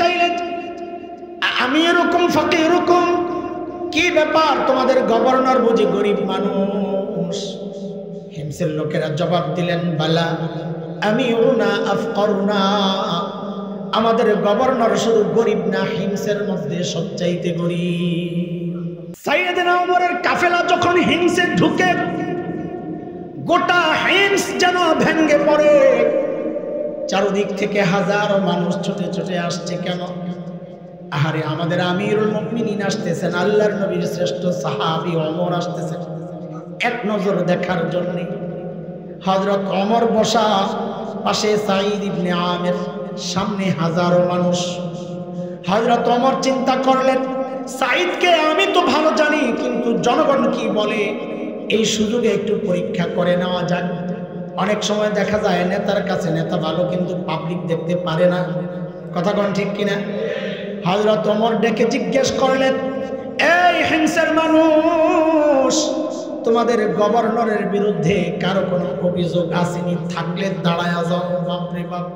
চাইলেন, আমি এরকম ফাঁকে এরকম কি ব্যাপার, তোমাদের গভর্নর বুঝি গরিব মানুষ? হিমসের লোকেরা জবাব দিলেন, বালা আমিরুনা আফকারুনা, আমাদের গভর্নর শুধু গরিব না, হিমসের মধ্যে সবচাইতে গরিব। সাইয়েদনা ওমরের কাফেলা যখন হিমসে ঢুকে, গোটা হিমস যেন ভেঙ্গে পড়ে। চারদিক থেকে হাজারো মানুষ ছুটে ছুটে আসছে। কেন? আহারে, আমাদের আমিরুল মুমিনিন আসতেছেন, আল্লাহর নবীর শ্রেষ্ঠ সাহাবী ওমর আসতেছেন এক নজর দেখার জন্য। হযরত ওমর বসা, পাশে সাঈদ ইবনে আমির, সামনে হাজারো মানুষ। হযরত ওমর চিন্তা করলেন, সাঈদকে আমি তো ভালো জানি, কিন্তু জনগণ কি বলে, এই সুযোগে একটু পরীক্ষা করে নেওয়া যাক। অনেক সময় দেখা যায় নেতার কাছে নেতা ভালো, কিন্তু পাবলিক দেখতে পারে না। কথা কোন ঠিক কিনা? হযরত ওমর ডেকে জিজ্ঞেস করলেন, এই হিমসের মানুষ, তোমাদের গভর্নরের বিরুদ্ধে কারো কোনো অভিযোগ আসেনি? থাকলে দাঁড়ায় যাও। বাপরে বাপ,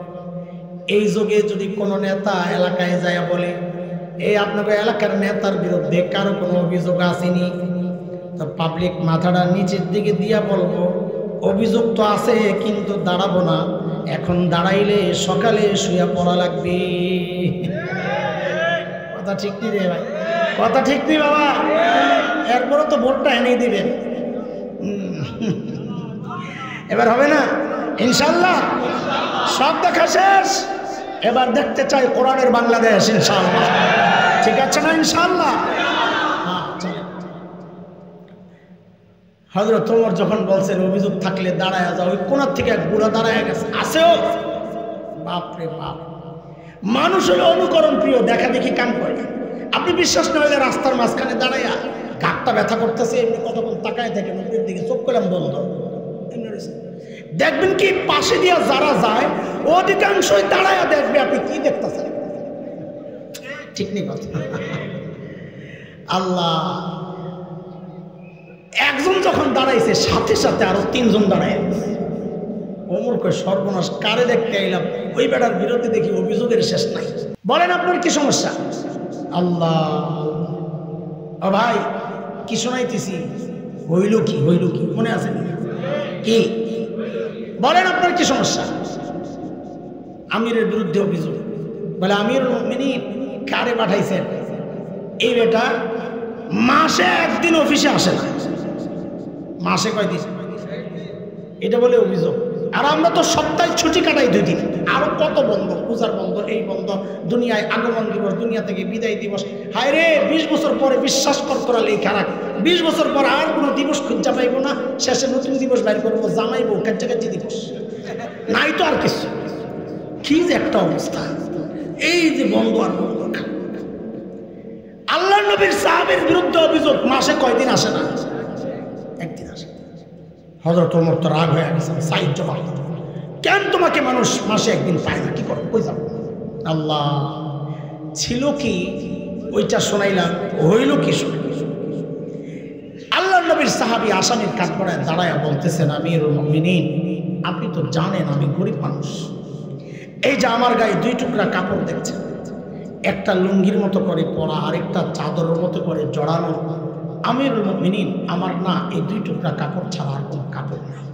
এই যুগে যদি কোনো নেতা এলাকায় যায় বলে, এই আপনাদের এলাকার নেতার বিরুদ্ধে কারো কোনো অভিযোগ আসেনি, তো পাবলিক মাথাটা নিচের দিকে দিয়া বলবো, অভিযোগ তো আছে কিন্তু দাঁড়াবো না, এখন দাঁড়াইলে সকালে শুয়ে পড়া লাগবে। কথা ঠিক নেই রে ভাই, কথা ঠিক নেই বাবা। এরপরে তো ভোটটা এনেই দিবেন, এবার হবে না ইনশাল্লাহ। সব দেখা শেষ, এবার দেখতে চাই কোরআনের বাংলাদেশ ইনশাল্লাহ। ঠিক আছে না ইনশাল্লাহ? হযরত ওমর যখন বলছেন অভিযোগ থাকলে দাঁড়ায় যাও, ওই কোনার থেকে এক বুড়া দাঁড়ায় গেছে, আসেও। বাপরে বাপ, মানুষ হলো অনুকরণ প্রিয়, দেখা দেখি কাম করে। আপনি বিশ্বাস না হলে রাস্তার মাঝখানে দাঁড়াইয়া ঘাটটা ব্যথা করতেছে, এমনি কতক্ষণ তাকায় থাকেন উপরের দিকে, চোখ কলম বন্ধ, দেখবেন কি পাশে দিয়া যারা যায় অধিকাংশই দাঁড়াইয়া দেখবে আপনি কি দেখতেছেন। ঠিক নেই কথা? আল্লাহ, একজন যখন দাঁড়াইছে সাথে সাথে আরো তিনজন দাঁড়ায়। ওমর কয়, সর্বনাশ, কারে দেখতে আইলাম, ওই বেটার বিরুদ্ধে দেখি অভিযোগের শেষ নাই। বলেন আপনার কি সমস্যা? আল্লাহ, ও ভাই কি শোনাইতেছি, হইল কি, হইল কি, মনে আছে কি? বলেন আপনার কি সমস্যা? আমিরের বিরুদ্ধে অভিযোগ। বলে, আমিরুল মুমিনিন কারে পাঠাইছেন? এই বেটা মাসে একদিন অফিসে আসে না। মাসে কয়দিন? এটা বলে অভিযোগ। আর আমরা তো সপ্তাহে ছুটি কাটাই 2 দিন, আরো কত বন্ধ, পূজার বন্ধ, এই বন্ধ, দুনিয়ায় আগমন দিবস, দুনিয়া থেকে বিদায় দিবস। হায় রে, 20 বছর পরে বিশ্বাস করা লেখা রাখ, 20 বছর পর আর কোনো দিবস খুঁজা পাইবো না, শেষে নতুন দিবস বাইর করবো, জামাইবো কাছাকাছি দিবস, নাই তো আর কিছু। কি যে একটা অবস্থা, এই যে বন্ধ আর বন্ধ। আল্লাহ নবীর সাহাবীর বিরুদ্ধে অভিযোগ, মাসে কয়দিন আসে না? একদিন আসে। হযরত ওমর তো রাগ হয়ে গেছেন। সাঈদ জবাব, কেন তোমাকে মানুষ মাসে একদিন পায় না, কি করো, কই যাবো? আল্লাহ, ছিল কি ওইটা শোনাইলাম, হইল কি শুনে? আল্লাহ নবীর সাহাবী আসামির কাঠ পড়ায় দাঁড়ায় বলতেছেন, আমিরুল মুমিনিন, আপনি তো জানেন আমি গরিব মানুষ, এই যে আমার গায়ে 2 টুকরা কাপড় দেখছেন, একটা লুঙ্গির মতো করে পরা, আরেকটা চাদরের মতো করে জড়ানো। আমিরুল মুমিনিন, আমার না এই 2 টুকরা কাপড় ছাড়া আর কোনো কাপড় নেই।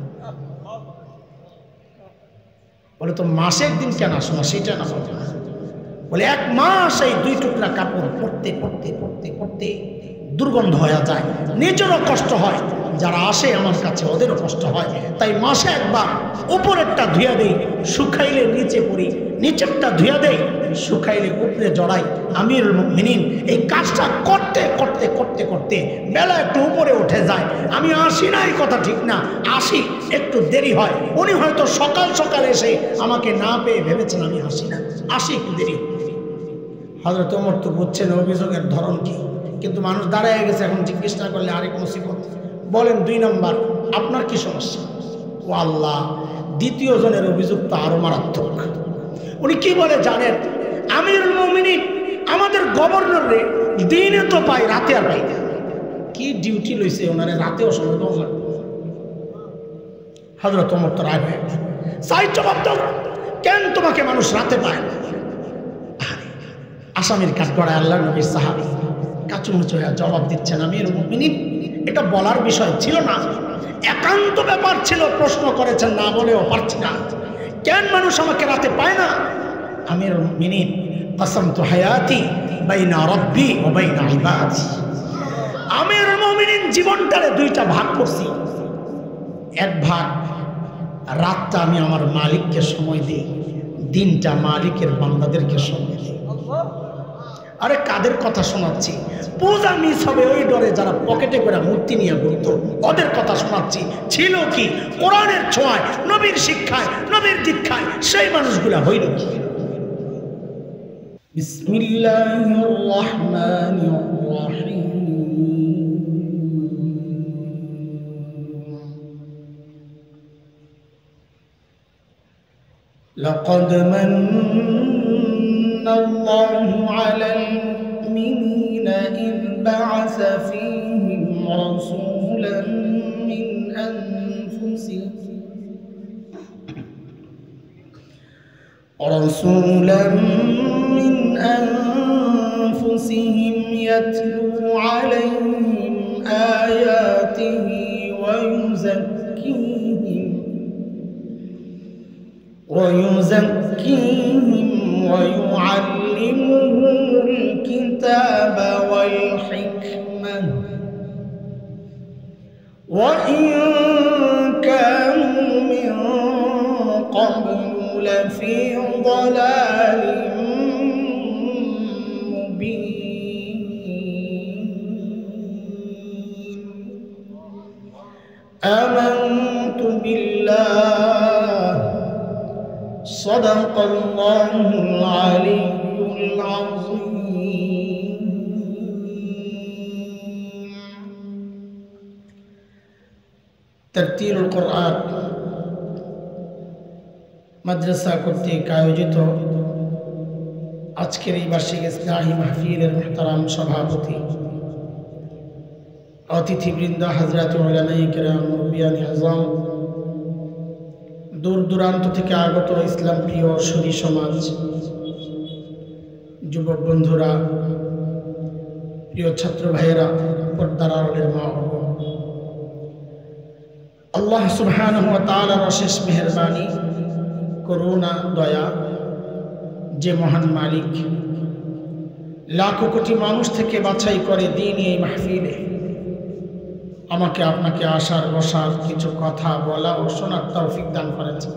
বলে, তো মাসে একদিন কেন আসো না, সেটা না বলতে। বলে, 1 মাস এই 2 টুকরা কাপড় পরতে পরতে পরতে পরতে দুর্গন্ধ হয়ে যায়, নিজেরও কষ্ট হয়, যারা আসে আমার কাছে ওদেরও কষ্ট হয়, তাই মাসে একবার উপরেরটা ধুয়া দেই, শুকাইলে নিচে পড়ি, নিচেরটা ধুয়া দেই, শুকাইলে উপরে জড়াই। আমিরুল মুমিনিন এই কাজটা করতে করতে করতে করতে বেলা একটু উপরে উঠে যায়। আমি আসি না, এই কথা ঠিক না, আসি, একটু দেরি হয়। উনি হয়তো সকাল সকাল এসে আমাকে না পেয়ে ভেবেছেন আমি আসি না, আসি একটু দেরি। হযরত ওমর তো বুঝছেন অভিযোগের ধরন কি, কিন্তু মানুষ দাঁড়ায় গেছে, এখন জিজ্ঞেস না করলে আরেক মুসিবত। বলেন 2 নম্বর, আপনার কি সমস্যা? ও আল্লাহ, দ্বিতীয় জনের অভিযোগ তো আরো মারাত্মক। উনি কি বলে জানেন? আমিরুল মুমিনিন, আমাদের গভর্নর রে দিনে তো পাই, রাতে আর পাই না। কি ডিউটি লইছে ওনারে, রাতেও সময় দাও না। হযরত ওমর তো রাগ হয়ে গেছে। সাইড জবাব দাও, কেন তোমাকে মানুষ রাতে পায় না? আসামির কাঠগড়ায় আল্লাহর নবীর সাহাবী কাচুমুচু হয়ে জবাব দিচ্ছেন, আমিরুল মুমিনিন এটা বলার বিষয় ছিল না, একান্ত ব্যাপার ছিল, প্রশ্ন করেছেন না বলেও পারছি না, কেন মানুষ আমাকে রাতে পায় না? আমিরুল মুমিনিন কসমতু হায়াতি বাইনা রাব্বি ওয়া বাইনা ইবাদি, আমিরুল মুমিনিন জীবনটারে দুইটা ভাগ করছি, এক ভাগ রাতটা আমি আমার মালিককে সময় দিই, দিনটা মালিকের বান্দাদেরকে সময় দিই। আরে কাদের কথা শোনাচ্ছি? পূজা মিস হবে ওই ডরে যারা পকেটে করে মূর্তি নিয়ে ঘুরতো, ওদের কথা শোনাচ্ছি। ছিল কি কোরআনের ছোঁয়ায়, নবীর শিক্ষায়, নবীর দীক্ষায় সেই মানুষগুলা হইল কি? বিসমিল্লাহির রহমানির রহিম। لقد من الله على المؤمنين إذ بعث فيهم رسولا من أنفسهم يتلو عليهم آياته ويزكيهم ويعلمهم الكتاب والحكمة وإن كانوا من قبل لفي ضلال مبين آمنت بالله صدق الله العلي العظيم ترتيل القرآن মাদ্রাসা কর্তৃক আয়োজিত আজকের এই বার্ষিক ইসলাহি মাহফিলের মুহতারাম সভাপতি, অতিথিবৃন্দ, হযরত উলামায়ে কেরাম, মুরব্বিয়ানে আযম, দূর দূরান্ত থেকে আগত ইসলাম প্রিয় সুধী সমাজ, যুবক বন্ধুরা, প্রিয় ছাত্র ভাইয়েরা, পর্দার আড়ালের মা ও বোন, আল্লাহ সুবহানাহু ওয়া তাআলার অশেষ মেহেরবানি, করুণা, দয়া, যে মহান মালিক লাখো কোটি মানুষ থেকে বাছাই করে দিন এই মাহফিলে আমাকে আপনাকে আসার বসার, কিছু কথা বলা ও শোনার তৌফিক দান করেছেন।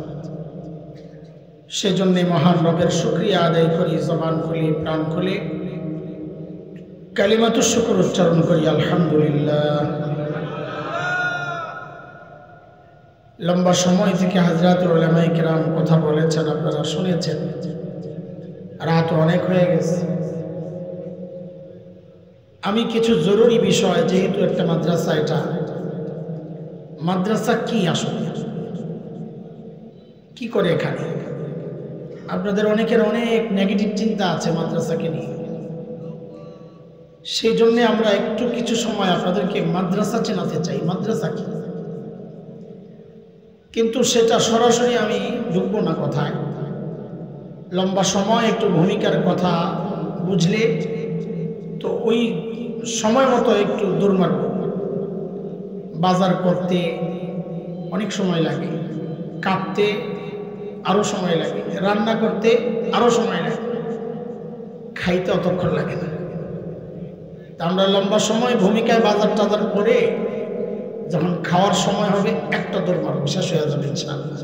সেজন্য মহান রবের শুকরিয়া আদায় করি, জবান খুলে, প্রাণ খুলে কালিমাতুশ শুকর উচ্চারণ করি, আলহামদুলিল্লাহ। লম্বা সময় থেকে হযরত উলামায়ে কেরাম কথা বলেছেন, আপনারা শুনেছেন, রাত অনেক হয়ে গেছে। আমি কিছু জরুরি বিষয়, যেহেতু একটা মাদ্রাসা, এটা মাদ্রাসা কি আসলে কি করে এখানে, আপনাদের অনেকের অনেক নেগেটিভ চিন্তা আছে মাদ্রাসাকে নিয়ে, সেই জন্য আমরা একটু কিছু সময় আপনাদেরকে মাদ্রাসা চেনাতে চাই, মাদ্রাসা কি। কিন্তু সেটা সরাসরি আমি ঢুকবো না কথায়, লম্বা সময় একটু ভূমিকার কথা বুঝলে তো ওই সময় মতো একটু দৌড় মারব। বাজার করতে অনেক সময় লাগে, কাটতে আরও সময় লাগে, রান্না করতে আরও সময় লাগে, খাইতে অতক্ষণ লাগে না। তা আমরা লম্বা সময় ভূমিকায় বাজার টাজার করে যখন খাওয়ার সময় হবে একটা দৌড় মারব, শেষ হয়ে যাবে ইনশাআল্লাহ।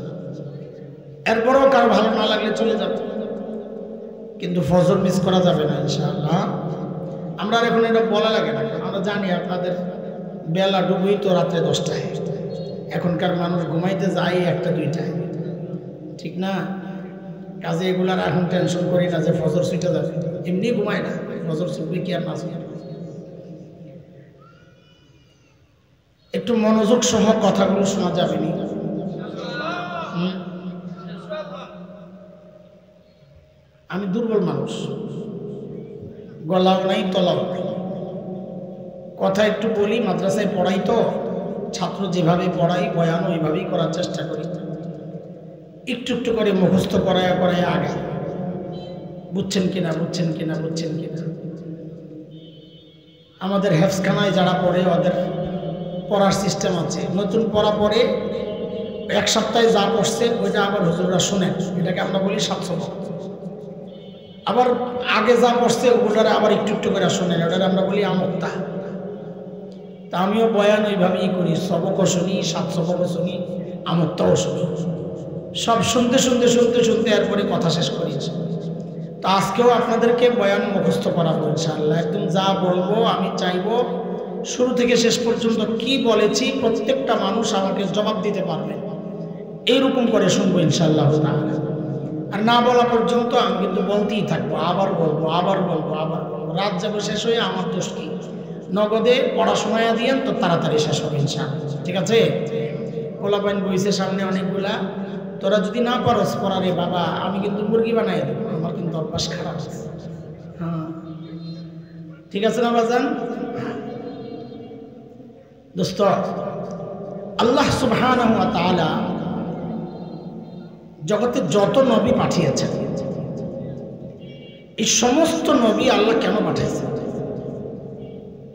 এরপরেও কারো ভালো না লাগলে চলে যাবে, কিন্তু ফজর মিস করা যাবে না ইনশাআল্লাহ। আমরা এখন এটা বলা লাগে না, আমরা জানি আপনাদের বেলা ডুবুই তো রাত্রে 10টায়, এখনকার মানুষ ঘুমাইতে যায় 1টা 2টায়, ঠিক না? কাজে এগুলার এখন টেনশন করি না যে ফজর ছুটে যাবে, এমনি ঘুমায় না, ফজর ছুটবে কি আর না ছুটবে। একটু মনোযোগ সহ কথাগুলো শোনা যাবে না। আমি দুর্বল মানুষ, গলাও নাই তলাও নাই, কথা একটু বলি, মাদ্রাসায় পড়াই তো, ছাত্র যেভাবে পড়াই বয়ান ওইভাবেই করার চেষ্টা করি, একটু একটু করে মুখস্থ করায় আগে। বুঝছেন কিনা? আমাদের হেফসখানায় যারা পড়ে ওদের পড়ার সিস্টেম আছে। নতুন পড়া পড়ে এক সপ্তাহে যা পড়ছে ওইটা আবার হুজুররা শোনেন, এটাকে আমরা বলি 700। আবার আগে যা পড়ছে ওটারে আবার একটু একটু করে শোনেন, ওটারে আমরা বলি আমক্তা। তা আমিও বয়ান ওইভাবেই করি, সবকও শুনি, 700 শুনি, আমক্তাও শুনি, সব শুনতে এরপরে কথা শেষ করি। তো আজকেও আপনাদেরকে বয়ান মুখস্থ করাবো ইনশাআল্লাহ। একদম যা বলবো আমি চাইবো শুরু থেকে শেষ পর্যন্ত কি বলেছি প্রত্যেকটা মানুষ আমাকে জবাব দিতে পারবে, এইরকম করে শুনবো ইনশাআল্লাহ। আর না বলা পর্যন্ত আমি কিন্তু বলতেই থাকবো, আবার বলবো। রাত যাবো শেষ হয়ে আমার দোষ কি? নগদে পড়াশোনা দিয়েন তো তাড়াতাড়ি শেষ হবে ইনশাআল্লাহ, ঠিক আছে? পোলাপাইন বইছে সামনে অনেকগুলা, তোরা যদি না পারস পড়ারে বাবা আমি কিন্তু মুরগি বানাই দেবো, আমার কিন্তু অভ্যাস খারাপ। হ্যাঁ ঠিক আছে না বাজান? দোস্ত, আল্লাহ সুবহানাহু ওয়া তাআলা জগতে যত নবী পাঠিয়েছেন, এই সমস্ত নবী আল্লাহ কেন পাঠিয়েছেন,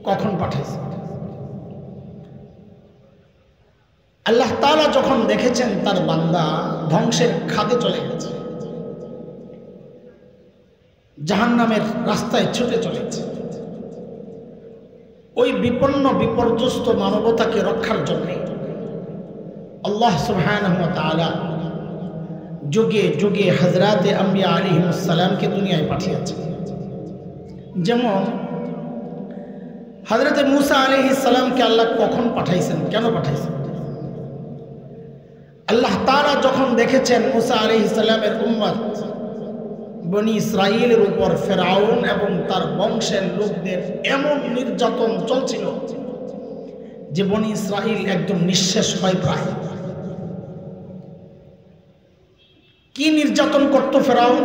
কখন পাঠিয়েছেন? আল্লাহ তাআলা যখন দেখেছেন তার বান্দা ধ্বংসের খাদে চলে গেছে, জাহান্নামের রাস্তায় ছুটে চলেছে, ওই বিপন্ন বিপর্যস্ত মানবতাকে রক্ষার জন্য আল্লাহ সুবহানাহু ওয়া তাআলা যুগে যুগে হযরতে আম্বিয়া আলাইহিস সালামকে দুনিয়ায় পাঠিয়েছেন। যেমন হযরতে মুসা আলাইহিস সালামকে আল্লাহ কখন পাঠাইছেন, কেন পাঠাইছেন? আল্লাহ তাআলা যখন দেখেছেন মুসা আলাইহিস সালামের উম্মত বনি ইসরাইলের উপর ফেরাউন এবং তার বংশের লোকদের এমন নির্যাতন চলছিল যে বনি ইসরাইল একদম নিঃশেষ হয় প্রায়। কি নির্যাতন করত ফেরাউন?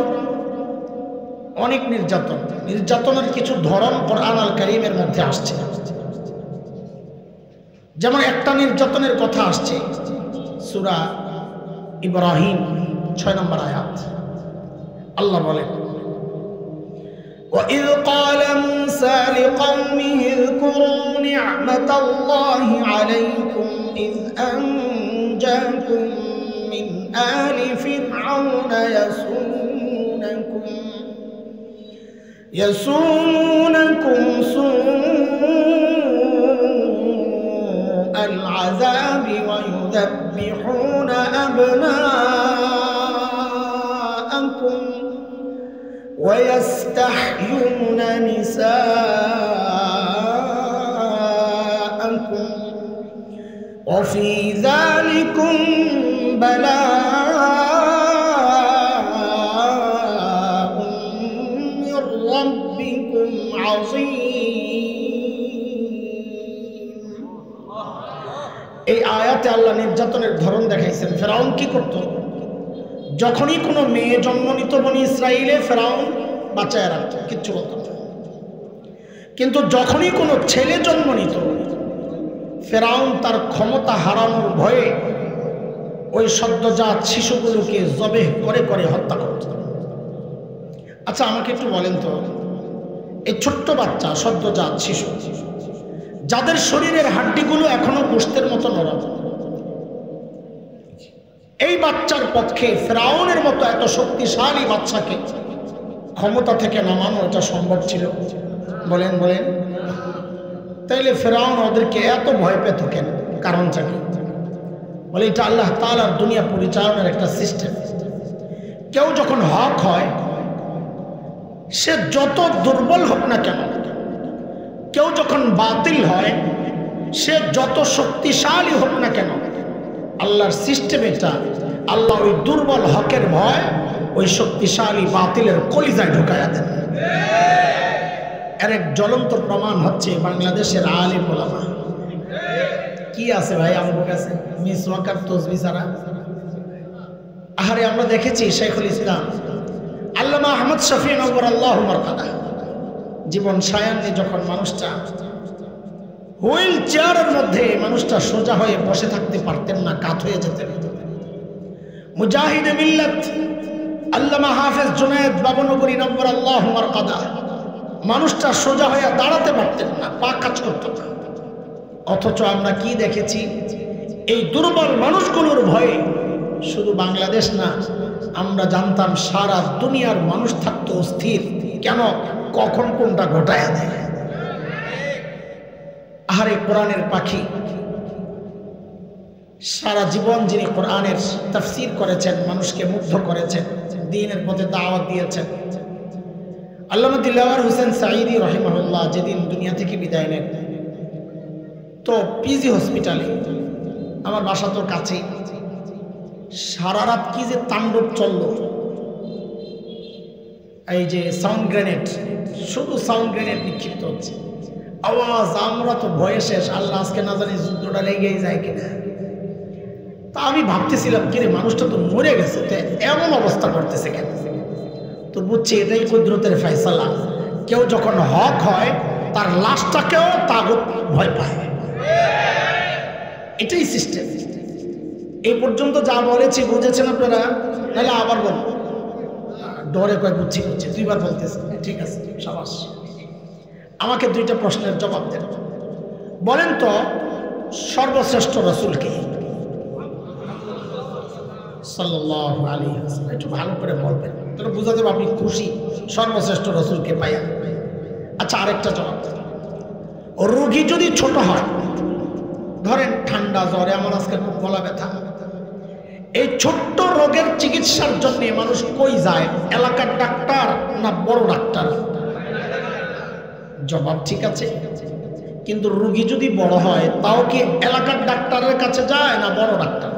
অনেক নির্যাতনের কিছু ধরন কোরআন আল কারীমের মধ্যে আসছে। যেমন একটা নির্যাতনের কথা আসছে সূরা ইব্রাহিম 6 নম্বর আয়াত। আল্লাহ বলেন, وَإِذْ قَالَ مُوسَى لِقَوْمِهِ اذْكُرُوا نِعْمَةَ اللَّهِ عَلَيْكُمْ إِذْ أَنْجَاكُمْ مِنْ آلِ فِرْعَوْنَ يَسُومُونَكُمْ سُوءَ الْعَذَابِ وَيُذَبِّحُونَ أَبْنَاءَكُمْ وَيَسْتَحْيُونَ نِسَاءَكُمْ وَفِي ذَلِكُمْ بَلَاءٌ مِّن رَّبِّكُمْ عَظِيمٌ। এই আয়াতে আল্লাহ নির্যাতনের ধরন দেখাইছেন। ফেরাউন কি করত? যখনই কোনো মেয়ে জন্ম নিত বনি ইসরাইলে ফেরাউন বাঁচায় রাখত, কিচ্ছু বলত না। কিন্তু যখনই কোনো ছেলে জন্ম নিত ফেরাউন তার ক্ষমতা হারানোর ভয়ে ওই সদ্যজাত শিশুগুলোকে জবেহ করে করে হত্যা করত। আচ্ছা আমাকে একটু বলেন তো, এই ছোট্ট বাচ্চা সদ্যজাত শিশু যাদের শরীরের হাড্ডিগুলো এখনো গোশতের মতো নরম, এই বাচ্চার পক্ষে ফেরাউনের মতো এত শক্তিশালী বাচ্চাকে ক্ষমতা থেকে নামানো এটা সম্ভব ছিল? বলেন বলেন। তাইলে ফেরাউন ওদেরকে এত ভয় পেত কেন? কারণটা কি? বলে এটা আল্লাহ তাআলার দুনিয়া পরিচালনার একটা সিস্টেম। কেউ যখন হক হয় সে যত দুর্বল হোক না কেন, কেউ যখন বাতিল হয় সে যত শক্তিশালী হোক না কেন, আল্লাহর সিস্টেম এটা, আল্লাহ ওই দুর্বল হকের ভয় ওই শক্তিশালী বাতিলের কলিজায় ঢুকায়া দেন। এর এক জ্বলন্ত প্রমাণ হচ্ছে বাংলাদেশের আলেম ওলামা। কি আছে ভাই আমার কাছে মিসওয়াক আর তাসবিহ ছাড়া? আহারে আমরা দেখেছি শাইখুল ইসলাম আল্লামা আহমদ শফি নওয়ারাল্লাহু মারকাদা জীবন সায়ান্নে যখন মানুষটা হুইল চেয়ারের মধ্যে মানুষটা সোজা হয়ে বসে থাকতে পারতেন না, কাত হয়ে যেতেন। মুজাহিদে মিল্লাত আল্লামা হাফেজ জুনায়েদ বাবনগরী নব্বর আল্লাহ মারকাদা, মানুষটা সোজা হয়ে দাঁড়াতে পারতেন না, পা কাজ করত না। অথচ আমরা কি দেখেছি, এই দুর্বল মানুষগুলোর ভয়ে শুধু বাংলাদেশ না, আমরা জানতাম সারা দুনিয়ার মানুষ থাকতো অস্থির। কেন? কখন কোনটা ঘটায় দেয়। আহারে কোরআনের পাখি, সারা জীবন যিনি কোরআনের তাফসীর করেছেন, মানুষকে মুগ্ধ করেছেন, দ্বীনের পথে দাওয়াত দিয়েছেন, আল্লামা দিলওয়ার হোসেন সাঈদী রাহিমাহুল্লাহ যেদিন দুনিয়া থেকে বিদায় নেন, তো পিজি হসপিটালে, আমার বাসা তো কাছেই, সারা রাত কি যে তাণ্ডব চলল। এই যে সাউন্ড গ্রেনেড, শুধু সাউন্ড গ্রেনেড নিক্ষিপ্ত হচ্ছে, আওয়াজ, আমরা তো ভয়ে শেষ। আল্লাহ আজকে না জানি যুদ্ধটা লেগেই যায় কিনা। তা আমি ভাবতেছিলাম, কিরে মানুষটা তো মরে গেছে, তো এমন অবস্থা করতেছে কেন? তো বুঝছি এটাই কুদরতের ফয়সালা। কেউ যখন হক হয়, তার লাশটাকেও তাগুত ভয় পায়, এটাই সিস্টেম। এই পর্যন্ত যা বলেছি বুঝেছেন আপনারা? তাহলে আবার বল, ডরে কয় বুঝছি বুঝছি, দুইবার বলতেছে, ঠিক আছে সাবাস। আমাকে দুইটা প্রশ্নের জবাব দেন। বলেন তো, সর্বশ্রেষ্ঠ রাসূলকে সাল্লাল্লাহু আলাইহি ওয়াসাল্লাম, একটু ভালো করে বলবেন, তাহলে বোঝা যাবে আপনি খুশি সর্বশ্রেষ্ঠ রাসূলকে পাইয়া। আচ্ছা, আরেকটা জবাব দেন, রোগী যদি ছোট হয়, ধরেন ঠান্ডা জ্বরে, আমার আজকে খুব গলা ব্যথা, এই ছোট্ট রোগের চিকিৎসার জন্য মানুষ কই যায়? এলাকার ডাক্তার না বড় ডাক্তার? জবাব ঠিক আছে। কিন্তু রোগী যদি বড় হয়, তাও কি এলাকার ডাক্তারের কাছে যায় না বড় ডাক্তার?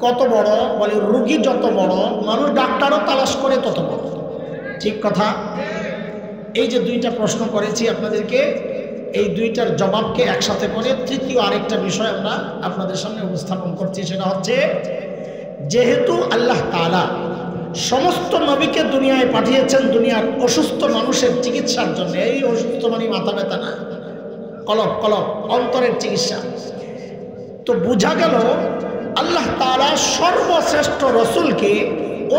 কত বড়? বলে রোগী যত বড়, মানুষ ডাক্তারও তালাশ করে তত বড়। ঠিক কথা। এই যে দুইটা প্রশ্ন করেছি আপনাদেরকে, এই দুইটার জবাবকে একসাথে করে তৃতীয় আরেকটা বিষয় আমরা আপনাদের সামনে উপস্থাপন করছি। সেটা হচ্ছে, যেহেতু আল্লাহ তাআলা সমস্ত নবীকে দুনিয়ায় পাঠিয়েছেন দুনিয়ার অসুস্থ মানুষের চিকিৎসার জন্য, এই অসুস্থ মানে মাথা ব্যথা না, কলব অন্তরের চিকিৎসা, তো বোঝা গেল আল্লাহ তাআলা সর্বশ্রেষ্ঠ রাসূলকে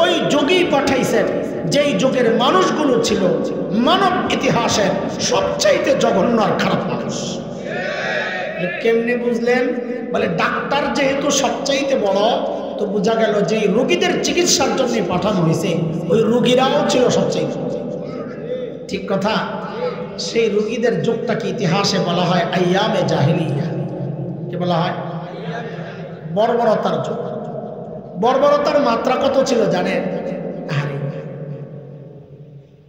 ওই যুগেই পাঠাইছেন যেই যুগের মানুষগুলো ছিল মানব ইতিহাসের সবচাইতে জঘন্য আর খারাপ মানুষ। কেমনে বুঝলেন? বলে ডাক্তার যেহেতু সবচাইতে বড়, তো বোঝা গেল যে রোগীদের চিকিৎসার জন্য পাঠানো হয়েছে, ওই রোগীরাও ছিল সবচাইতে। ঠিক কথা। সেই রোগীদের যুগটাকে ইতিহাসে বলা হয় আইয়ামে জাহিলিয়া। কি বলা হয়? বর্বরতার যুগ। বর্বরতার মাত্রা কত ছিল জানেন?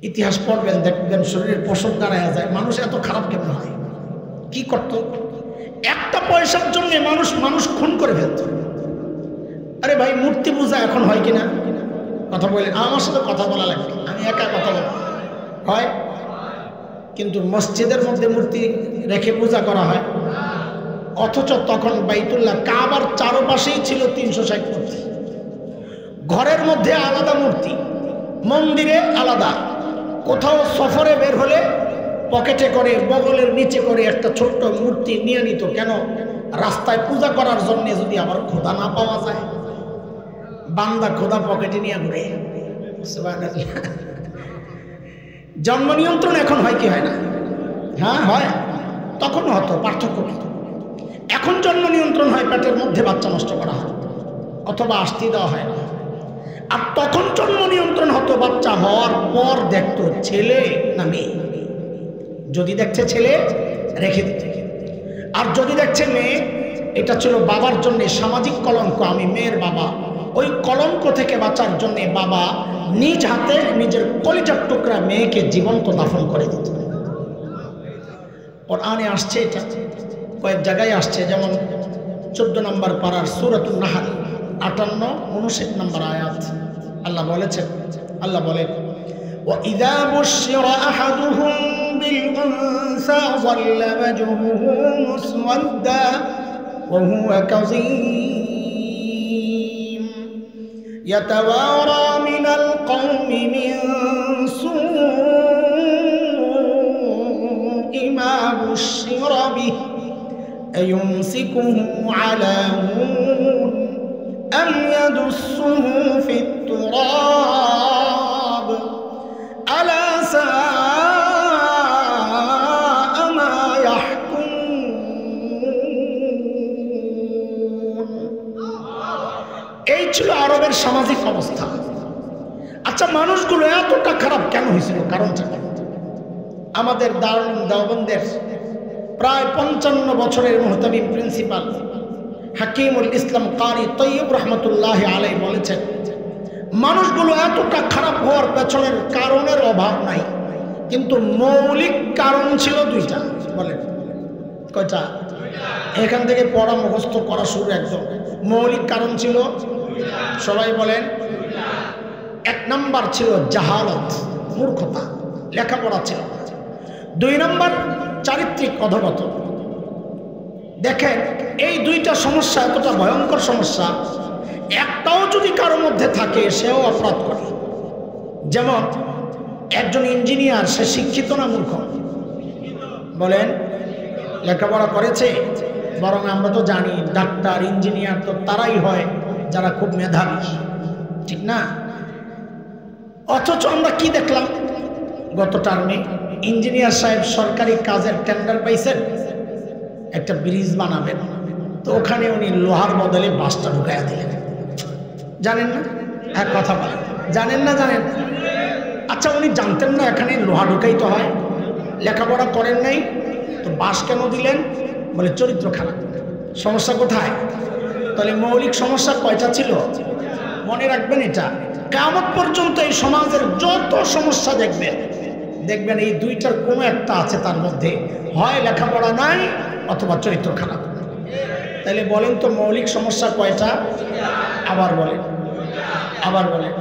ইতিহাস পড়বেন, দেখবেন শরীরের পশম দাঁড়ায় যায়, মানুষ এত খারাপ কেমন হয়। কি করত? একটা পয়সার জন্য মানুষ খুন করে ফেলত। আরে ভাই, মূর্তি পূজা এখন হয় কিনা? কথা বলেন, আমার সাথে কথা বলা লাগবে, আমি একা কথা বলব হয়, কিন্তু মসজিদের মধ্যে মূর্তি রেখে পূজা করা হয়। অথচ তখন বাইতুল্লাহ কাবার চারপাশেই ছিল 360 মূর্তি, ঘরের মধ্যে আলাদা মূর্তি, মন্দিরে আলাদা। কোথাও সফরে বের হলে পকেটে করে, বগলের নিচে করে একটা ছোট্ট মূর্তি নিয়ে নিত। কেন? রাস্তায় পূজা করার জন্য যদি আবার খোদা না পাওয়া যায়। বান্দা খোদা পকেটে নিয়ে ঘুরে। জন্ম নিয়ন্ত্রণ এখন হয় কি হয় না? হ্যাঁ হয়, তখন হতো, পার্থক্য কি? এখন জন্ম নিয়ন্ত্রণ হয়, পেটের মধ্যে বাচ্চা নষ্ট করা হয় অথবা আসতে দেওয়া হয় না। আর তখন জন্ম নিয়ন্ত্রণ হতো, বাচ্চা হওয়ার পর দেখতো ছেলে না মেয়ে। যদি দেখছে ছেলে, রেখে দিত, আর যদি দেখছে মেয়ে, এটা ছিল বাবার জন্য সামাজিক কলঙ্ক, আমি মেয়ের বাবা। ওই কলঙ্ক থেকে বাঁচার জন্য বাবা নিজ হাতে নিজের কলিজার টুকরা মেয়েকে জীবন্ত দাফন করে দিত। কোরআনে আসছে, এটা কয়েক জায়গায় আসছে, যেমন 14 নম্বর পারার সূরাতুন নাহল 58, 59 নম্বর আয়াত। আল্লাহ বলেছেন, আল্লাহ বলেন, وَإِذَا بُشِّرَ أَحَدُهُم بِالْأُنثَىٰ ظَلَّ وَجْهُهُ مُسْوَدًّا وَهُوَ كَظِيمٌ يَتَوَارَىٰ مِنَ الْقَوْمِ مِن سُوءِ مَا بُشِّرَ بِهِ أَيُمْسِكُهُ عَلَىٰ هُونٍ أم يدسه في التراب ألا ساء ما يحكمون এই ছিল আরবের সামাজিক অবস্থা। আচ্ছা, মানুষগুলো এতটা খারাপ কেন হয়েছিল? কারণটা আমাদের দারুল দেওবন্দের প্রায় 55 বছরের মুহতামিম প্রিন্সিপাল হাকিমুল ইসলাম কারি তৈয়ব রহমতুল্লাহ আলাইহি বলেছেন, মানুষগুলো এতটা খারাপ হওয়ার পেছনের কারণের অভাব নাই, কিন্তু মৌলিক কারণ ছিল দুইটা। বলেন কয়টা? এখান থেকে পড়া মুখস্থ করা শুরু একদম। মৌলিক কারণ ছিল, সবাই বলেন। এক নাম্বার ছিল জাহালত, মূর্খতা, লেখাপড়া ছিল। দুই নাম্বার চারিত্রিক অধঃপতন। দেখেন, এই দুইটা সমস্যা এতটা ভয়ঙ্কর সমস্যা, একটাও যদি কারোর মধ্যে থাকে সেও অপরাধ করে। যেমন একজন ইঞ্জিনিয়ার, সে শিক্ষিত না মূর্খ? বলেন, লেখাপড়া করেছে? বরং আমরা তো জানি ডাক্তার ইঞ্জিনিয়ার তো তারাই হয় যারা খুব মেধাবী, ঠিক না? অথচ আমরা কি দেখলাম গত টার্মে? ইঞ্জিনিয়ার সাহেব সরকারি কাজের টেন্ডার পাইছেন, একটা ব্রিজ বানাবেন, তো ওখানে উনি লোহার বদলে বাঁশটা ঢুকাইয়া দিলেন। জানেন না? এক কথা বলেন, জানেন না? জানেন। আচ্ছা, উনি জানতেন না এখানে লোহা ঢুকাইতে হয়? লেখাপড়া করেন নাই তো বাঁশ কেন দিলেন? বলে চরিত্র খারাপ। সমস্যা কোথায়? তাহলে মৌলিক সমস্যা কয়টা ছিল? মনে রাখবেন, এটা কিয়ামত পর্যন্ত এই সমাজের যত সমস্যা দেখবেন এই দুইটার কোনো একটা আছে তার মধ্যে, হয় লেখাপড়া নাই অথবা চরিত্র খারাপ। তাহলে বলেন তো মৌলিক সমস্যা কয়টা? আবার বলেন।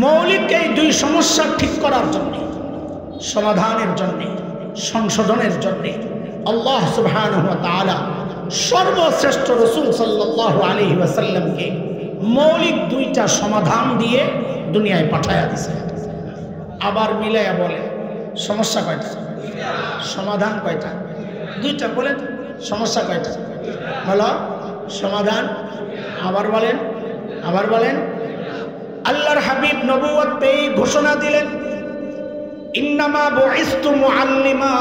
মৌলিক এই দুই সমস্যা ঠিক করার জন্য, সমাধানের জন্য, সংশোধনের জন্য আল্লাহ সুবহানাহু ওয়া তাআলা সর্বশ্রেষ্ঠ রাসূল সাল্লাল্লাহু আলাইহি ওয়াসাল্লামকে মৌলিক দুইটা সমাধান দিয়ে দুনিয়ায় পাঠায়া দিয়েছে। আবার মিলাইয়া বলেন, সমস্যা কয়টা? সমাধান কয়টা? দুইটা। বলেন সমস্যা কয়টা? বলো সমাধান। আবার বলেন। আল্লাহর হাবিব নবুয়ত পেয়ে ঘোষণা দিলেন, ইন্নামা বুইস্তু মুআল্লিমা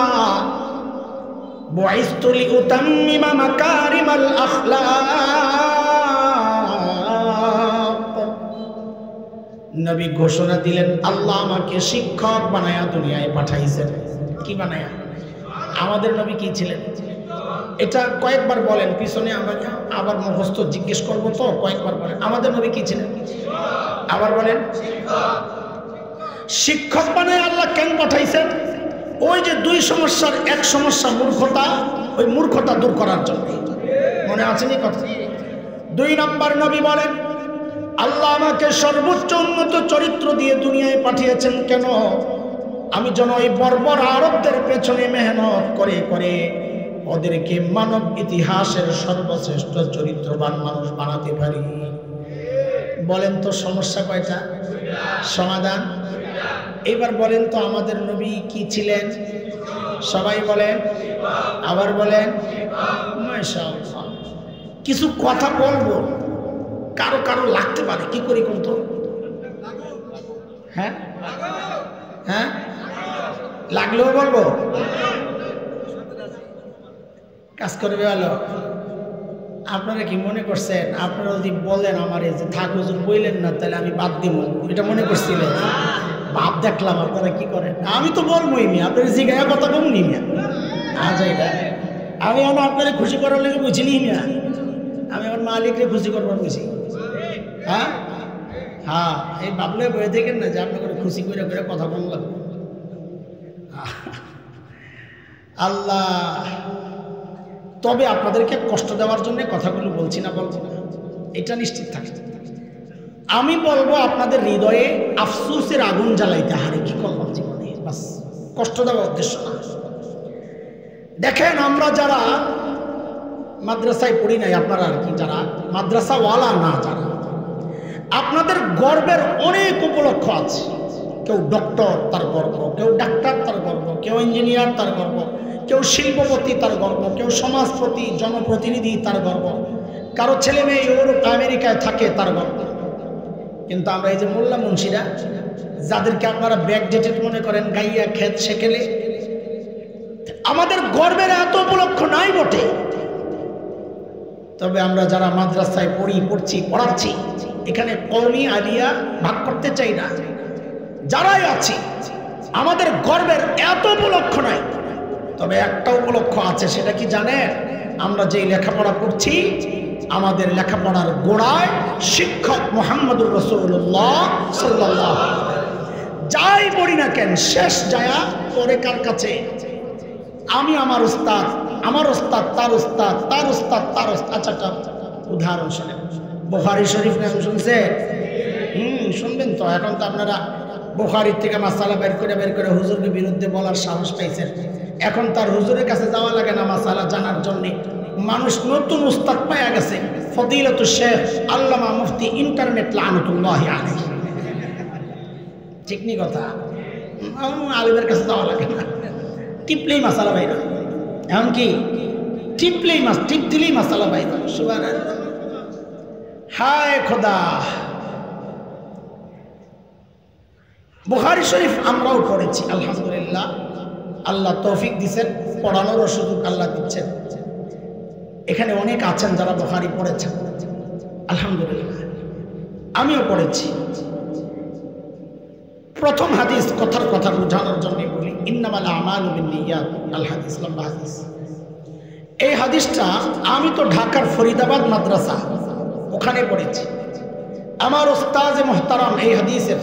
বুইস্তু লিউতাম্মিমা মাকারিমাল আখলাক। নবী ঘোষণা দিলেন, আল্লাহ আমাকে শিক্ষক বানায়া দুনিয়ায় পাঠাইছেন। কি বানায়া? আমাদের নবী কি ছিলেন? এটা কয়েকবার বলেন, পিছনে আবার মুখস্থ জিজ্ঞেস করবো তো, কয়েকবার বলেন। আমাদের নবী কি ছিলেন? আবার বলেন। শিক্ষক বানায় আল্লাহ কেন পাঠাইছেন? ওই যে দুই সমস্যার এক সমস্যা মূর্খতা, ওই মূর্খতা দূর করার জন্য। মনে আছেনি কথা? দুই নাম্বার নবী বলেন, আল্লাহ আমাকে সর্বোচ্চ উন্নত চরিত্র দিয়ে দুনিয়ায় পাঠিয়েছেন কেন? আমি যেন এই বর্বর আরবদের পেছনে মেহনত করে ওদেরকে মানব ইতিহাসের সর্বশ্রেষ্ঠ চরিত্রবান মানুষ বানাতে পারি। বলেন তো সমস্যা কয়টা? সমাধান। এবার বলেন তো আমাদের নবী কি ছিলেন? সবাই বলেন। আবার বলেন। মাশাআল্লাহ। কিছু কথা বলবো, কারো লাগতে পারে, কি করি কোন তো? হ্যাঁ লাগলেও বলবো, কাজ করবে ভালো। আপনারা কি মনে করছেন আপনারা যদি বলেন আমার যে থাক হুজুর বললেন না তাহলে আমি বাদ দিব, এটা মনে করছিলেন? বাপ দেখলাম আপনারা কি করেন। আমি তো বলবোই মিয়া, আপনারা জিজ্ঞাসা কথা বলুন মিয়া। আচ্ছা, এটা আমি আপনারা খুশি করার লেগে বুঝিনি মিয়া, আমি আমার মালিককে খুশি করবার বুঝি। হ্যাঁ, এই ভাবলে বয়ে দেখেন না যে আপনাকে খুশি করে কথা বললাম। আল্লাহ, তবে আপনাদেরকে কষ্ট দেওয়ার জন্য কথাগুলো বলছি না, এটা নিশ্চিত থাকে। আমি বলবো আপনাদের হৃদয়ে আফসোসের আগুন জ্বালাইতে, হারে কি করলাম জীবনে, বাস কষ্ট দেওয়ার উদ্দেশ্য না। দেখেন, আমরা যারা মাদ্রাসায় পড়ি নাই, আপনারা আর কি যারা মাদ্রাসাওয়ালা না, যারা আপনাদের গর্বের অনেক উপলক্ষ আছে। কেউ ডক্টর, তার গর্ব, কেউ ডাক্তার, তার গর্ব, কেউ ইঞ্জিনিয়ার, তার গর্ব, কেউ শিল্পপতি, তার গর্ব, কেউ সমাজপতি, জনপ্রতিনিধি, তার গর্ব। কারো ছেলে মেয়ে ইউরোপ আমেরিকায় থাকে তার গর্ব। কিন্তু আমরা এই যে মোল্লা মুন্সিরা যাদেরকে আপনারা ব্যাকডেটেড মনে করেন, গাইয়া খেত সেকেলে, আমাদের গর্বের এত উপলক্ষ নাই বটে। তবে আমরা যারা মাদ্রাসায় পড়াচ্ছি, এখানে কওমি আলিয়া ভাগ করতে চাই না। যারাই আছি আমাদের গর্বের এত উপলক্ষ নাই। তবে একটা উপলক্ষ আছে, সেটা কি জানেন? আমরা যেই লেখাপড়া করছি, আমাদের লেখাপড়ার গোড়ায় শিক্ষক মুহাম্মদুর রাসূলুল্লাহ সাল্লাল্লাহু আলাইহি ওয়াসাল্লাম। যাই পড়ি না কেন, শেষ যায়া পরে কার কাছে? আমি আমার উস্তাদ, আমার উস্তাদ তার উস্তাদ, তার উস্তাদ তার উস্তাদ। আচ্ছা, উদাহরণ শোনেন, বুখারী শরীফ নাম শুনছেন? শুনবেন তো। এখন তো আপনারা বুখারীর থেকে মাসালা বের করে হুজুরের বিরুদ্ধে বলার সাহস পাইছেন। এখন তার হুজুরের কাছে যাওয়া লাগে না মাসালা জানার জন্য। মানুষ নতুন উস্তাদ পাওয়া গেছে, ফদিলাতুশ শেখ আল্লামা মুফতি ইন্টারনেট লানাতুল্লাহি আলাইহি। ঠিক নি কথা? আলিমের কাছে যাওয়া লাগে না, টিপলেই মাসালা বাইরা। এমনকি টিপ দিলেই মাসালা বাইরা। সুবহানাল্লাহ, হায় খোদা। বুখারী শরীফ আমরাও পড়েছি আলহামদুলিল্লাহ। আল্লাহ তৌফিক দিচ্ছেন, পড়ানোরও সুযোগ আল্লাহ দিচ্ছেন। এখানে অনেক আছেন যারা বুখারী পড়েছেন আলহামদুলিল্লাহ। আমিও পড়েছি। প্রথম হাদিস কথার কথা বোঝানোর জন্য বলি, ইন্নামাল আমালু বিন্নিয়াত, আল হাদিস, লম্বা হাদিস। এই হাদিসটা আমি তো ঢাকার ফরিদাবাদ মাদ্রাসা ওখানে পড়েছি। আমার উস্তাদে মুহতারাম এই হাদিসের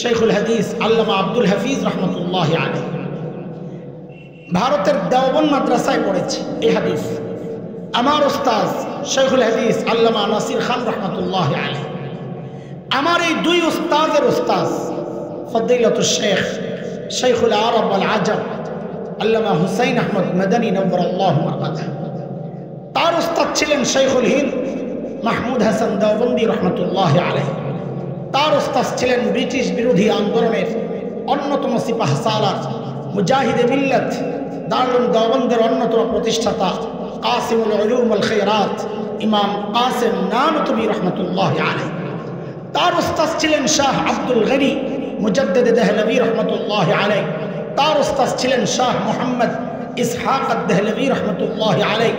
শেখুল হাদিস আল্লামা আব্দুল হাফিজ রহমতুল্লাহি আলাইহি ভারতের দেওবন্দ মাদ্রাসায় পড়েছি এই হাদিস। আমার উস্তাদ শেখুল হাদিস আল্লামা নাসির খান রহমতুল্লাহি আলাইহি, আমার এই দুই উস্তাদের উস্তাদ ফদিলাতুশ শেখ শেখুল আরব ওয়াল আজম আল্লামা হুসাইন আহমদ মাদানী নওয়ারাল্লাহু মারকাদাহ, তার উস্তাদ ছিলেন শেখুল হিন্দ মাহমুদ হাসান দেওবন্দি রহমতুল্লাহি আলাইহি, তার উস্তাদ ছিলেন ব্রিটিশ বিরোধী আন্দোলনের অন্যতম সিপাহ সালার মুজাহিদে মিল্লাত দারুল দেওবন্দের অন্যতম প্রতিষ্ঠাতা কাসিমুল উলুম ওয়াল খায়রাত ইমাম কাসিম নানতুবি রহমতুল্লাহি আলাইহি, তার উস্তাদ ছিলেন শাহ আব্দুল গনি মুজাদ্দিদ দেহলভী রহমতুল্লাহি আলাইহি, তার উস্তাদ ছিলেন শাহ মুহাম্মদ ইসহাক দেহলভী রহমতুল্লাহি আলাইহি,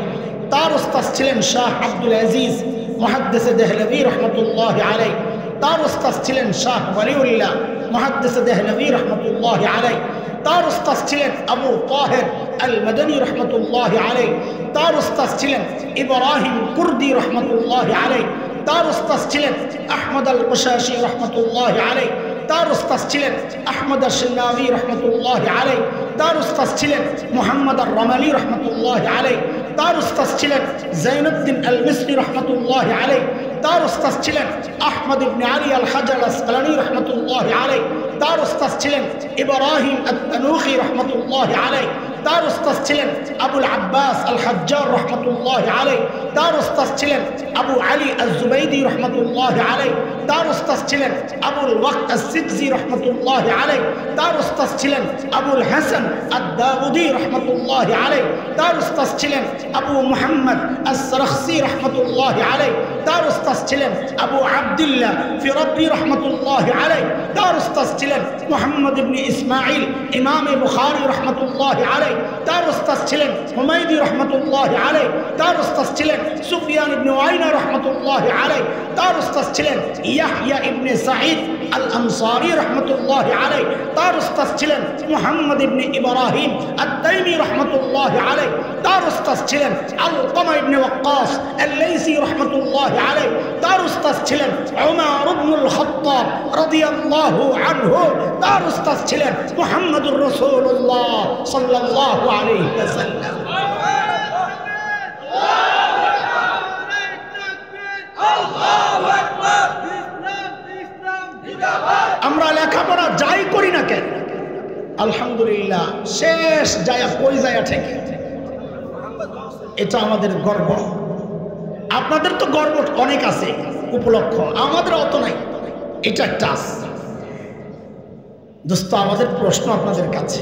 তার উস্তাদ ছিলেন শাহ আব্দুল আজিজ মুহাদ্দিস দেহলভী রহমতুল্লাহি আলাইহি, তার উস্তাদ ছিলেন শাহ ওয়ালিউল্লাহ মুহাদ্দিস দেহলভী রহমতুল্লাহি আলাইহি, তার উস্তাদ ছিলেন আবু তাহের আল মাদানী রহমতুল্লাহি আলাইহি, তার উস্তাদ ছিলেন ইব্রাহিম কুর্দি রহমতুল্লাহি আলাইহি, তার উস্তাদ ছিলেন আহমদ আল কুশাশি রহমতুল্লাহি আলাইহি, তার উস্তাদ ছিলেন আহমদ আশ-শিনাওয়ি রহমতুল্লাহি আলাইহি, তার উস্তাদ ছিলেন মুহাম্মদ আর-রামালি রহমতুল্লাহি আলাইহি, তার উস্তাদ ছিলেন জাইনুদ্দিন আল মিসরি রহমতুল্লাহি আলাইহি, তার উস্তাদ ছিলেন আহমদ ইবনে আলী আল হাজার আসকালানি রহমতুল্লাহি আলাইহি, তার উস্তাদ ছিলেন ইব্রাহিম আত-তানুখি রহমতুল্লাহি আলাইহি, তার উস্তাদ ছিলেন আবুল আব্বাস আল হাজ্জার রহমতুল্লাহি আলাইহি, তার উস্তাদ ছিলেন আবু আলী আজ-জুবাইদি রহমতুল্লাহি আলাইহি, তার উস্তাদ ছিলেন আবুল ওয়াক্ত আস-সিকজি রহমতুল্লাহি আলাইহি, তার উস্তাদ ছিলেন আবুল হাসান আদ-দাউদি রহমতুল্লাহি আলাইহি, তার উস্তাদ ছিলেন আবু মুহাম্মদ আস-সারখসি রহমতুল্লাহি আলাইহি, তার উস্তাদ ছিলেন আবু আব্দুল্লাহ ফিরাবি রহমতুল্লাহি আলাইহি, তার উস্তাদ ছিলেন মুহাম্মদ ইবনে ইসমাঈল ইমাম বুখারী রহমতুল্লাহি আলাইহি, তার উস্তাদ ছিলেন হুমায়দি রহমতুল্লাহি আলাইহি, তার উস্তাদ ছিলেন সুফিয়ান ইবনে ওয়াইনা রহমতুল্লাহি আলাইহি, তার উস্তাদ ছিলেন ইয়াহইয়া ইবনে সাঈদ আল আনসারী রহমতুল্লাহি আলাইহি, তার উস্তাদ ছিলেন মুহাম্মদ ইবনে ইব্রাহিম আত-তাইমি রহমতুল্লাহি আলাইহি, তার উস্তাদ ছিলেন আলকামা ইবনে ওয়াক্কাস আল-লাইসি রহমতুল্লাহি আলাইহি, তার উস্তাদ ছিলেন উমর ইবনুল খাত্তাব রাদিয়াল্লাহু আনহু, তার উস্তাদ ছিলেন মুহাম্মদুর রাসূলুল্লাহ সাল্লাল্লাহু আলাইহি ওয়াসাল্লাম। আমরা লেখাপড়া যাই করি না কেন আলহামদুলিল্লাহ শেষ যায় কই যায় ঠিক, এটা আমাদের গর্ব। আপনাদের তো গর্ব অনেক আছে উপলক্ষ, আমাদের অত নাই, এটা একটা আছে। দোস্ত আমাদের প্রশ্ন আপনাদের কাছে,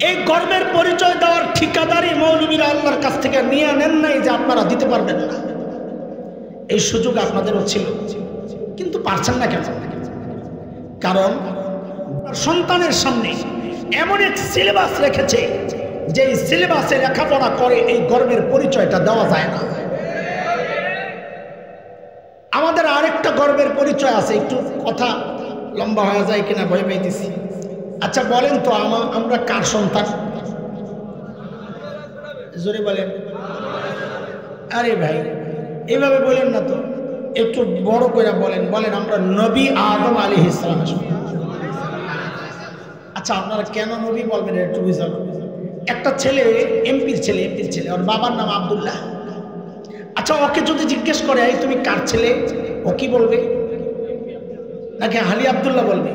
এই গর্বের পরিচয় দেওয়ার ঠিকাদারি মৌলবীরা আল্লাহর কাছ থেকে নিয়ে নেন নাই যে আপনারা দিতে পারবেন না। এই সুযোগ আপনাদেরও ছিল, কিন্তু পারছেন না কেন? কারণ সন্তানের সামনে এমন এক সিলেবাস রেখেছে যে সিলেবাসে লেখাপড়া করে এই গর্বের পরিচয়টা দেওয়া যায় না। আমাদের আরেকটা গর্বের পরিচয় আছে, একটু কথা লম্বা হয়ে যায় কিনা ভয় পাইতেছি। আচ্ছা বলেন তো আমরা কার সন্তান? জোরে বলেন। আরে ভাই এইভাবে বলেন না তো, একটু বড় করে বলেন। বলেন আমরা নবী আদম আলাইহিস সালামের সন্তান। আচ্ছা আপনারা কেন নবী বলবেন একটু বুঝান। একটা ছেলে এমপির ছেলে ওর বাবার নাম আব্দুল্লাহ। আচ্ছা ওকে যদি জিজ্ঞেস করে এই তুমি কার ছেলে, ও কি বলবে? নাকি খালি আব্দুল্লাহ বলবে?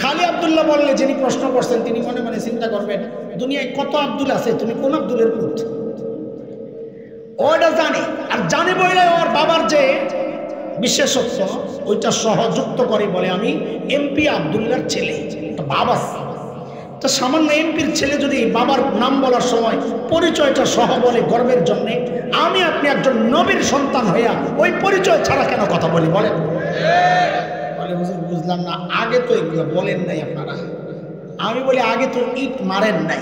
খালি আব্দুল্লাহ বললে যিনি প্রশ্ন করছেন তিনি মনে মনে চিন্তা করবেন দুনিয়ায় কত আব্দুল আছে, তুমি কোন আব্দুলের পুত্র? ওটা জানে, আর জানে বলে ওর বাবার যে বিশেষত্ব ওইটা সহযুক্ত করে বলে আমি এমপি আব্দুল্লাহর ছেলে। বাবা তো সামান্য এমপির ছেলে যদি বাবার নাম বলার সময় পরিচয়টা সহ বলে গর্বের জন্য, আমি আপনি একজন নবীর সন্তান হইয়া ওই পরিচয় ছাড়া কেন কথা বলি বলেন? বলে হুজুর বুঝলাম না, আগে তো এগুলো বলেন নাই আপনারা। আমি বলি আগে তো ইট মারেন নাই,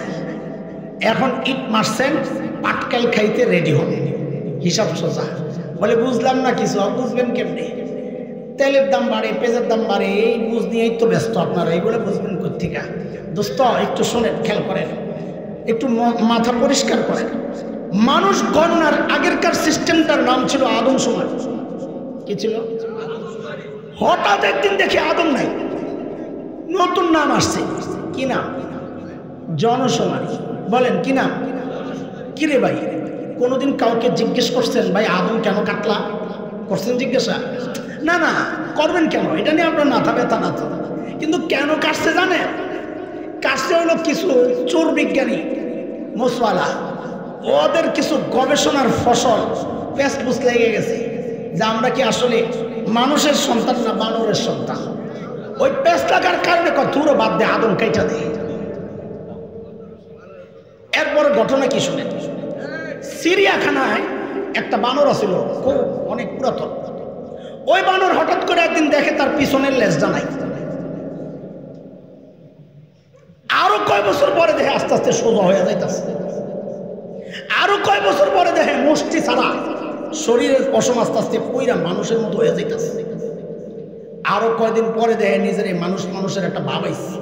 এখন ইট মারছেন পাটকেল খাইতে রেডি হন, হিসাব সোজা। বলে বুঝলাম না কিছু। বুঝবেন কেমনে? তেলের দাম বাড়ে, পেঁয়াজের দাম বাড়ে, এই বুঝ নিয়েই তো ব্যস্ত আপনারা, এইগুলো বুঝবেন কোথেকে? দোস্ত একটু শোনেন, খেয়াল করেন, একটু মাথা পরিষ্কার করেন। মানুষ গণনার আগেরকার সিস্টেমটার নাম ছিল আদমশুমারি। কি ছিল? হঠাৎ একদিন দেখি আদম নাই, নতুন নাম আসছে। কি নাম? জনশুমারি। বলেন কি নাম? কিরে ভাই কোনোদিন কাউকে জিজ্ঞেস করছেন ভাই আদম কেন কাটলা? করছেন জিজ্ঞাসা? না না, করবেন কেন? এটা নিয়ে আপনার মাথা ব্যথা না তো। কিন্তু কেন কাটছে জানেন? কাটছে হলো কিছু চোর বিজ্ঞানী মোসওয়ালা, ওদের কিছু গবেষণার ফসল পেস্টপুস লেগে গেছে যে আমরা কি আসলে মানুষের সন্তান না বানরের সন্তান। ওই পেস্ট লাগার কারণে তুরো বাদ দে, আদম কাইটা দেয়। এরপর ঘটনা কি শুনে, সিরিয়াখানায় একটা বানর আছিল, খুব অনেক পুরাতন। ওই বানর হঠাৎ করে একদিন দেখে তার পিছনের লেজটা নাই। আরো কয় বছর পরে দেখে আস্তে আস্তে সোজা হয়ে যাইতেছে। আরো কয় বছর পরে দেখে মুষ্টি ছাড়া শরীরের পশম আস্তে আস্তে পইরা মানুষের মতো হয়ে যাইতেছে। আরো কয়দিন পরে দেখে নিজের এই মানুষের একটা ভাব আইছে।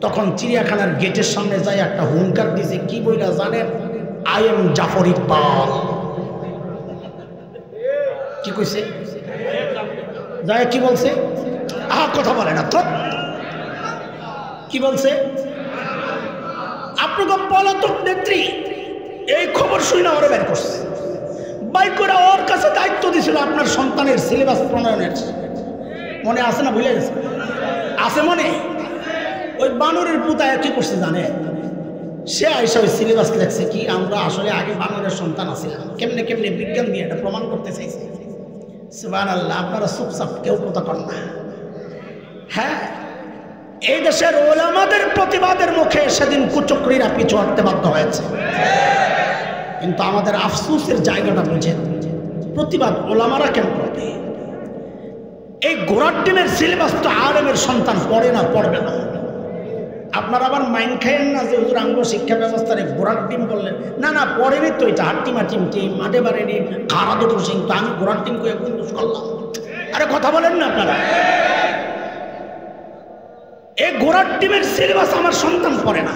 তখন চিড়িয়াখানার গেটের সামনে যায় একটা হুঙ্কার দিয়েছে। কি বইরা জানেন? I am Jafar Iqbal. কি কইছে? যায় কি বলছে? কথা বলে না তো। কি বলছে? আপনাকে পলাতক নেত্রী এই খবর শুনে ওরা বের করছে। বাই করে ওর কাছে দায়িত্ব দিয়েছিল আপনার সন্তানের সিলেবাস প্রণয়নের। মনে আছে না? ভুলে গেছে? আছে মনে? ওই বানরের পুতায় কি করছে জানে? সে আইসা ওই সিলেবাস লেখছে কি আমরা আসলে আগে বানরের সন্তান আছিলাম, কেমনে কেমনে বিজ্ঞান দিয়ে এটা প্রমাণ করতে চাইছে। সুবহানাল্লাহ, আপনারা চুপচাপ কেউ কথা কন না। হ্যাঁ, এই দেশের ওলামাদের প্রতিবাদের মুখে সেদিন কুচক্রীরা পিছু হটতে বাধ্য হয়েছে। কিন্তু আমাদের আফসোসের জায়গাটা বুঝেন, প্রতিবাদ ওলামারা কেন করবে? এই ঘোড়ার ডিমের সিলেবাস তো আলেমের সন্তান পড়ে না, পড়বে না। আপনারা আবার মাইন্ড খাইয়েন না যে হুজুর আঙ্গ শিক্ষা ব্যবস্থার ঘোড়ার ডিম বললেন। না না, পড়েনি তো, এটা হাট্টিমা টিমটি মাঠে বাড়েনি, খারা দুটো সিং তো আমি ঘোড়ার ডিম করে বন্ধুস করলাম। আরে কথা বলেন না আপনারা। এই ঘোড়ার ডিমের সিলেবাস আমার সন্তান পড়ে না।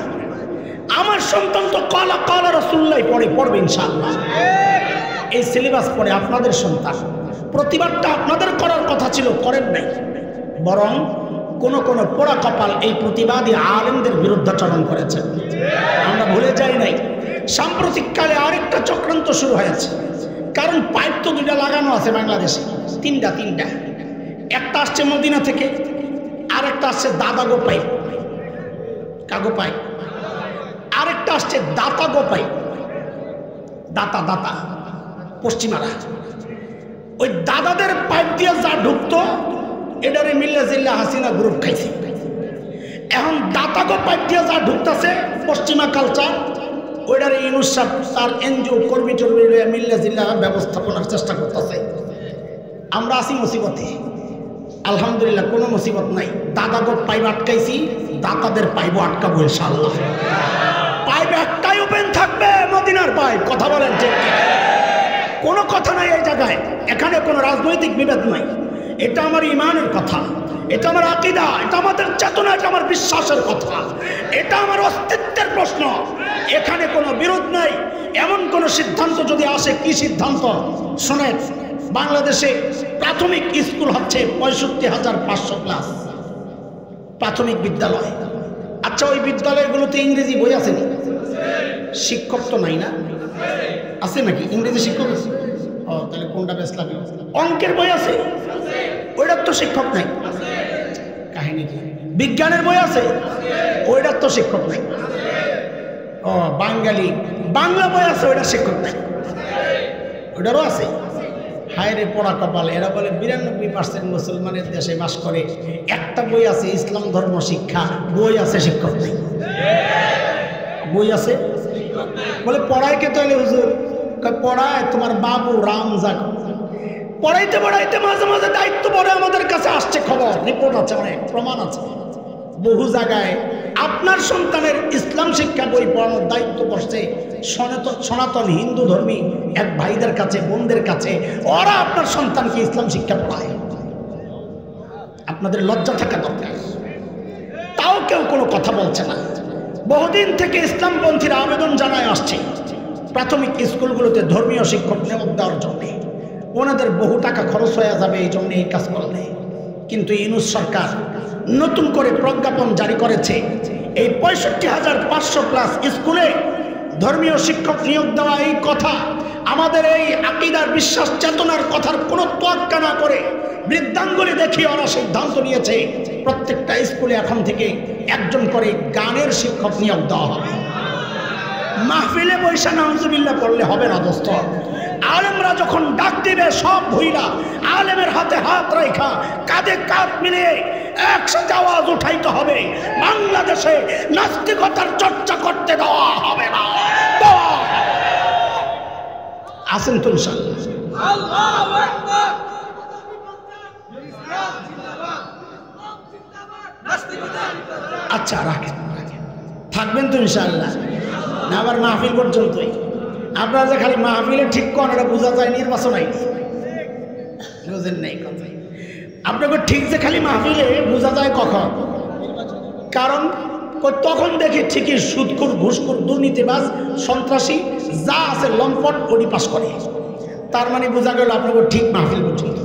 আমার সন্তান তো কালা কালা রাসূলুল্লাহ পড়বে ইনশাআল্লাহ। এই সিলেবাস পড়ে আপনাদের সন্তান। প্রতিবাদটা আপনাদের করার কথা ছিল, করেন নাই। বরং কোন কোন পোড়া কপাল এই প্রতিবাদী আলেমদের বিরুদ্ধাচরণ করেছে। আমরা ভুলে যাই নাই। সাম্প্রতিককালে আরেকটা চক্রান্ত শুরু হয়েছে। কারণ পাইপ তো দুইটা লাগানো আছে বাংলাদেশে, তিনটা। একটা আসছে মদিনা থেকে, আরেকটা আসছে দাদাগো পাইপ, কাগো পাইপ। আরেকটা আসছে দাতাগো পাইপ, দাতা পশ্চিমারা। ওই দাদাদের পাইপ দিয়ে যা ঢুকতো এটারে মিল্লা জিল্লা হাসিনা গ্রুপ খাইছে। এখন দাতাগো পাইপ দিয়ে যা ঢুকতেছে পশ্চিমা কালচার, ওইটারে ইউনুস সাহেব তার এনজিও কর্মী টর্মী মিল্লা জিল্লা ব্যবস্থাপনার চেষ্টা করতেছে। আমরা আছি মুসিবতে, আলহামদুলিল্লাহ কোনো মুসিবত নাই। দাদাগো পাইব আটকাইছি, দাদাদের পাইব আটকাবো ইনশাআল্লাহ। পাইপ একটাই ওপেন থাকবে, মদিনার পাইপ। কথা বলেন ঠিক? কোনো কথা নাই এই জায়গায়, এখানে কোনো রাজনৈতিক বিভেদ নাই। এটা আমার ইমানের কথা, এটা আমার আকীদা, এটা আমাদের চেতনা, এটা আমার বিশ্বাসের কথা, এটা আমার অস্তিত্বের প্রশ্ন। এখানে কোনো বিরোধ নাই। এমন কোনো সিদ্ধান্ত যদি আসে, কি সিদ্ধান্ত শোনেন, বাংলাদেশে প্রাথমিক স্কুল হচ্ছে ৬৫,৫০০ প্লাস প্রাথমিক বিদ্যালয়। আচ্ছা, ওই বিদ্যালয়গুলোতে ইংরেজি বই আছে না? শিক্ষক তো নাই না? আছে নাকি ইংরেজি শিক্ষক? ও, তাহলে কোনটা বেশ লাগলো? অঙ্কের বই আছে, ওইটার তো শিক্ষক নাই। কাহিনী কি? বিজ্ঞানের বই আছে, ওইটার তো শিক্ষক নাই। ও, বাঙালি বাংলা বই আছে, ওইটার শিক্ষক নাই, ওইটারও আছে। হায় রে পড়া কপাল, এরা বলে ৯২% মুসলমানের দেশে বাস করে, একটা বই আছে ইসলাম ধর্ম শিক্ষা, বই আছে শিক্ষক নাই। বই আছে, বলে পড়ায় কে তাহলে হুজুর? পড়ায় তোমার বাবু রামজাগ। পড়াইতে পড়াইতে মাঝে মাঝে দায়িত্ব পড়ে আমাদের কাছে আসছে, খবর রিপোর্ট আছে, অনেক প্রমাণ আছে। বহু জায়গায় আপনার সন্তানের ইসলাম শিক্ষা বই পড়ানোর দায়িত্ব বসছে সনাতন হিন্দু ধর্মী এক ভাইদের কাছে, বোনদের কাছে। ওরা আপনার সন্তানকে ইসলাম শিক্ষা পড়ায়। আপনাদের লজ্জা থাকা দরকার। তাও কেউ কোনো কথা বলছে না। বহুদিন থেকে ইসলামপন্থীরা আবেদন জানায় আসছে প্রাথমিক স্কুলগুলোতে ধর্মীয় শিক্ষক নিয়োগ দেওয়ার জন্যে। ওনাদের বহু টাকা খরচ হয়ে যাবে এই জন্য এই কাজ করলে। কিন্তু ইউনূস সরকার নতুন করে প্রজ্ঞাপন জারি করেছে, এই ৬৫,৫০০ প্লাস স্কুলে ধর্মীয় শিক্ষক নিয়োগ দেওয়া, এই কথা আমাদের এই আকীদার বিশ্বাস চেতনার কথার কোনো তোয়াক্কা না করে বৃদ্ধাঙ্গুলি দেখিয়ে ওরা সিদ্ধান্ত নিয়েছে প্রত্যেকটা স্কুলে এখন থেকে একজন করে গানের শিক্ষক নিয়োগ দেওয়া হবে। মাহফিলে বৈশা নাউজুবিল্লাহ পড়লে হবে না দোস্ত। আলেমরা যখন ডাক দিবে, সব ভুইলা আলেমের হাতে হাত রাখা, কাঁধে কাঁধ মিলিয়ে একসাথে আওয়াজ উঠাইতে হবে। বাংলাদেশে নাস্তিকতার চর্চা করতে দেওয়া হবে না। আসেন তো ইনশাআল্লাহ। আল্লাহু আকবার। আচ্ছা, রাখেন, থাকবেন তো ইনশাআল্লাহ না? আবার মাহফিল পর্যন্তই আপনারা যে খালি মাহফিলে ঠিক করেন, এটা বোঝা যায় নির্বাচন আইনি, বুঝেন নাই কথা। আপনাকে ঠিক যে খালি মাহফিলে বোঝা যায় কখন? কারণ তখন দেখি ঠিকই সুদখোর, ঘুষখোর, দুর্নীতিবাজ, সন্ত্রাসী যা আছে লম্পট ওটি পাস করে। তার মানে বোঝা গেল আপনাকে ঠিক মাহফিল পর্যন্ত।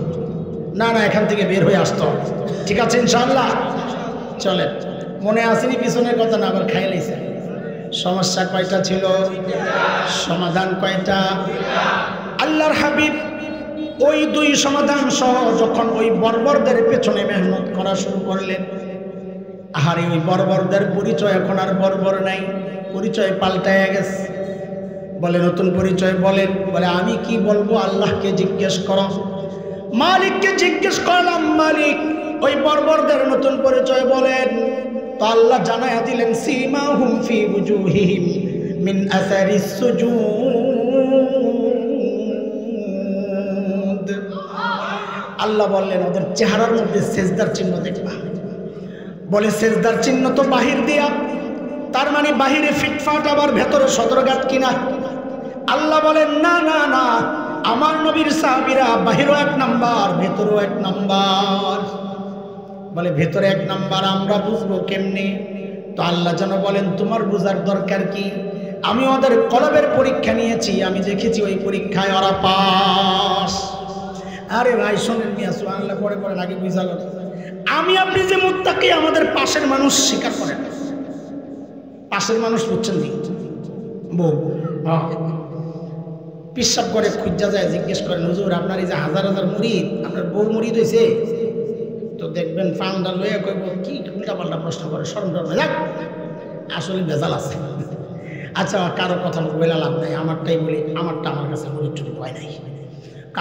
না না, এখান থেকে বের হয়ে আসতে হবে। ঠিক আছে ইনশাআল্লাহ, চলেন। মনে আসেনি পিছনের কথা? না আবার খাই লাইছে। সমস্যা কয়টা ছিল, সমাধান কয়টা? আল্লাহর হাবিব ওই দুই সমাধান সহ যখন ওই বর্বরদের পেছনে মেহনত করা শুরু করলেন, আহারে ওই বর্বরদের পরিচয় এখন আর বর্বর নাই, পরিচয় পাল্টায় গেছে। বলে নতুন পরিচয় বলেন। বলে আমি কি বলবো, আল্লাহকে জিজ্ঞেস করো। মালিককে জিজ্ঞেস করলাম, মালিক ওই বর্বরদের নতুন পরিচয় বলেন। তো আল্লাহ জানায়া দিলেন, সীমাহুম ফি বুজুহিহিম মিন আসারিস সুজুদ। আল্লাহ বললেন ওদের চেহারার মধ্যে সেজদার চিহ্ন দেখবা। বলে সেজদার চিহ্ন তো বাহির দিয়া, তার মানে বাহিরে ফিটফাট, আবার ভেতরে সদরঘাট কিনা? আল্লাহ বলেন না না না, আমার নবীর সাহাবীরা বাহিরও এক নাম্বার, ভেতরেও এক নাম্বার। বলে ভেতরে এক নাম্বার আমরা বুঝবো কেমনে? তো আল্লাহ যেন বলেন তোমার বুঝার দরকার কি? আমি ওদের কলবের পরীক্ষা নিয়েছি, আমি দেখেছি ওই পরীক্ষায় ওরা পাস। আরে ভাই শোনেন মিয়া, সুবহানাল্লাহ পরে পরে আগে বুঝালো। আমি আপনি যে মুত্তাকি, আমাদের পাশের মানুষ স্বীকার করে না। পাশের মানুষ বুঝছেন নি? বউ পিসাব করে খুঁজা যায়, জিজ্ঞেস করেন হুজুর আপনার এই যে হাজার হাজার মুরিদ, আপনার বউ মুরিদ হয়েছে? তো দেখবেন ফাউন্ডার লইয়া কইব কি উল্টা পাল্টা প্রশ্ন করে, স্মরণ করবে যাক আসলে ভেজাল আছে। আচ্ছা কারো কথা বলে লাভ নাই, আমারটাই বলি, আমারটা আমার কাছে মুরিদ টুরি ভয় নাই।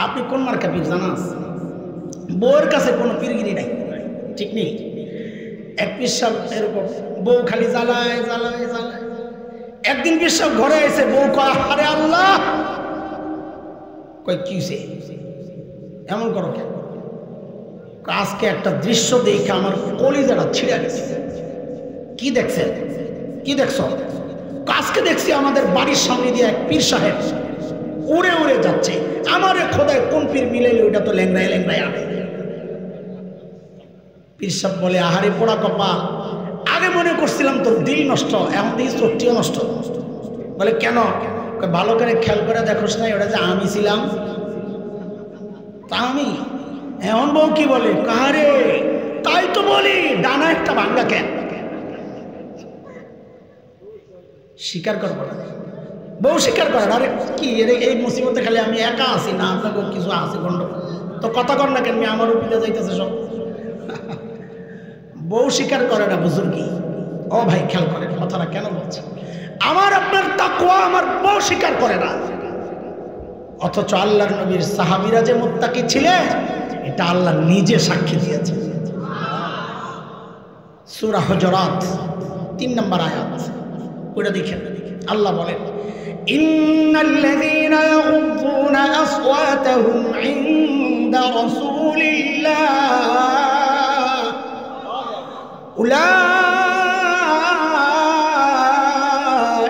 আপনি কোন মার্কা পীর জানাস? বউয়ের কাছে কোনো পীরগিরি নাই, ঠিক নেই। এক পিসাব এরকম বউ খালি জ্বালায় জ্বালায় জ্বালায়। একদিন পিসাব ঘরে এসে বউ কয় আরে আল্লাহ, কয় কিসে এমন করো কেন? আজকে একটা দৃশ্য দেখে আমার কলিজাটা ছিঁড়ে গেছে। কি দেখছেন? কি দেখছ? আজকে দেখছি আমাদের বাড়ির সামনে দিয়ে এক পীর সাহেব উড়ে উড়ে যাচ্ছে। আমারে খোদায় কোন পীর মিলাইলে ওইটা তো ল্যাংড়ায় ল্যাংড়ায় আনে। পীর সাহেব বলে, আহারে পোড়া কপাল, আগে মনে করছিলাম তোর দিল নষ্ট, এখন দেখি চোখটিও নষ্ট। বলে কেন? ভালো করে খেয়াল করে দেখোস না ওটা যে আমি ছিলাম? তা আমি এমন বউ কি বলে, কাহারে তাই তো বলি ডানা একটা ভাঙ্গা কেন? স্বীকার করবো না, বউ স্বীকার করে। আরে কি এই মুসিবতে খালি আমি একা আছি না, আপনাকে কিছু আছে গন্ডগোল? তো কথা কর না কেন, আমার উপরে যাইতেছে সব। বউ স্বীকার করে না বুজুর্গি। ও ভাই খেয়াল করেন কথাটা কেন বলছে। আমার আপনার তাকওয়া আমার বউ স্বীকার করে না, অথচ আল্লাহর নবীর সাহাবীরা যে মুত্তাকি ছিলেন এটা আল্লাহ নিজে সাক্ষী দিয়েছে। সূরা হুজুরাত 3 নম্বর আয়াত, ওটা দেখেন। আল্লাহ বলেন, ইন্নাল্লাযীনা ইয়াগুদ্দুনা আসওয়াতাহুম ইনদা রাসূলিল্লাহ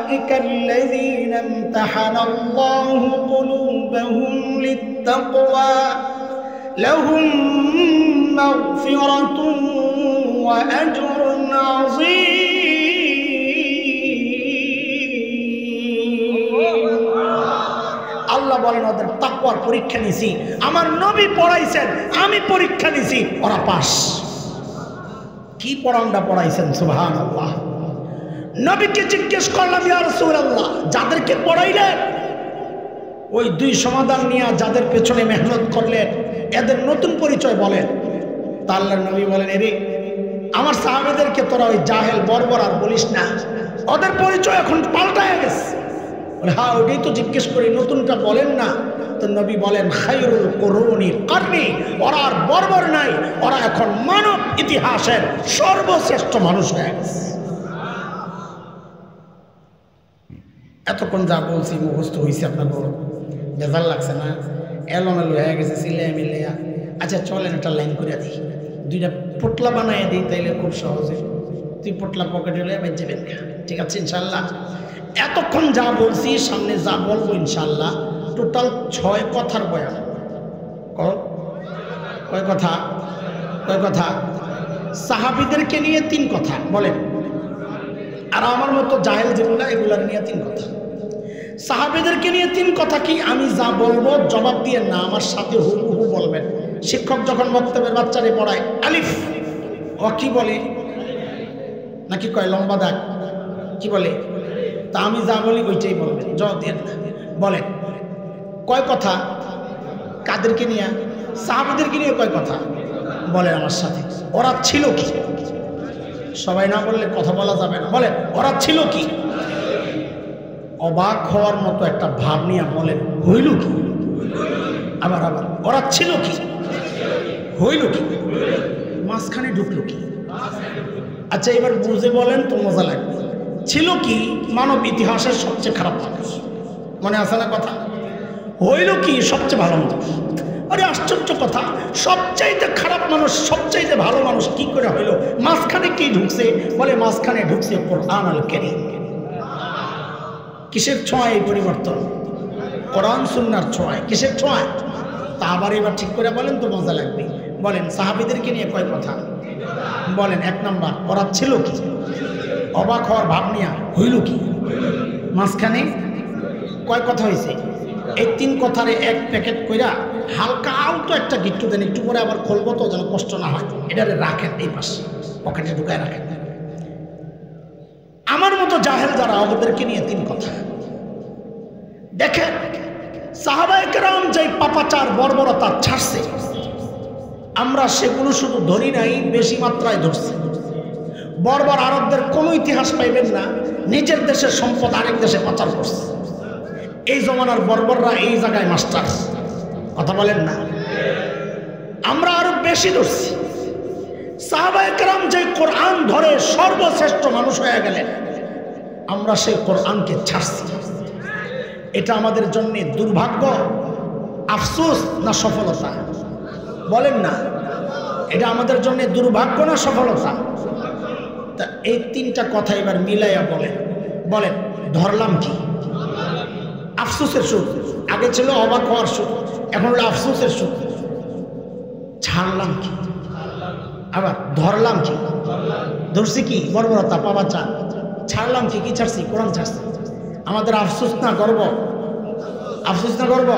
উলাইকাল্লাযীনা ইমতাহানাল্লাহু কুলুবাহুম লিত্তাকওয়া লাহুম মাগফিরাতুন ওয়া আজরুন আযীম। আল্লাহ বলেন ওদের তাকওয়ার পরীক্ষা নিছি, আমার নবী পড়াইছেন, আমি পরীক্ষা নিছি, ওরা পাস। কি পড়ানটা পড়াইছেন সুবহানাল্লাহ। নবীকে জিজ্ঞেস করলাম, ইয়া রাসূলুল্লাহ, যাদেরকে পড়াইলেন ওই 2 সমাধান নিয়ে যাদের পেছনে মেহনত করলেন এদের নতুন পরিচয় বলেন। তা আল্লাহর নবী বলেন, এরে আমার সাহাবীদেরকে তোরা ওই জাহেল বর্বর আর বলিস না, ওদের পরিচয় এখন পাল্টায় গেছে। বলে হ্যাঁ ওইটাই তো জিজ্ঞেস করি, নতুনটা বলেন না। তো নবী বলেন, খায়রুল কুরুনি কারনি, ওরা আর বর্বর নাই, ওরা এখন মানব ইতিহাসের সর্বশ্রেষ্ঠ মানুষ হয়ে গেছে। এতক্ষণ যা বলছি মুখস্থ হয়েছে আপনার বড় বেজাল লাগছে না? এলোমেলো হয়ে গেছে সিলিয়া মিলিয়া। আচ্ছা চলেন একটা লাইন করে দিই, 2টা পোটলা বানাই দিই, তাইলে খুব সহজে 2 পোটলা পকেটে লয়ে বেঁচে যাবেন। ঠিক আছে ইনশাল্লাহ? এতক্ষণ যা বলছি সামনে যা বলবো ইনশাল্লাহ টোটাল 6 কথার বয়ান। কয় কথা? কয় কথা? সাহাবীদেরকে নিয়ে 3 কথা বলেন, আর আমার মতো জাহেল যেগুলা এগুলার নিয়ে 3 কথা। সাহাবীদেরকে নিয়ে 3 কথা কি? আমি যা বলবো জবাব দিয়ে না, আমার সাথে হুবহু বলবেন। শিক্ষক যখন বক্তব্যের বাচ্চারে পড়ায় আলিফ, ও কি বলে নাকি কয় লম্বা দাগ, কি বলে? তা আমি যা বলি ওইটাই বলবেন, জবাব দিয়ে না। বলেন কয় কথা? কাদেরকে নিয়ে? সাহাবীদেরকে নিয়ে কয় কথা বলেন আমার সাথে। ওরা ছিল কি? সবাই না বললে কথা বলা যাবে না। বলেন ওরা ছিল কি? অবাক হওয়ার মতো একটা ভাব নিয়ে বলেন, হইল কি? আবার আবার ওরা ছিল কি? হইল কি? মাঝখানে ঢুকলো কি? আচ্ছা এবার বুঝে বলেন তো মজা লাগবে। ছিল কি? মানব ইতিহাসের সবচেয়ে খারাপ মানুষ, মনে আছে না কথা? হইল কি? সবচেয়ে ভালো মানুষ। আরে আশ্চর্য কথা, সবচাইতে খারাপ মানুষ সবচাইতে ভালো মানুষ কি করে হইল? মাঝখানে কি ঢুকছে? বলে মাঝখানে ঢুকছে কোরআন আল কারীম। কিসের ছোঁয়ায় এই পরিবর্তন? কোরআন সুন্নাহর ছোঁয়ায়। কিসের ছোঁয়ায়? তা আবার এবার ঠিক করে বলেন তো মজা লাগবে। বলেন সাহাবীদেরকে নিয়ে কয় কথা বলেন? 1 নাম্বার, ওরা ছিল কি? অবাক হওয়ার ভাব নিয়ে হইল কি? মাঝখানে কয় কথা হয়েছে? এই 3 কথারে 1 প্যাকেট কইরা হালকা আলতো একটা গিট্টু দেন, একটু পরে আবার খুলবো তো যেন কষ্ট না হয়, এটারে রাখেন এই পাশে পকেটে ঢুকায় রাখেন। আমার মতো জাহেল যারা ওদেরকে নিয়ে 3 কথা। দেখেন সাহাবায়ে কেরাম যে পাপাচার বর্বরতা ছাড়ছে, আমরা সেগুলো শুধু ধরি নাই, বেশি মাত্রায় ধরছি। বর্বর আরবদের কোনো ইতিহাস পাইবেন না নিজের দেশের সম্পদ আরেক দেশে পাচার করছে। এই জমানার বর্বররা এই জায়গায় মাস্টার, কথা বলেন না? আমরা আরো বেশি ধরছি। সাহাবায়ে কেরাম যে কোরআন ধরে সর্বশ্রেষ্ঠ মানুষ হয়ে গেলেন, আমরা সেই কোরআনকে ছাড়ছি। এটা আমাদের জন্য দুর্ভাগ্য, আফসোস না সফলতা? বলেন না। এটা আমাদের জন্য দুর্ভাগ্য না সফলতা? তা এই তিনটা কথা এবার মিলাইয়া বলেন ধরলাম কি? আফসোসের সুখ। আগে ছিল অবাক হওয়ার সুখ, এখন হলো আফসোসের সুখ। ছাড়লাম কি? আবার ধরলাম কি? ধরছি কি? বর্বরতা, পাপাচার। ছাড়লাম কি? কি ছাড়ছি? কোরআন ছাড়ছি। আমাদের আফসোস না গর্ব? আফসোস না গর্ব?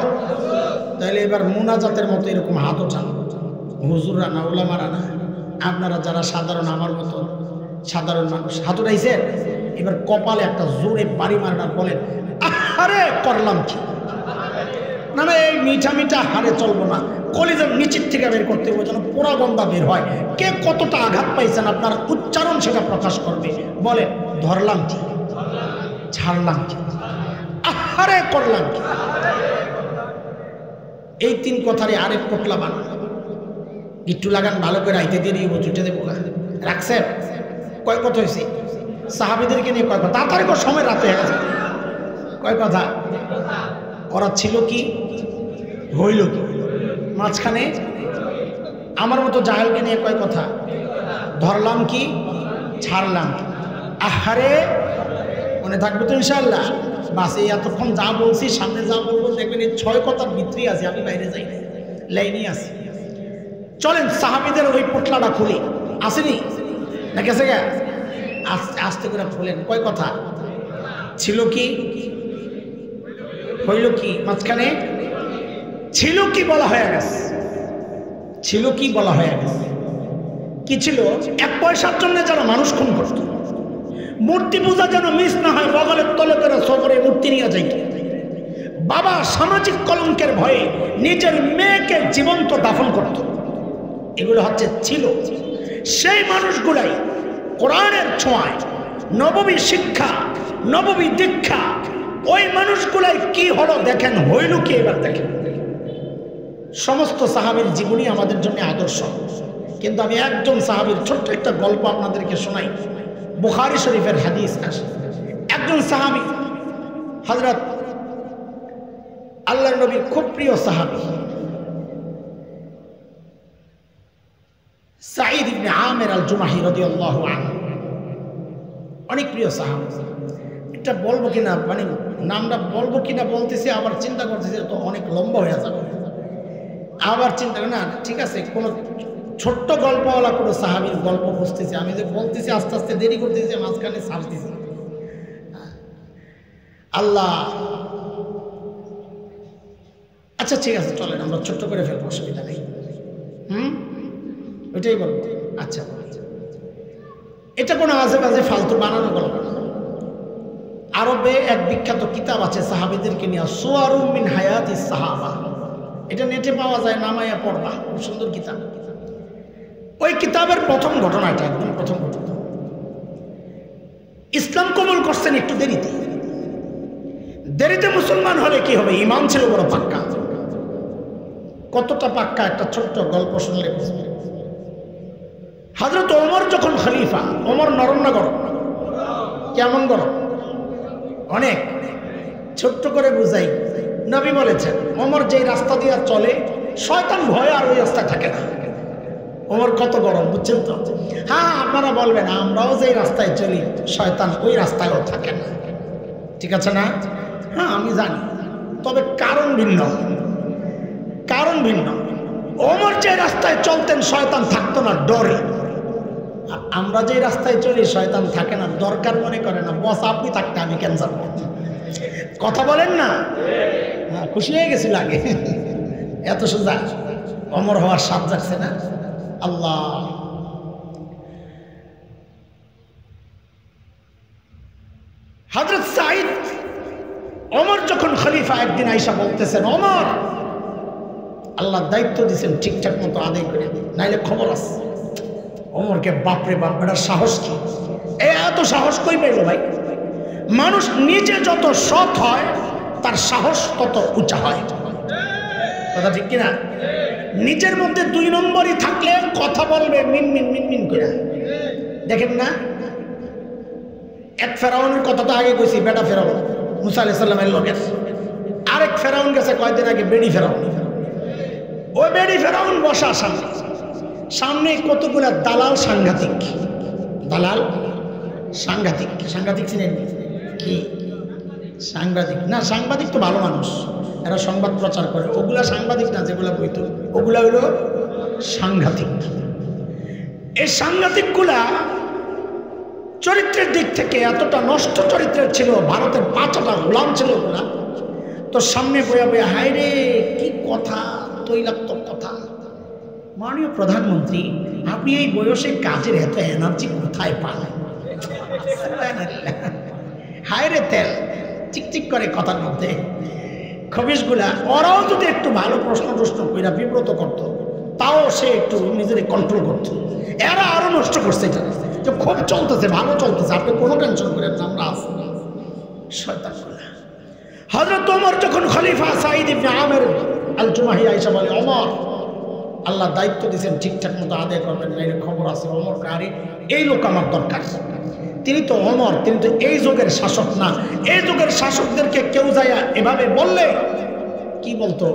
তাহলে এবার মুনাজাতের মতো এরকম হাতও চান, হুজুররা না, ওলামারা না, আপনারা যারা সাধারণ আমার মতো সাধারণ মানুষ হাত উঠাইছে, এবার কপালে একটা জোরে বাড়ি মারার বলেন আরে করলাম কি? না না, এই মিঠা মিঠা হারে চলবো না, কলিজার নিচের থেকে বের করতে হবে, যেন পোড়া গন্ধা বের হয়। কে কতটা আঘাত পাইছেন আপনার উচ্চারণ সেটা প্রকাশ করবে। বলে ধরলাম কি? ছাড়লাম কি? আরে করলাম কি? এই তিন কথারে আরেক পোটলা বানান, একটু লাগান ভালো করে, আইতে দেরি হবো, ছুটে দেবো না। রাখছেন? কয় কথা হয়েছে? সাহাবীদেরকে নিয়ে কয় কথা? তাড়াতাড়ি করে, সময় রাতে হয়ে গেছে। কয় কথা? ওরা ছিল কি, হইল কি? মাঝখানে আমার মতো জাহেলকে নিয়ে কয় কথা? ধরলাম কি? ছাড়লাম কি? আহারে মনে থাকবে তো ইনশাআল্লাহ? বাস এই এতক্ষণ যা বলছি, সামনে যা বলবো দেখবেন এই 6 কথার ভিতরেই আছে, আমি বাইরে যাই না, লাইনই আছে। চলেন সাহাবীদের ওই পোটলাটা খুলি, আসেনি না গেছে গে? আস্তে আস্তে করে খুলেন। কয় কথা ছিল কি, হইল কি, মাঝখানে ছিল কি বলা হয়ে গেছে, ছিল কি বলা হয়ে গেছে। কি ছিল? 1 পয়সার জন্য যারা মানুষ খুন করত, মূর্তি পূজা যেন মিস না হয়, বগলের তলে করে সফরে মূর্তি নিয়ে যাইত। বাবা সামাজিক কলঙ্কের ভয়ে নিজের মেয়েকে জীবন্ত দাফন করত। এগুলো হচ্ছে ছিল। সেই মানুষগুলাই কোরআনের ছোঁয়ায়, নববী শিক্ষা, নববী দীক্ষা, ওই মানুষগুলাই কি হলো দেখেন, হইল কি এবার দেখেন। সমস্ত সাহাবীর জীবনী আমাদের জন্য আদর্শ, কিন্তু আমি একজন সাহাবীর ছোট্ট একটা গল্প আপনাদেরকে শোনাই। বুখারী শরীফের হাদিস আসে, একজন সাহাবী হযরত আল্লাহর নবীর খুব প্রিয় সাহাবী সাঈদ ইবনে আমির আল জুমাহি রাদিয়াল্লাহু আনহু, অনেক প্রিয় সাহাবী। এটা বলবো কিনা, মানে নামটা বলবো কিনা বলতেছি, আবার চিন্তা করতেছি তো অনেক লম্বা হয়ে যাবে, আবার চিন্তা করি না, ঠিক আছে কোনো ছোট্ট গল্পওয়ালা কোনো সাহাবীর গল্প বুঝতেছি, আমি যে বলতেছি আস্তে আস্তে দেরি করতেছি, মাঝখানে ছাড়তেছি। আল্লাহ, আচ্ছা ঠিক আছে চলেন আমরা ছোট্ট করে ফেলবো, অসুবিধা নেই। ওইটাই বলবো। আচ্ছা, এটা কোনো আজে বাজে ফালতু বানানো গল্প না। আরবে এক বিখ্যাত কিতাব আছে সাহাবীদেরকে নিয়ে, সুয়ারুম মিন হায়াতিস সাহাবা। এটা নেটে পাওয়া যায়, নামায়া পড়বা, খুব সুন্দর কিতাব। ওই কিতাবের প্রথম ঘটনাটা, একদম প্রথম ঘটনা, ইসলাম কবুল করছেন একটু দেরিতে। দেরিতে মুসলমান হলে কি হবে? ইমান ছিল বড় পাক্কা। কতটা পাক্কা একটা ছোট্ট গল্প শুনলে বুঝবে। হযরত ওমর যখন খলিফা, ওমর নরম না গরম? কেমন গরম? অনেক। ছোট্ট করে বুঝাই, নবী বলেছেন ওমর যেই রাস্তা দিয়ে চলে শয়তান ভয় আর ওই রাস্তায় থাকে না। ওমর কত গরম, বুঝছেন তো? হ্যাঁ, আপনারা বলবেন আমরাও যেই রাস্তায় চলি শয়তান ওই রাস্তায়ও থাকে না, ঠিক আছে না? হ্যাঁ আমি জানি, তবে কারণ ভিন্ন, কারণ ভিন্ন। ওমর যে রাস্তায় চলতেন শয়তান থাকতো না ডরে, আর আমরা যে রাস্তায় চলি শয়তান থাকে না, দরকার মনে করে না। বস আপনি থাকতে আমি কেন যাব? কথা বলেন না? হ্যাঁ, খুশি হয়ে গেছিল আগে, এত সোজা ওমর হওয়ার স্বাদ যাচ্ছে না। আল্লাহ, হযরত সাঈদ ওমর যখন খলিফা, একদিন আয়েশা বলতেছেন ওমর, আল্লাহ দায়িত্ব দিয়েছেন ঠিকঠাক মতো আদায় করে দিন, নাইলে খবর আছে। ওমরকে বাপরে বাপ, এটার সাহস কি? এত সাহস কই পেল ভাই? মানুষ নিজে যত সৎ হয় তার সাহস তত উঁচা হয়, কথা ঠিক কিনা? নিজের মধ্যে 2 নম্বরই থাকলে কথা বলবে মিনমিন মিনমিন করে। দেখেন না, এক ফেরাউনের কথা তো আগে কইছি, বেটা ফেরাউন মুসা আলাইহিস সালামের লোকের। আরেক ফেরাউন গেছে কয়েকদিন আগে, বেড়ি ফেরাউন। ওই বেড়ি ফেরাউন বসা সামনে, সামনে কতগুলা দালাল সাংঘাতিক, দালাল সাংঘাতিক। সাংঘাতিক চিনেন কি? সাংবাদিক না, সাংবাদিক তো ভালো মানুষ, এরা সংবাদ প্রচার করে। ওগুলা সাংবাদিক না, যেগুলা বইতো ওগুলা হলো সাংঘাতিক। এই সাংঘাতিকগুলা চরিত্রের দিক থেকে এতটা নষ্ট চরিত্রের ছিল, ভারতের 5টা গোলাম ছিল ওগুলা। তো সামনে বয়া বয়া, হায় রে কি কথা, তৈলাক্তক কথা। মাননীয় প্রধানমন্ত্রী, আপনি এই বয়সে কাজের এত এনার্জি কোথায় পান? হায় রে তেল চিকচিক করে কথার মধ্যে। খবিশগুলা ওরাও যদি একটু ভালো প্রশ্ন কইরা বিব্রত করতো, তাও সে একটু নিজের কন্ট্রোল করতো। এরা আরো নষ্ট করছে এটা, যে খুব চলতেছে, ভালো চলতেছে, আপনি কোনো টেনশন করেন না, আমরা আছি। শয়তানগুলা। হযরত ওমর যখন খলিফা, সাঈদ ইবনে আমের আল জুমাহি আয়েশা বলে, ওমর আল্লাহ দায়িত্ব দিয়েছেন, ঠিকঠাক মতো আদায় করবেন না, এর খবর আছে। ওমর কারি এই লোক আমার দরকার। তিনি তো ওমর, তিনি তো এই যুগের শাসক না। এই যুগের শাসকদেরকে কেউ যায় এভাবে বললে কি বলতো?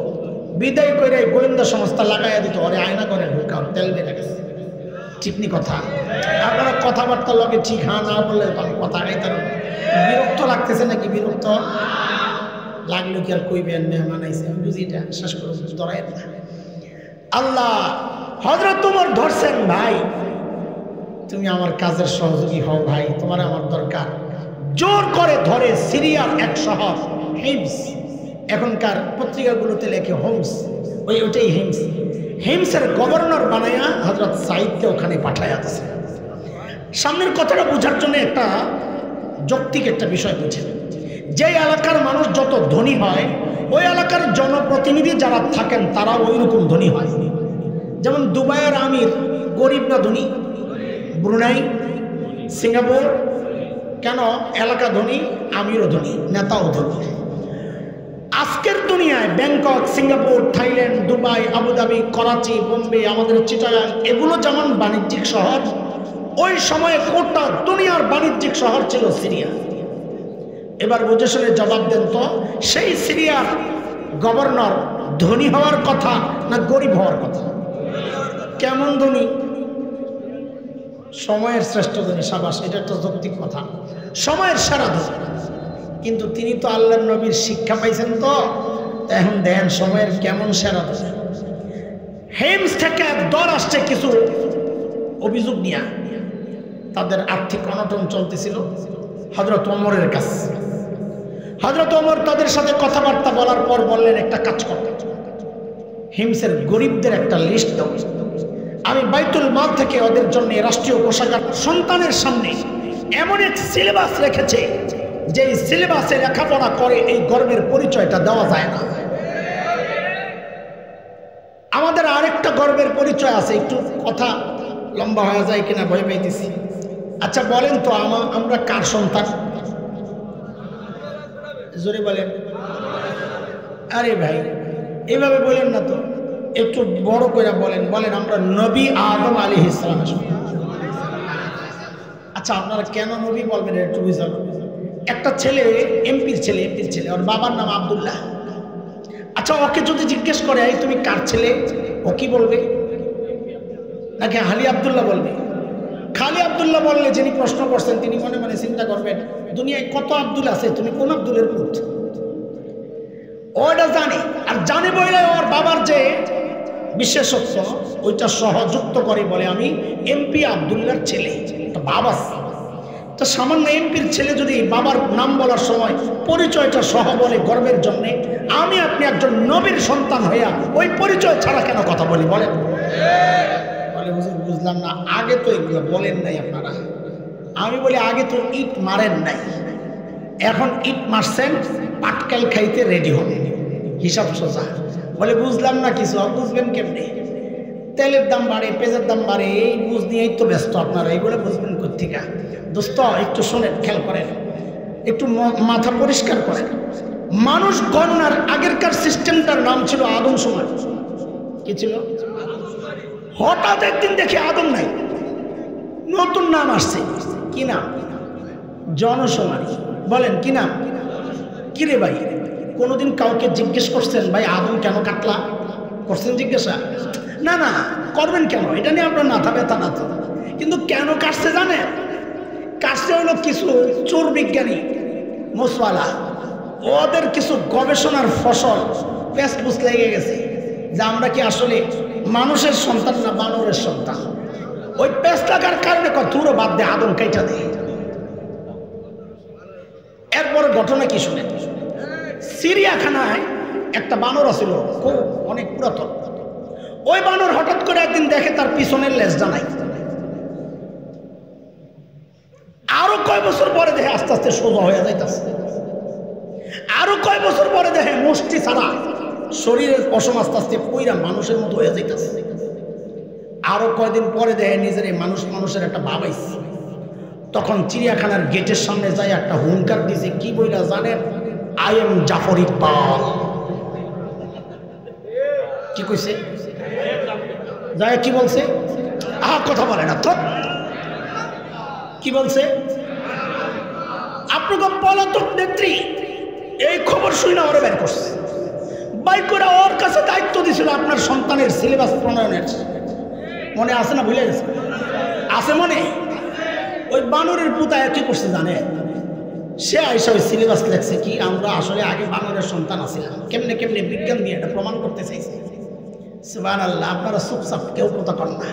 বিদায় করে গোয়েন্দা সংস্থা লাগাইয়া দিত, ওরে আয়না করে ঢুকা, তেল বেড়ে গেছে। ঠিকনি কথা। আপনারা কথাবার্তা লগে ঠিক হ্যাঁ না বললে আমি কথা গাইতাম। বিরক্ত লাগতেছে নাকি? বিরক্ত লাগলো কি আর কইবেন? মেহমান আইছে, আমি বুঝি এটা, শেষ করে ধরাই না। আল্লাহ হযরত ওমর ধরছেন, ভাই তুমি আমার কাজের সহযোগী হও, ভাই তোমার আমার দরকার। জোর করে ধরে সিরিয়ার এক শহর হিমস, এখনকার পত্রিকাগুলোতে লেখে হোমস, ওইটাই হিমস। হিমসের গভর্নর বানায়া হযরত সাঈদকে ওখানে পাঠায়া দিয়েছে। সামনের কথাটা বোঝার জন্য একটা যৌক্তিক একটা বিষয় বুঝেন। যে এলাকার মানুষ যত ধনী হয়, ওই এলাকার জনপ্রতিনিধি যারা থাকেন তারা ওই রকম ধনী হয়। যেমন দুবাইয়ের আমির গরিব না ধনী? ব্রুনাই, সিঙ্গাপুর, কেন? এলাকা ধনী, আমিরও ধনী, নেতাও ধনী। আজকের দুনিয়ায় Bangkok, Singapore, Thailand, Dubai, Abu Dhabi, Karachi, Bombay, আমাদের চিটাগাং, এগুলো যেমন বাণিজ্যিক শহর, ওই সময়ে গোটা দুনিয়ার বাণিজ্যিক শহর ছিল সিরিয়া। এবার বুঝে শুনে জবাব দেন তো, সেই সিরিয়ার গভর্নর ধনী হওয়ার কথা না গরিব হওয়ার কথা? কেমন ধনী? সময়ের শ্রেষ্ঠ ধনী। সাবাস, এটা একটা যৌক্তিক কথা, সময়ের সেরা ধনী। কিন্তু তিনি তো আল্লাহর নবীর শিক্ষা পাইছেন, তো এখন দেখেন সময়ের কেমন সেরা ধনী। হেমস থেকে দল আসছে কিছু অভিযোগ নিয়ে, তাদের আর্থিক অনটন চলতেছিল হযরত ওমরের কাছে। হযরত ওমর তাদের সাথে কথাবার্তা বলার পর বললেন, একটা কাজ করতে, হিমসের গরিবদের একটা লিস্ট দাও, আমি বাইতুল মাল থেকে ওদের জন্য রাষ্ট্রীয় কোষাগার, সন্তানের সামনে এমন এক সিলেবাস রেখেছে যে সিলেবাসে লেখাপড়া করে এই গর্বের পরিচয়টা দেওয়া যায় না। আমাদের আরেকটা গর্বের পরিচয় আছে, একটু কথা লম্বা হয়ে যায় কিনা ভয় পাইতেছি। আচ্ছা বলেন তো, আমরা কার সন্তান? জোরে বলেন। আরে ভাই এইভাবে বলেন না তো, একটু বড় করে বলেন। বলেন আমরা নবী আদম আলাইহিস সালামের সন্তান। আচ্ছা আপনারা কেন নবী বলবেন একটু বুঝান। একটা ছেলে এমপির ছেলে, ওর বাবার নাম আব্দুল্লাহ। আচ্ছা ওকে যদি জিজ্ঞেস করে এই তুমি কার ছেলে, ও কি বলবে? নাকি হালি আব্দুল্লাহ বলবে? খালি আব্দুল্লাহ বললে যিনি প্রশ্ন করছেন তিনি মনে মনে চিন্তা করবেন, দুনিয়ায় কত আব্দুল আছে, তুমি কোন আব্দুলের পুত্র? ওটা জানে, আর জানে বলে ওর বাবার যে বিশেষত্ব ওইটা সহযুক্ত করে বলে আমি এমপি আব্দুল্লাহর ছেলে। বাবা তো সামান্য এমপির ছেলে যদি বাবার নাম বলার সময় পরিচয়টা সহ বলে গর্বের জন্যে, আমি আপনি একজন নবীর সন্তান হইয়া ওই পরিচয় ছাড়া কেন কথা বলি বলেন? বলে হুজুর বুঝলাম না, আগে তো এগুলো বলেন নাই আপনারা। আমি বলি আগে তো ইট মারেন নাই, এখন ইট মারছেন, পাটকেল খাইতে রেডি হবে, হিসাব সোজা। বলে বুঝলাম না কিছু। বুঝবেন কেমনে? তেলের দাম বাড়ে, পেঁয়াজের দাম বাড়ে, এই বুঝ নিয়েই তো ব্যস্ত আপনারা, এইগুলো বুঝবেন কোথেকে? দোস্ত একটু শোনেন, খেয়াল করেন, একটু মাথা পরিষ্কার করেন। মানুষ গণনার আগেরকার সিস্টেমটার নাম ছিল আদমশুমারি। কি ছিল? হঠাৎ একদিন দেখে আদম নাই, নতুন নাম আসছে। কি নাম? জনশুমারি। বলেন কি নাম? কিরে ভাই, কোনোদিন কাউকে জিজ্ঞেস করছেন ভাই আদম কেন কাটলা? করছেন জিজ্ঞাসা? না না করবেন কেন, এটা নিয়ে আপনার মাথা ব্যথা না তো। কিন্তু কেন কাটছে জানে? কাটছে হলো কিছু চোর বিজ্ঞানী মোসওয়ালা, ওদের কিছু গবেষণার ফসল পেস্টপুস লেগে গেছে যে আমরা কি আসলে মানুষের সন্তান না বানরের সন্তান। ওই পেস্ট লাগার কারণে তুরো বাদ দে, আদম কাইটা দে। এরপর ঘটনা কি শুনে, সিরিয়াখানায় একটা বানর আছিল, খুব অনেক পুরাতন। ওই বানর হঠাৎ করে একদিন দেখে তার পিছনের লেজটা নাই। আরো কয় বছর পরে দেখে আস্তে আস্তে সোজা হয়ে যাইতেছে। আরো কয় বছর পরে দেখে মুষ্টি ছাড়া শরীরের পশম আস্তে আস্তে পুইরা মানুষের মতো হয়ে যাইতেছে। আরো কয়দিন পরে দেখে নিজের এই মানুষের একটা ভাব আইছে। তখন চিড়িয়াখানার গেটের সামনে যাই একটা হুঙ্কার দিছে, কি বইলা জানেন? I am Jafar Iqbal. কি কইছে? যায় কি বলছে? কথা বলে না তো। কি বলছে? আপনাকে পলাতক নেত্রী এই খবর শুনে ওরা বের করছে। বাইক করে ওর কাছে দায়িত্ব দিছিল আপনার সন্তানের সিলেবাস প্রণয়নের। মনে আছে না? ভুলে গেছে? আছে মনে? ওই বানরের পুতায় কি করছে জানে? সে আইসা ওই সিলেবাস লেখছে কি আমরা আসলে আগে বানরের সন্তান আছিলাম, কেমনে কেমনে বিজ্ঞান দিয়ে এটা প্রমাণ করতে চাইছে। সুবহানাল্লাহ, আপনারা চুপচাপ কেউ কথা কন না।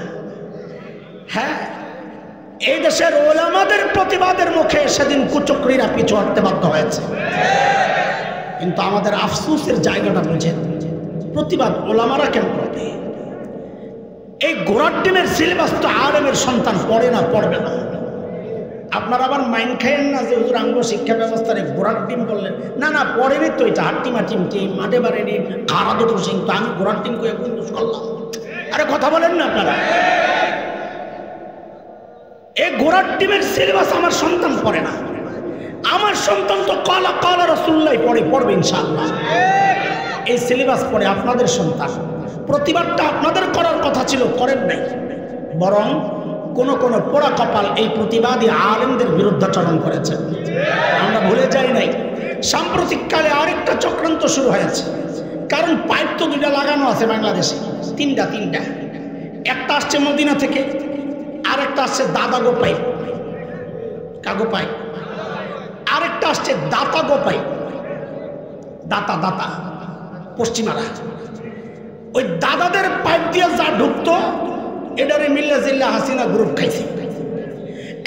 হ্যাঁ, এই দেশের ওলামাদের প্রতিবাদের মুখে সেদিন কুচক্রীরা পিছু হটতে বাধ্য হয়েছে। কিন্তু আমাদের আফসোসের জায়গাটা বুঝেন, প্রতিবাদ ওলামারা কেন করবে? এই ঘোড়ার ডিমের সিলেবাস তো আলেমের সন্তান পড়ে না, পড়বে না। আপনারা আবার মাইন্ড খাইয়েন না যে হুজুর আঙ্গ শিক্ষা ব্যবস্থার ঘোড়ার ডিম বললেন। না না, পড়েনি তো, এটা হাট্টিমা টিমটি মাঠে বাড়েনি খারা দুটো সিং, তো আমি ঘোড়ার ডিম করে বন্ধু করলাম। আরে কথা বলেন না আপনারা। এই ঘোড়ার ডিমের সিলেবাস আমার সন্তান পড়ে না। আমার সন্তান তো কালা কালা রাসূলুল্লাহ পড়বে ইনশাআল্লাহ। এই সিলেবাস পড়ে আপনাদের সন্তান। প্রতিবাদটা আপনাদের করার কথা ছিল, করেন নাই। বরং কোন কোন পোড়া কপাল এই প্রতিবাদী আলেমদের বিরুদ্ধাচরণ করেছে। আমরা ভুলে যাই নাই। সাম্প্রতিককালে আরেকটা চক্রান্ত শুরু হয়েছে। কারণ পাইপ তো দুইটা লাগানো আছে বাংলাদেশে, তিনটা। একটা আসছে মদিনা থেকে, আরেকটা আসছে দাদাগো পাইপ, কাগো পাইপ। আরেকটা আসছে দাতাগো পাইপ, দাতা পশ্চিমারা। ওই দাদাদের পাইপ দিয়ে যা ঢুকতো এটারে মিল্লা জিল্লা হাসিনা গ্রুপ খাইছে।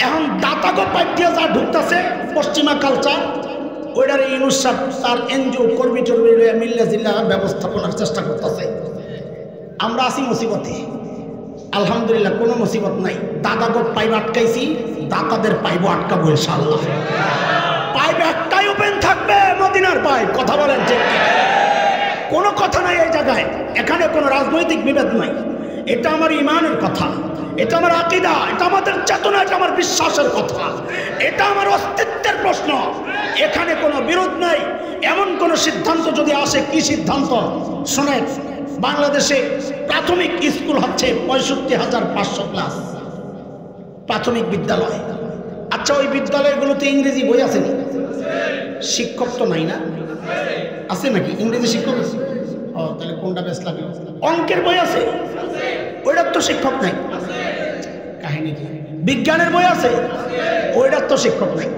এখন দাতাগো পাইপ দিয়ে যা ঢুকতেছে পশ্চিমা কালচার, ওইটারে ইউনুস সাহেব তার এনজিও কর্মী টর্মী মিল্লা জিল্লা ব্যবস্থাপনার চেষ্টা করতেছে। আমরা আছি মুসিবতে, আলহামদুলিল্লাহ কোনো মুসিবত নাই। দাদাগো পাইপ আটকাইছি, দাতাদের পাইপও আটকাবো ইনশাআল্লাহ। পাইপ একটাই ওপেন থাকবে, মদিনার পাইপ। কথা বলেন ঠিক? কোনো কথা নাই এই জায়গায়। এখানে কোনো রাজনৈতিক বিভেদ নাই। এটা আমার ইমানের কথা, এটা আমার আকীদা, এটা আমাদের চেতনা, এটা আমার বিশ্বাসের কথা, এটা আমার অস্তিত্বের প্রশ্ন। এখানে কোনো বিরোধ নাই। এমন কোনো সিদ্ধান্ত যদি আসে, কি সিদ্ধান্ত শোনেন? বাংলাদেশে প্রাথমিক স্কুল হচ্ছে ৬৫,৫০০ ক্লাস প্রাথমিক বিদ্যালয়। আচ্ছা, ওই বিদ্যালয়গুলোতে ইংরেজি বই আছে না? শিক্ষক তো নাই না? আছে নাকি ইংরেজি শিক্ষক? ও, তাহলে কোনটা বেশ লাগলো? অঙ্কের বই আছে, ওইটার তো শিক্ষক নাই। কাহিনী কি? বিজ্ঞানের বই আছে, ওইটার তো শিক্ষক নাই।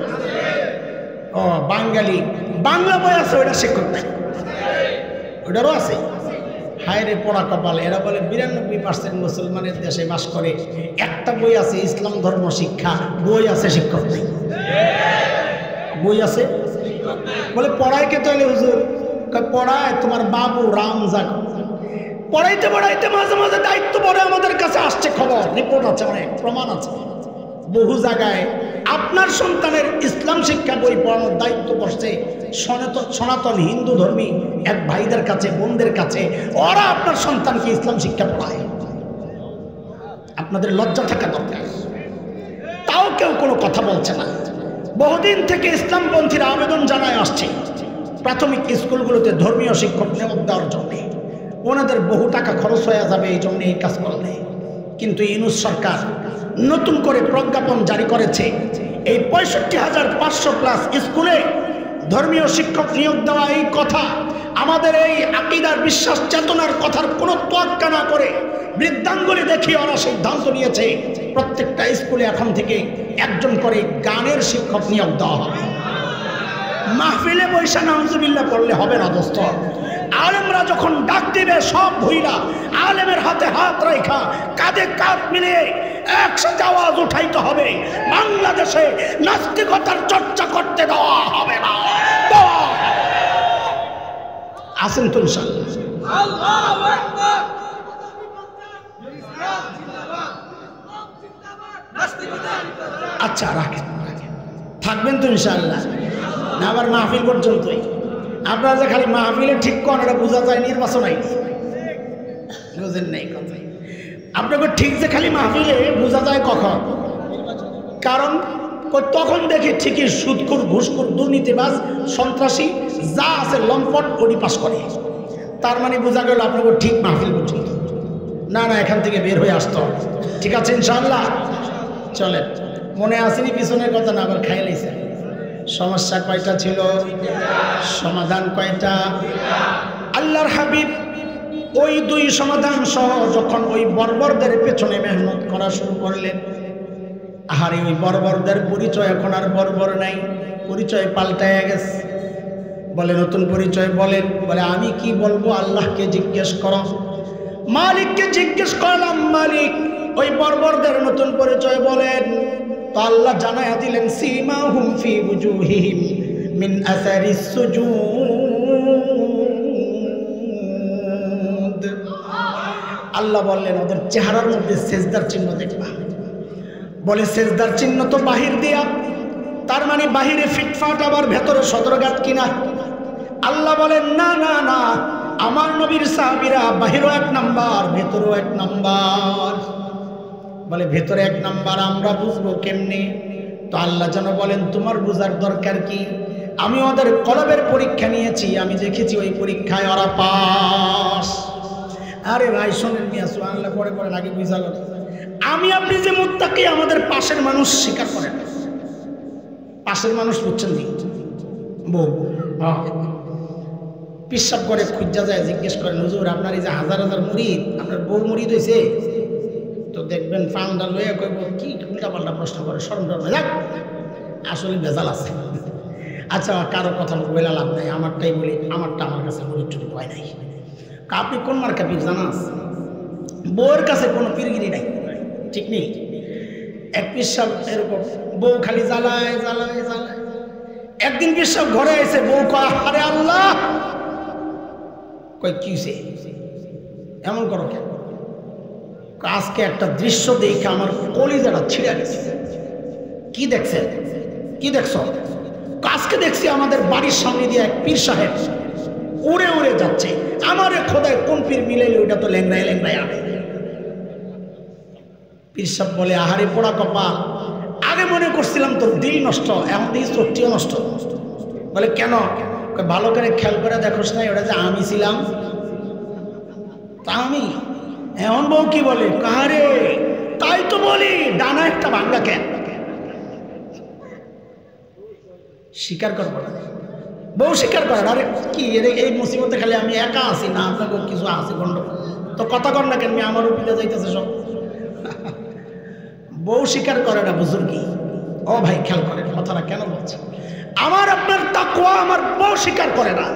ও, বাংলা বই আছে, ওইটার শিক্ষক নাই। ওইটারও আছে। হায় রে পড়া কপাল। এরা বলে ৯২% মুসলমানের দেশে বাস করে, একটা বই আছে ইসলাম ধর্ম শিক্ষা, বই আছে, শিক্ষক নেই। বই আছে, বলে পড়ায় কে? তাহলে হুজুর পড়ায় তোমার বাবু রামজাগ। পড়াইতে মাঝে মাঝে দায়িত্ব পড়ে আমাদের কাছে আসছে, খবর রিপোর্ট আছে, অনেক প্রমাণ আছে। বহু জায়গায় আপনার সন্তানের ইসলাম শিক্ষা বই পড়ানোর দায়িত্ব বসছে সনাতন হিন্দু ধর্মী এক ভাইদের কাছে, বোনদের কাছে। ওরা আপনার সন্তানকে ইসলাম শিক্ষা পড়ায়। আপনাদের লজ্জা থাকা দরকার। তাও কেউ কোনো কথা বলছে না। বহুদিন থেকে ইসলামপন্থীরা আবেদন জানায় আসছে প্রাথমিক স্কুলগুলোতে ধর্মীয় শিক্ষক নিয়োগ দেওয়ার জন্য। ওনাদের বহু টাকা খরচ হয়ে যাবে এই জন্য এই কাজ করলে। কিন্তু ইউনূস সরকার নতুন করে প্রজ্ঞাপন জারি করেছে, এই ৬৫,৫০০ প্লাস স্কুলে ধর্মীয় শিক্ষক নিয়োগ দেওয়া, এই কথা আমাদের এই আকীদার বিশ্বাস চেতনার কথার কোনো তোয়াক্কা না করে বৃদ্ধাঙ্গুলি দেখিয়ে ওরা সিদ্ধান্ত নিয়েছে প্রত্যেকটা স্কুলে এখন থেকে একজন করে গানের শিক্ষক নিয়োগ দেওয়া হবে। মাহফিলে বৈশা নাউজুবিল্লাহ পড়লে হবে না দোস্ত। আলেমরা যখন ডাক দিবে সব ভুইরা আলেমের হাতে হাত রেখা কাঁধে কাঁধ মিলিয়ে একসাথে আওয়াজ উঠাইতে হবে। বাংলাদেশে নাস্তিকতার চর্চা করতে দেওয়া হবে না। আসেন তো ইনশাআল্লাহ। আল্লাহু আকবার। আচ্ছা রাখেন, থাকবেন তো ইনশাআল্লাহ না? আবার মাহফিল পর্যন্তই আপনারা যে খালি মাহফিলে ঠিক করেন এটা বোঝা যায় নির্বাচন আইনি, বুঝেন নাই কথা। আপনাকে ঠিক যে খালি মাহফিলে বোঝা যায় কখন? কারণ তখন দেখি ঠিকই সুদখোর ঘুষখোর দুর্নীতিবাজ সন্ত্রাসী যা আছে লম্পট ওডি পাস করে। তার মানে বোঝা গেল আপনাকে ঠিক মাহফিল পর্যন্ত। না না, এখান থেকে বের হয়ে আসতে হবে। ঠিক আছে ইনশাআল্লাহ, চলেন। মনে আসেনি পিছনের কথা না আবার খাই লাইছে। সমস্যা কয়টা ছিল, সমাধান কয়টা? আল্লাহর হাবিব ওই দুই সমাধান সহ যখন ওই বর্বরদের পেছনে মেহনত করা শুরু করলেন, আহারে ওই বর্বরদের পরিচয় এখন আর বর্বর নাই, পরিচয় পাল্টায় গেছে। বলে নতুন পরিচয় বলেন। বলে আমি কি বলবো, আল্লাহকে জিজ্ঞেস করো। মালিককে জিজ্ঞেস করলাম, মালিক ওই বর্বরদের নতুন পরিচয় বলেন। তো আল্লাহ জানায়া দিলেন, সীমাহুম ফি বুজুহিহিম মিন আসারিস সুজুদ। আল্লাহ বললেন ওদের চেহারার মধ্যে সেজদার চিহ্ন দেখবা। বলে সেজদার চিহ্ন তো বাহির দিয়া, তার মানে বাহিরে ফিটফাট আবার ভেতরে সদরঘাত কিনা? আল্লাহ বলেন না না না, আমার নবীর সাহাবীরা বাহিরও এক নাম্বার ভেতরও এক নাম্বার। বলে ভেতরে এক নাম্বার আমরা বুঝবো কেমনি? তো আল্লাহ যেন বলেন তোমার বুঝার দরকার কি? আমি ওদের কলবের পরীক্ষা নিয়েছি, আমি দেখেছি ওই পরীক্ষায় ওরা পাস। আরে ভাই শোনেন মিয়া, সুবহানাল্লাহ পরে পরে আগে বুঝালো। আমি আপনি যে মুত্তাকি, আমাদের পাশের মানুষ স্বীকার করে না। পাশের মানুষ বুঝছেন নি? বউ পিসাব করে খুঁজা যায়, জিজ্ঞেস করেন হুজুর আপনার এই যে হাজার হাজার মুরিদ, আপনার বউ মুরিদ হয়েছে? তো দেখবেন ফাউন্ডার লইয়া কইব কি উল্টা পাল্টা প্রশ্ন করে, শরম টরম যাক, আসলে ভেজাল আছে। আচ্ছা কারো কথা বলে লাভ নাই, আমারটাই বলি, আমারটা আমার কাছে মুরিদ টুরিদ হয় নাই। আপনি কোন মার্কা পীর জানাস? বউয়ের কাছে কোনো পীরগিরি নাই, ঠিক নেই। এক পিসাব এরকম বউ খালি জ্বালায় জ্বালায় জ্বালায়। একদিন পিসাব ঘরে এসে বউ কয়, আরে আল্লাহ, কয় কিসে এমন করো কেন? আজকে একটা দৃশ্য দেখে আমার কলিজাটা ছিঁড়ে গেছে। কি দেখছেন? কি দেখছো? আজকে দেখছি আমাদের বাড়ির সামনে দিয়ে এক পীর সাহেব উড়ে উড়ে যাচ্ছে। আমারে খোদায় কোন পীর মিলাইলে ওইটা তো ল্যাংড়ায় ল্যাংড়ায় আনে। পীর সাহেব বলে, আহারে পোড়া কপাল, আগে মনে করছিলাম তোর দিল নষ্ট, এখন দিস চোখটিও নষ্ট। বলে কেন? ভালো করে খেয়াল করে দেখোস নাই ওটা যে আমি ছিলাম? তা আমি এমন বউ কি বলে, কারে তাই তো বলি ডানা একটা ভাঙ্গা কেন? স্বীকার করবো না, বউ স্বীকার করেন। আরে কি এই মুসিবতে খালি আমি একা আছি না, আপনাকে কিছু আছে গন্ডগোল? তো কথা কর না কেন, আমার উপরে যাইতেছে সব। বউ স্বীকার করে না বুজুর্গি। ও ভাই খেয়াল করেন কথাটা কেন বলছে। আমার আপনার তাকওয়া আমার বউ স্বীকার করে না,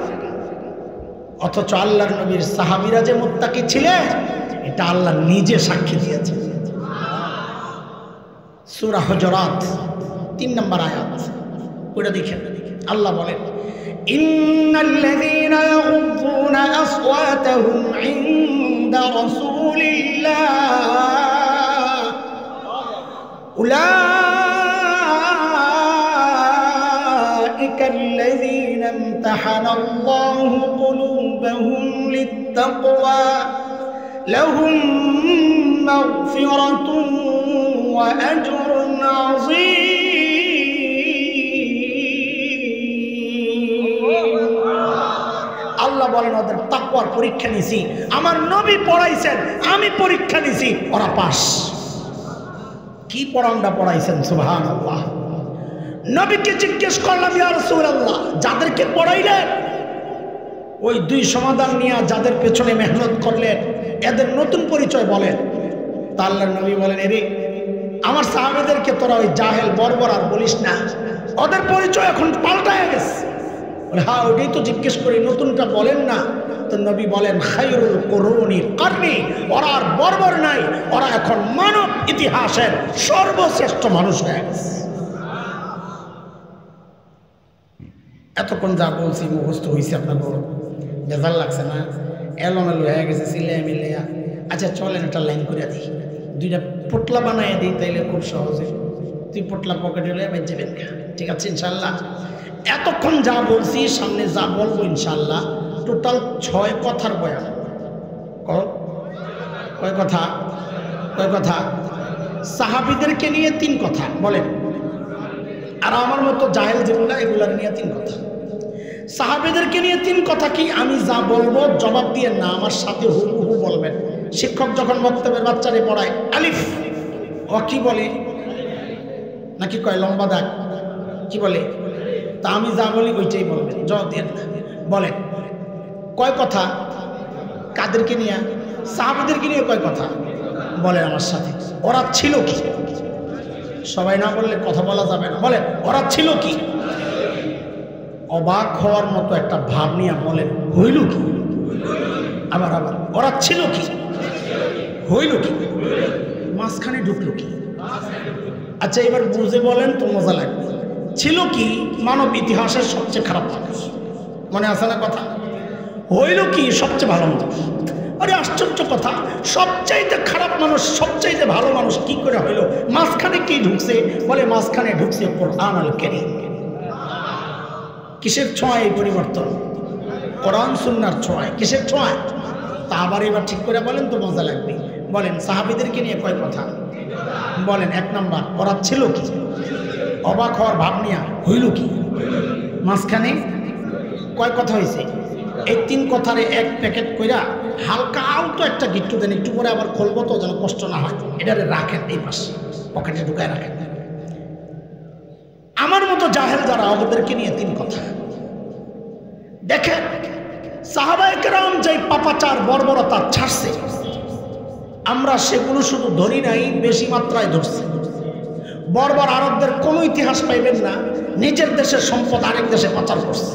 অথচ আল্লাহর নবীর সাহাবীরা যে মুত্তাকি ছিলেন এটা আল্লাহ নিজে সাক্ষী দিয়েছে। সূরা হুজুরাত 3 নম্বর আয়াত, ওটা দেখেন। আল্লাহ বলেন, ইন্নাল্লাযীনা ইয়াগুদ্দুনা আসওয়াতাহুম ইনদা রাসূলিল্লাহ উলাইকাল্লাযীনা ইমতাহানাল্লাহু কুলুবাহুম লিত্তাকওয়া লাহুম মাগফিরাতুন ওয়া আজরুন আযীম। আল্লাহ বলেন ওদের তাকওয়ার পরীক্ষা নিছি, আমার নবী পড়াইছেন, আমি পরীক্ষা নিছি, ওরা পাস। কি পড়ানটা পড়াইছেন? সুবহানাল্লাহ। নবীকে জিজ্ঞেস করলাম, ইয়া রাসূলুল্লাহ যাদেরকে পড়াইলেন ওই দুই সমাধান নিয়ে যাদের পেছনে মেহনত করলেন এদের নতুন পরিচয় বলেন। তা আল্লাহর নবী বলেন, এরে আমার সাহাবীদেরকে তোরা ওই জাহেল বর্বর আর বলিস না, ওদের পরিচয় এখন পাল্টায় গেছে। বলে হ্যাঁ ওটাই তো জিজ্ঞেস করি, নতুনটা বলেন না। তো নবী বলেন, খায়রুল কুরুনি কারনি, ওরা আর বর্বর নাই, ওরা এখন মানব ইতিহাসের সর্বশ্রেষ্ঠ মানুষ হয়ে গেছে। এতক্ষণ যা বলছি মুখস্থ হয়েছে আপনার বড় বেজাল লাগছে না? এলোমেলো হয়ে গেছে সিলিয়া মিলিয়া। আচ্ছা চলেন একটা লাইন করে দিই, দুইটা পোটলা বানাই দিই, তাইলে খুব সহজে তুই পোটলা পকেটে লয়ে বেঁচে বেঁধে, ঠিক আছে ইনশাল্লাহ? এতক্ষণ যা বলছি সামনে যা বলবো ইনশাল্লাহ টোটাল 6 কথার বয়ান। কয় কথা? কয় কথা? সাহাবীদেরকে নিয়ে 3 কথা বলেন, আর আমার মতো জাহেল যেগুলা এগুলার নিয়ে 3 কথা। সাহাবীদেরকে নিয়ে 3 কথা কি? আমি যা বলবো জবাব দিয়ে না আমার সাথে হুবহু বলবেন। শিক্ষক যখন বক্তব্যের বাচ্চারে পড়ায় আলিফ, ও কি বলে নাকি কয় লম্বা দাগ, কি বলে? তা আমি যা বলি ওইটাই বলবেন, জবাব দিয়ে না। বলেন কয় কথা? কাদেরকে নিয়ে? সাহাবীদেরকে নিয়ে কয় কথা বলেন আমার সাথে। ওরা ছিল কি? সবাই না বললে কথা বলা যাবে না। বলেন ওরা ছিল কি? অবাক হওয়ার মতো একটা ভাব নিয়ে বলেন হইল কি? আবার আবার ওরা ছিল কি? হইল কি? মাঝখানে ঢুকলো কি? আচ্ছা এবার বুঝে বলেন তো মজা লাগবে। ছিল কি? মানব ইতিহাসের সবচেয়ে খারাপ মানুষ, মনে আছে না কথা? হইল কি? সবচেয়ে ভালো মানুষ। আরে আশ্চর্য কথা, সবচাইতে খারাপ মানুষ সবচাইতে ভালো মানুষ কি করে হইল? মাঝখানে কি ঢুকছে? বলে মাঝখানে ঢুকছে কোরআন আল কারীম। কিসের ছোঁয়ায় এই পরিবর্তন? কোরআন সুন্নাহর ছোঁয়ায়। কিসের ছোঁয়ায়? তা আবার এবার ঠিক করে বলেন তো মজা লাগবে। বলেন সাহাবীদেরকে নিয়ে কয় কথা বলেন। 1 নাম্বার, ওরা ছিল কি? অবাক হওয়ার ভাব নিয়ে হইল কি? মাঝখানে কয় কথা হয়েছে? এই 3 কথারে 1 প্যাকেট কইরা হালকা আলতো একটা গিট্টু দেন, একটু পরে আবার খুলবো তো যেন কষ্ট না হয়, এটারে রাখেন এই পাশে পকেটে ঢুকায় রাখেন। আমার মতো জাহেল যারা ওদেরকে নিয়ে 3 কথা দেখেন। সাহাবায়ে কেরাম যে পাপাচার বর্বরতা ছাড়ছে আমরা সেগুলো শুধু ধরি নাই, বেশি মাত্রায় ধরছি। বর্বর আরবদের কোনো ইতিহাস পাইবেন না নিজের দেশের সম্পদ আরেক দেশে পাচার করছে।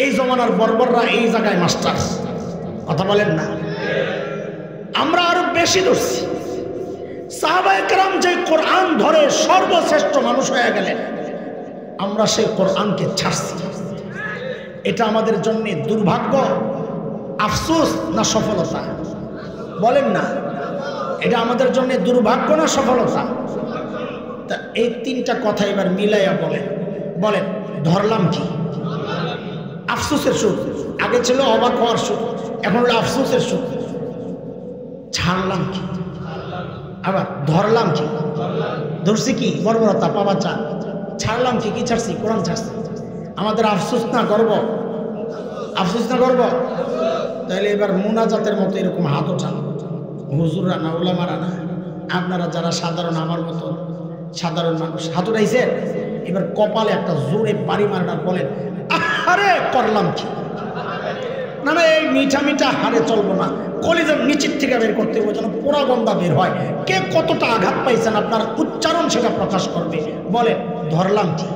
এই জমানার বর্বররা এই জায়গায় মাস্টার, কথা বলেন না? আমরা আরো বেশি ধরছি। সাহাবায়ে কেরাম যে কোরআন ধরে সর্বশ্রেষ্ঠ মানুষ হয়ে গেলেন, আমরা সেই কোরআনকে ছাড়ছি। এটা আমাদের জন্য দুর্ভাগ্য, আফসোস না সফলতা? বলেন না, এটা আমাদের জন্য দুর্ভাগ্য না সফলতা? তা এই 3টা কথা এবার মিলাইয়া বলেন। বলেন ধরলাম কি? আফসোসের সুখ। আগে ছিল অবাক হওয়ার সুখ, এখন হলো আফসোসের সুখ। ছাড়লাম কি? আবার ধরলাম কি? ধরছি কি? বর্বরতা, পাপাচার। ছাড়লাম কি? কি ছাড়ছি? কোরআন ছাড়ছি। আমাদের আফসোস না গর্ব? আফসোস না গর্ব? তাহলে এবার মুনাজাতের মতো এরকম হাত ওঠান, হুজুররা না, ওলামারা না, আপনারা যারা সাধারণ আমার মতো সাধারণ মানুষ হাত উঠাইছেন, এবার কপালে একটা জোরে বাড়ি মারার বলেন আরে করলাম কি? না না, এই মিঠা মিঠা হারে চলবো না, কলিজার নিচের থেকে বের করতে হবে যেন পোড়া গন্ধা বের হয়। কে কতটা আঘাত পাইছেন আপনার উচ্চারণ সেটা প্রকাশ করবে। বলে ধরলাম কি?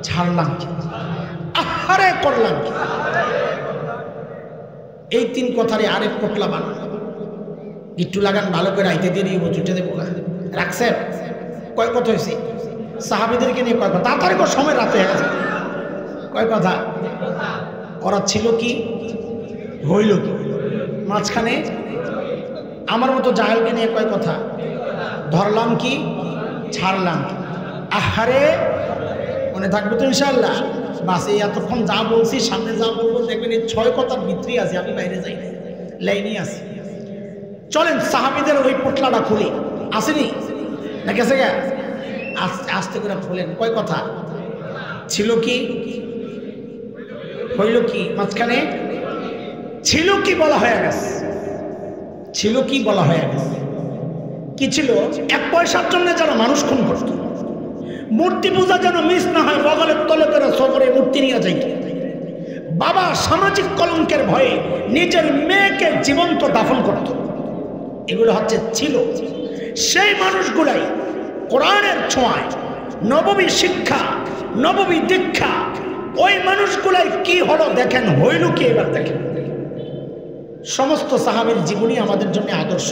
ছাড়লাম কি? আরে করলাম কি? এই 3 কথারে আরেক পোটলা বানান, গিট্টু লাগান ভালো করে, আইতে দিয়ে দিব, ছুটে দেবো। রাখছেন? কয় কথা হয়েছে? সাহাবীদেরকে নিয়ে কয় কথা? তাড়াতাড়ি করে, সময় রাতে হয়ে গেছে। কয় কথা? ওরা ছিল কি? হইল কি? মাঝখানে আমার মতো জাহেলকে নিয়ে কয় কথা? ধরলাম কি? ছাড়লাম কি? আহারে মনে থাকবে তো ইনশাআল্লাহ? বাস এই এতক্ষণ যা বলছি, সামনে যা বলবো দেখবেন এই 6 কথার ভিতরেই আছে, আমি বাইরে যাই না, লাইনই আছে। চলেন সাহাবীদের ওই পোটলাটা খুলি, আসেনি না গেছে গে? আস্তে আস্তে করে খুলেন। কয় কথা? ছিল কি? হইল কি? মাঝখানে ছিল কি বলা হয়ে গেছে। ছিল কি বলা হয়ে গেছে। কি ছিল? 1 পয়সার জন্য যারা মানুষ খুন করত, মূর্তি পূজা যেন মিস না হয়, বগলের তলে করে সবরে মূর্তি নিয়ে যাইত, বাবা সামাজিক কলঙ্কের ভয়ে নিজের মেয়েকে জীবন্ত দাফন করত। এগুলো হচ্ছে ছিল সেই মানুষগুলাই কোরআনের ছোঁয়ায়, নববী শিক্ষা, নববী দীক্ষা, ওই মানুষগুলাই কি হলো দেখেন, হইল কি এবার দেখেন। সমস্ত সাহাবীর জীবনী আমাদের জন্য আদর্শ,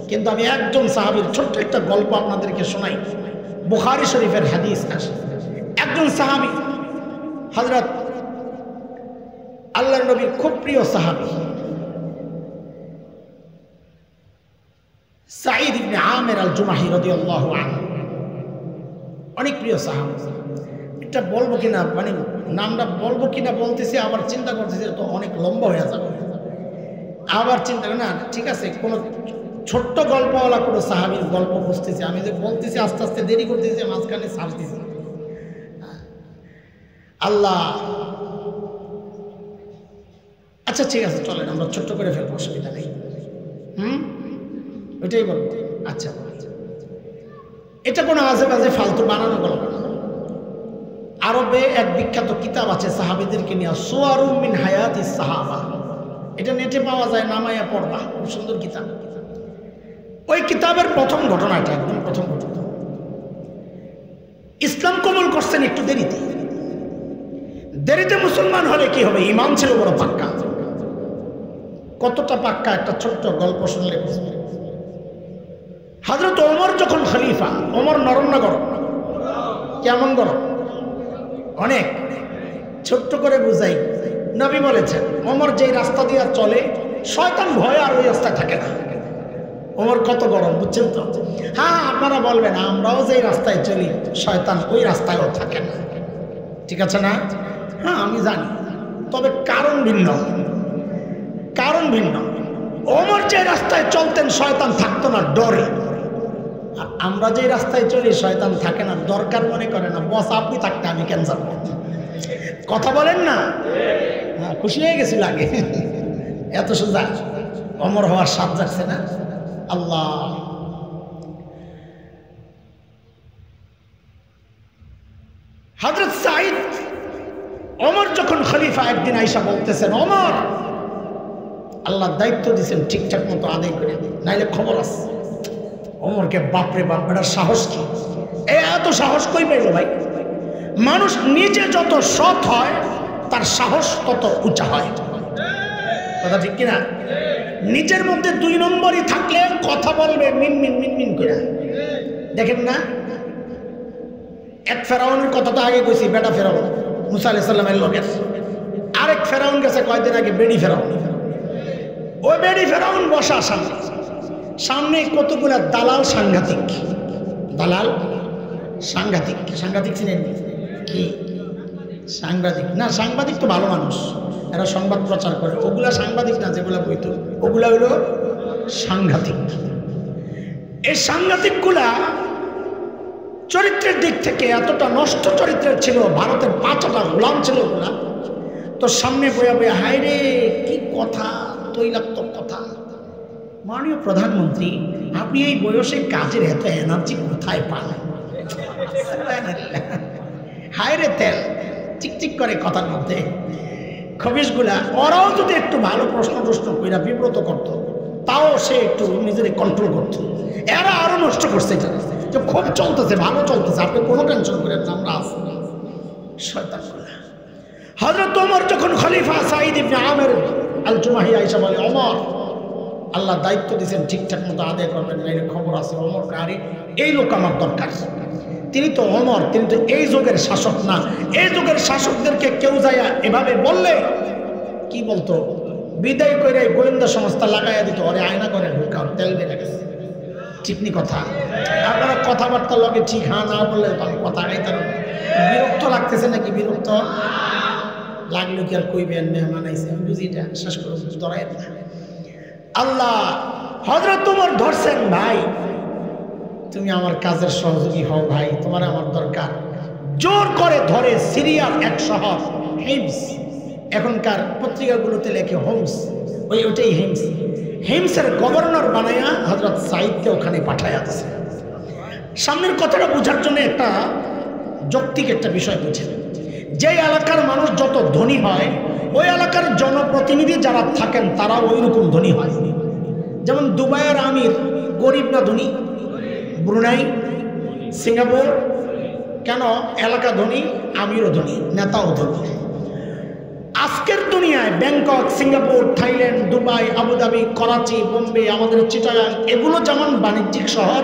কিন্তু আমি একজন সাহাবীর ছোট্ট একটা গল্প আপনাদেরকে শোনাই। বুখারী শরীফের হাদিস আসে, একজন সাহাবী হযরত আল্লাহর নবীর খুব প্রিয় সাহাবী সাঈদ ইবনে আমির আল জুমাহি রাদিয়াল্লাহু আনহু, অনেক প্রিয় সাহাবী। এটা বলবো কিনা, মানে নামটা বলবো কিনা বলতেছি, আবার চিন্তা করতেছি তো অনেক লম্বা হয়ে যাবে, আবার চিন্তা করি না, ঠিক আছে কোনো ছোট্ট গল্পওয়ালা কোনো সাহাবীর গল্প বুঝতেছি, আমি যে বলতেছি আস্তে আস্তে দেরি করতেছি, মাঝখানে ছাড়তেছি। আল্লাহ, আচ্ছা ঠিক আছে চলেন আমরা ছোট্ট করে ফেলবো, অসুবিধা নেই। ওইটাই বলবো। আচ্ছা, এটা কোনো আজে বাজে ফালতু বানানো গল্প না। আরবে এক বিখ্যাত কিতাব আছে সাহাবীদেরকে নিয়ে, সুয়ারুম মিন হায়াতিস সাহাবা। এটা নেটে পাওয়া যায়, নামায়া পড়বা, খুব সুন্দর কিতাব। ওই কিতাবের প্রথম ঘটনাটা, একদম প্রথম ঘটনা, ইসলাম কবুল করছেন একটু দেরিতে। দেরিতে মুসলমান হলে কি হবে, ঈমান ছিল বড় পাক্কা। কতটা পাক্কা একটা ছোট্ট গল্প শুনলে বুঝবে। হযরত ওমর যখন খলিফা, ওমর নরম না গরম? কেমন গরম? অনেক। ছোট্ট করে বুঝাই, নবী বলেছেন ওমর যেই রাস্তা দিয়ে চলে শয়তান ভয় আর ওই রাস্তায় থাকে না। ওমর কত গরম, বুঝছেন তো? হ্যাঁ, আপনারা বলবেন আমরাও যেই রাস্তায় চলি শয়তান ওই রাস্তায়ও থাকে না, ঠিক আছে না? হ্যাঁ আমি জানি, তবে কারণ ভিন্ন, কারণ ভিন্ন। ওমর যে রাস্তায় চলতেন শয়তান থাকতো না ডরে, আর আমরা যে রাস্তায় চলি শয়তান থাকে না দরকার মনে করে না। বস আপনি থাকতে আমি কেন যাব? কথা বলেন না? হ্যাঁ, খুশি হয়ে গেছিল আগে, এত সোজা ওমর হওয়ার স্বাদ যাচ্ছে না। আল্লাহ, হযরত সাঈদ ওমর যখন খলিফা, একদিন আয়েশা বলতেছেন ওমর, আল্লাহ দায়িত্ব দিয়েছেন ঠিকঠাক মতো আদায় করে দিন, নাইলে খবর আছে। ওমরকে বাপরে বাপ, এটার সাহস কি, এত সাহস কই পেল ভাই? মানুষ নিজে যত সৎ হয় তার সাহস তত উঁচা হয়, কথা ঠিক কিনা? নিজের মধ্যে দুই নম্বরই থাকলে কথা বলবে মিনমিন মিনমিন করে। দেখেন না, এক ফেরাউনের কথা তো আগে কইছি, বেটা ফেরাউন মুসা আলাইহিস সালামের লোকের। আরেক ফেরাউন গেছে কয়েকদিন আগে, বেড়ি ফেরাউন। ওই বেড়ি ফেরাউন বসা সামনে, সামনে কতগুলা দালাল সাংঘাতিক, দালাল সাংঘাতিক। সাংঘাতিক চিনেন কি? সাংবাদিক না, সাংবাদিক তো ভালো মানুষ, এরা সংবাদ প্রচার করে। ওগুলা সাংবাদিক না, যেগুলা বইতো ওগুলা হলো সাংঘাতিক। এই সাংঘাতিকগুলা চরিত্রের দিক থেকে এতটা নষ্ট চরিত্রের ছিল, ভারতের 5টা গোলাম ছিল ওগুলা। তো সামনে বয়া বয়া, হায় রে কি কথা, তৈলাক্ত কথা। মাননীয় প্রধানমন্ত্রী, আপনি এই বয়সে কাজের এত এনার্জি কোথায় পান? হায় রে তেল চিকচিক করে কথার মধ্যে। খবিশগুলা ওরাও যদি একটু ভালো প্রশ্ন কইরা বিব্রত করতো, তাও সে একটু নিজের কন্ট্রোল করতো। এরা আরো নষ্ট করছে, যে খুব চলতেছে, ভালো চলতেছে, আপনি কোনো টেনশন করেন না, আমরা আছি। শয়তানগুলা। হযরত ওমর যখন খলিফা, সাঈদ ইবনে আমির আল জুমাহি আয়েশা বলে ওমর, আল্লাহ দায়িত্ব দিয়েছেন ঠিকঠাক মতো আদায় করবেন, নাইলে খবর আছে। ওমর কারে, এই লোক আমার দরকার। তিনি তো ওমর, তিনি তো এই যুগের শাসক না। এই যুগের শাসকদেরকে কেউ যায় এভাবে বললে কি বলতো, বিদায় করে গোয়েন্দা সংস্থা লাগাইয়া দিত, ওরে আয়না করে ঢুকাও, তেল বেড়ে গেছে। ঠিকনি কথা? আপনারা কথাবার্তার লগে ঠিক হ্যাঁ না বললে আমি কথা গাইতে বিরক্ত লাগতেছে নাকি? বিরক্ত লাগলো কি আর কইবেন, মেহমান আইছে, আমি বুঝি, এটা শেষ করে ধরাই না। আল্লাহ হযরত ওমর ধরছেন, ভাই তুমি আমার কাজের সহযোগী হও, ভাই তোমার আমার দরকার। জোর করে ধরে সিরিয়ার এক শহর হিমস, এখনকার পত্রিকাগুলোতে লেখে হোমস, ওইটাই হিমস। হিমসের গভর্নর বানায়া হযরত সাঈদকে ওখানে পাঠায়া দিয়েছে। সামনের কথাটা বোঝার জন্য একটা যৌক্তিক একটা বিষয় বুঝেন, যে এলাকার মানুষ যত ধনী হয় ওই এলাকার জনপ্রতিনিধি যারা থাকেন তারা ওই রকম ধনী হয়। যেমন দুবাইয়ের আমির গরিব না ধনী? ব্রুনাই, সিঙ্গাপুর, কেন এলাকা ধনী, আমিরও ধনী, নেতাও ধনী। আজকের দুনিয়ায় Bangkok, Singapore, Thailand, Dubai, Abu Dhabi, Karachi, Bombay, আমাদের চিটাগাং, এগুলো যেমন বাণিজ্যিক শহর,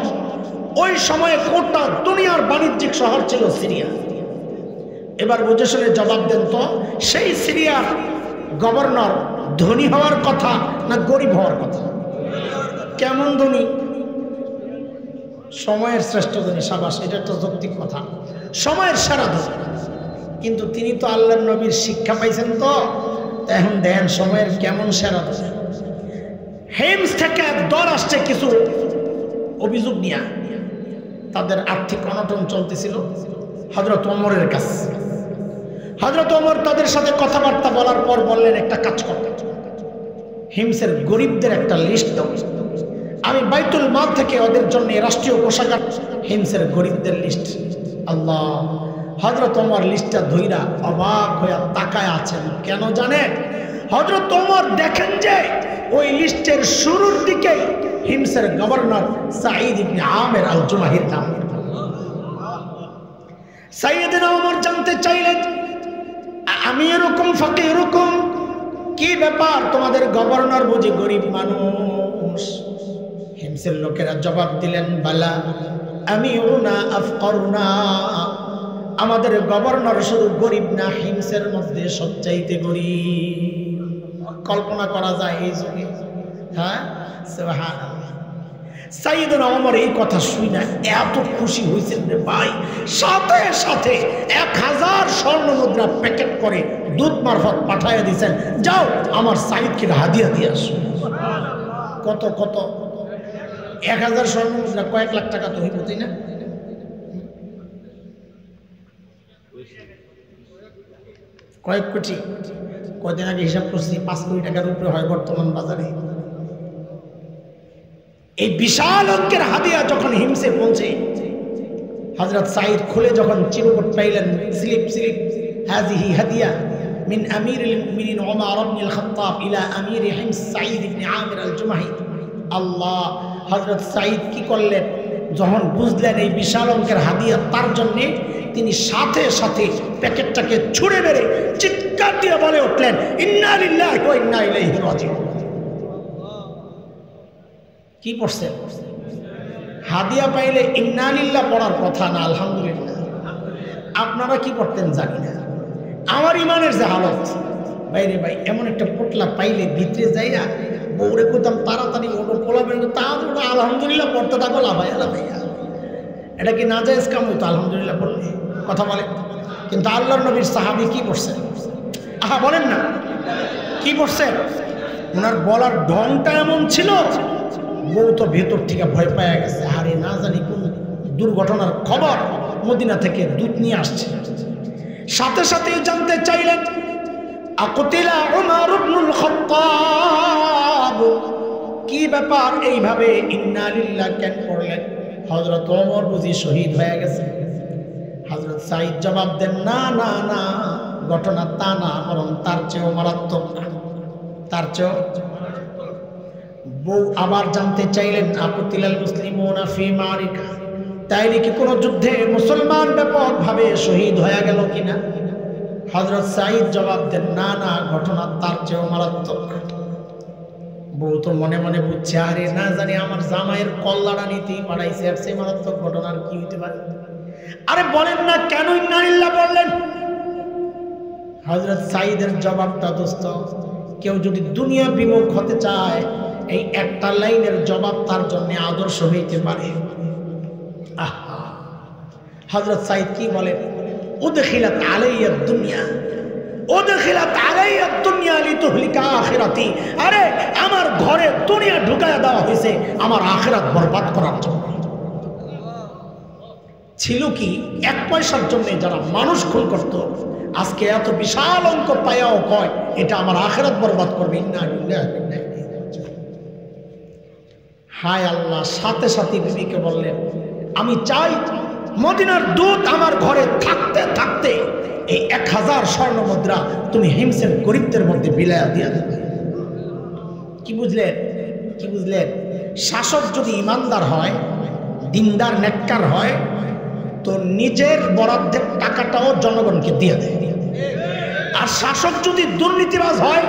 ওই সময়ে গোটা দুনিয়ার বাণিজ্যিক শহর ছিল সিরিয়া। এবার বুঝে শুনে জবাব দেন তো, সেই সিরিয়ার গভর্নর ধনী হওয়ার কথা না গরিব হওয়ার কথা? কেমন ধনী? সময়ের শ্রেষ্ঠ ধনী, সাবাস, এটা একটা যৌক্তিক কথা, সময়ের সেরা ধনী। কিন্তু তিনি তো আল্লাহর নবীর শিক্ষা পাইছেন, তো এখন দেখেন সময়ের কেমন সেরা ধনী। হেমস থেকে দল আসছে কিছু অভিযোগ নিয়ে, তাদের আর্থিক অনটন চলতেছিল হযরত ওমরের কাছে। হযরত ওমর তাদের সাথে কথাবার্তা বলার পর বললেন, একটা কাজ করতে, হিমসের গরিবদের একটা লিস্ট দাও, আমি বাইতুল মাল থেকে ওদের জন্য রাষ্ট্রীয় কোষাগার হিমসের গরিবদের লিস্ট। আল্লাহ, হযরত ওমর লিস্টটা ধইরা অবাক হয়ে তাকায় আছেন। কেন জানেন? হযরত ওমর দেখেন যে ওই লিস্টের শুরুর দিকে হিমসের গভর্নর সাঈদ ইবনে আমির আল জুমাহির নাম। সাইয়েদনা ওমর জানতে চাইলেন, আমি এরকম ফকির এরকম, কি ব্যাপার তোমাদের গভর্নর বুঝি গরিব মানুষ? হিমসের লোকেরা জবাব দিলেন, বালা আমিরুনা আফকরুনা, আমাদের গভর্নর শুধু গরিব না, হিমসের মধ্যে সবচাইতে গরিব। কল্পনা করা যায় এই যুগে? হ্যাঁ, সুবহানাল্লাহ। সাইয়েদনা ওমর এই কথা শুই না এত খুশি হয়েছেন রে ভাই, সাথে সাথে 1000 স্বর্ণ মুদ্রা প্যাকেট করে দূত মারফত পাঠাইয়া দিয়েছেন, যাও আমার সাইদকে হাদিয়া দিয়ে আসো। কত কত? 1000 স্বর্ণ মুদ্রা কয়েক লাখ টাকা তো হইব, তাই না? কয়েক কোটি। কয়দিন আগে হিসাব করছি 5 কোটি টাকার উপরে হয় বর্তমান বাজারে। এই বিশাল অঙ্কের হাদিয়া যখন হিমসে পৌঁছে, হযরত সাঈদ খুলে যখন চিরকুট পাইলেন, স্লিপ স্লিপ, হাযিহি হাদিয়া মিন আমিরুল মুমিনিন ওমর ইবনে আল খাত্তাব ইলা আমির হিমস সাঈদ ইবনে আমির আল জুমাহি। আল্লাহ, হযরত সাঈদ কি করলেন? যখন বুঝলেন এই বিশাল অঙ্কের হাদিয়া তার জন্য, তিনি সাথে সাথে প্যাকেটটাকে ছুঁড়ে মেরে চিৎকার দিয়ে বলে উঠলেন, ইন্না লিল্লাহি ওয়া ইন্না ইলাইহি রাজিউন। কি পড়ছেন? হাদিয়া পাইলে ইন্না লিল্লাহ পড়ার কথা না আলহামদুলিল্লাহ। আপনারা কি করতেন জানি না। আমার ইমানের যে হালত, বাইরে ভাই, এমন একটা পোটলা পাইলে ভিতরে যাইয়া বউরে কোথাম তাড়াতাড়ি ওটো পোলাবেন, তা ওটা আলহামদুলিল্লাহ পড়তে থাকো, লাভাইয়া লাভাইয়া। এটা কি নাজায়েজ কাম হইতো আলহামদুলিল্লাহ বললে? কথা বলে। কিন্তু আল্লাহর নবীর সাহাবী কি পড়ছেন? আহা, বলেন না কি পড়ছেন? ওনার বলার ঢংটা এমন ছিল, বউ তো ভেতর থেকে ভয় পাওয়া গেছে, আরে না জানি কোন দুর্ঘটনার খবর মদিনা থেকে দূত নিয়ে আসছে। সাথে সাথে জানতে চাইলেন, আকুতিলা উমর ইবনুল খাত্তাব, কি ব্যাপার এইভাবে ইন্না লিল্লাহ কেন পড়লেন? হযরত ওমর বুঝি শহীদ হয়ে গেছে। হযরত সাঈদ জবাব দেন, না না না, ঘটনা তা না, বরং তার চেয়েও মারাত্মক, তার চেয়েও। বউ আবার জানতে চাইলেন, আকুতিলাল মুসলিমুনা ফি মারিকা, তাইলে কি কোনো যুদ্ধে মুসলমান ব্যাপকভাবে শহীদ হয়ে গেল কিনা? হযরত সাঈদ জবাব দেন, না না, ঘটনা তার চেয়েও মারাত্মক। বউ তো মনে মনে বুঝছে, আরে না জানি আমার জামাইয়ের কল্লাড়া নিতেই পাঠাইছে, আর সেই মারাত্মক ঘটনার কি হইতে পারে? আরে বলেন না, কেন ইন্না লিল্লাহ বললেন? হযরত সাঈদের জবাবটা দোস্ত, কেউ যদি দুনিয়া বিমুখ হতে চায়, এই একটা লাইনের জবাব তার জন্য আদর্শ হইতে পারে। আহা, হযরত সাঈদ কি বলেন? উদখিলাত আলাইয়া দুনিয়া, উদখিলাত আলাইয়া দুনিয়া লিতুহলিকা আখিরাতি, আরে আমার ঘরে দুনিয়া ঢুকায়া দেওয়া হয়েছে আমার আখিরাত বরবাদ করার জন্য। ছিল কি 1 পয়সার জন্য যারা মানুষ খুন করত, আজকে এত বিশাল অঙ্ক পায়াও কয় এটা আমার আখিরাত বরবাদ করবে। ইন্না লিল্লাহি ওয়া ইন্না ইলাইহি রাজিউন। হায় আল্লাহ, সাথে সাথে বিবিকে বললেন, আমি চাই মদিনার দূত আমার ঘরে থাকতে থাকতে এই 1000 1000 স্বর্ণ মুদ্রা তুমি হিমসের গরিবদের মধ্যে বিলায়া দিয়া দেবে। কি বুঝলেন? কি বুঝলেন? শাসক যদি ইমানদার হয়, দিনদার, নেককার হয়, তো নিজের বরাদ্দের টাকাটাও জনগণকে দিয়ে দেয়। আর শাসক যদি দুর্নীতিবাজ হয়,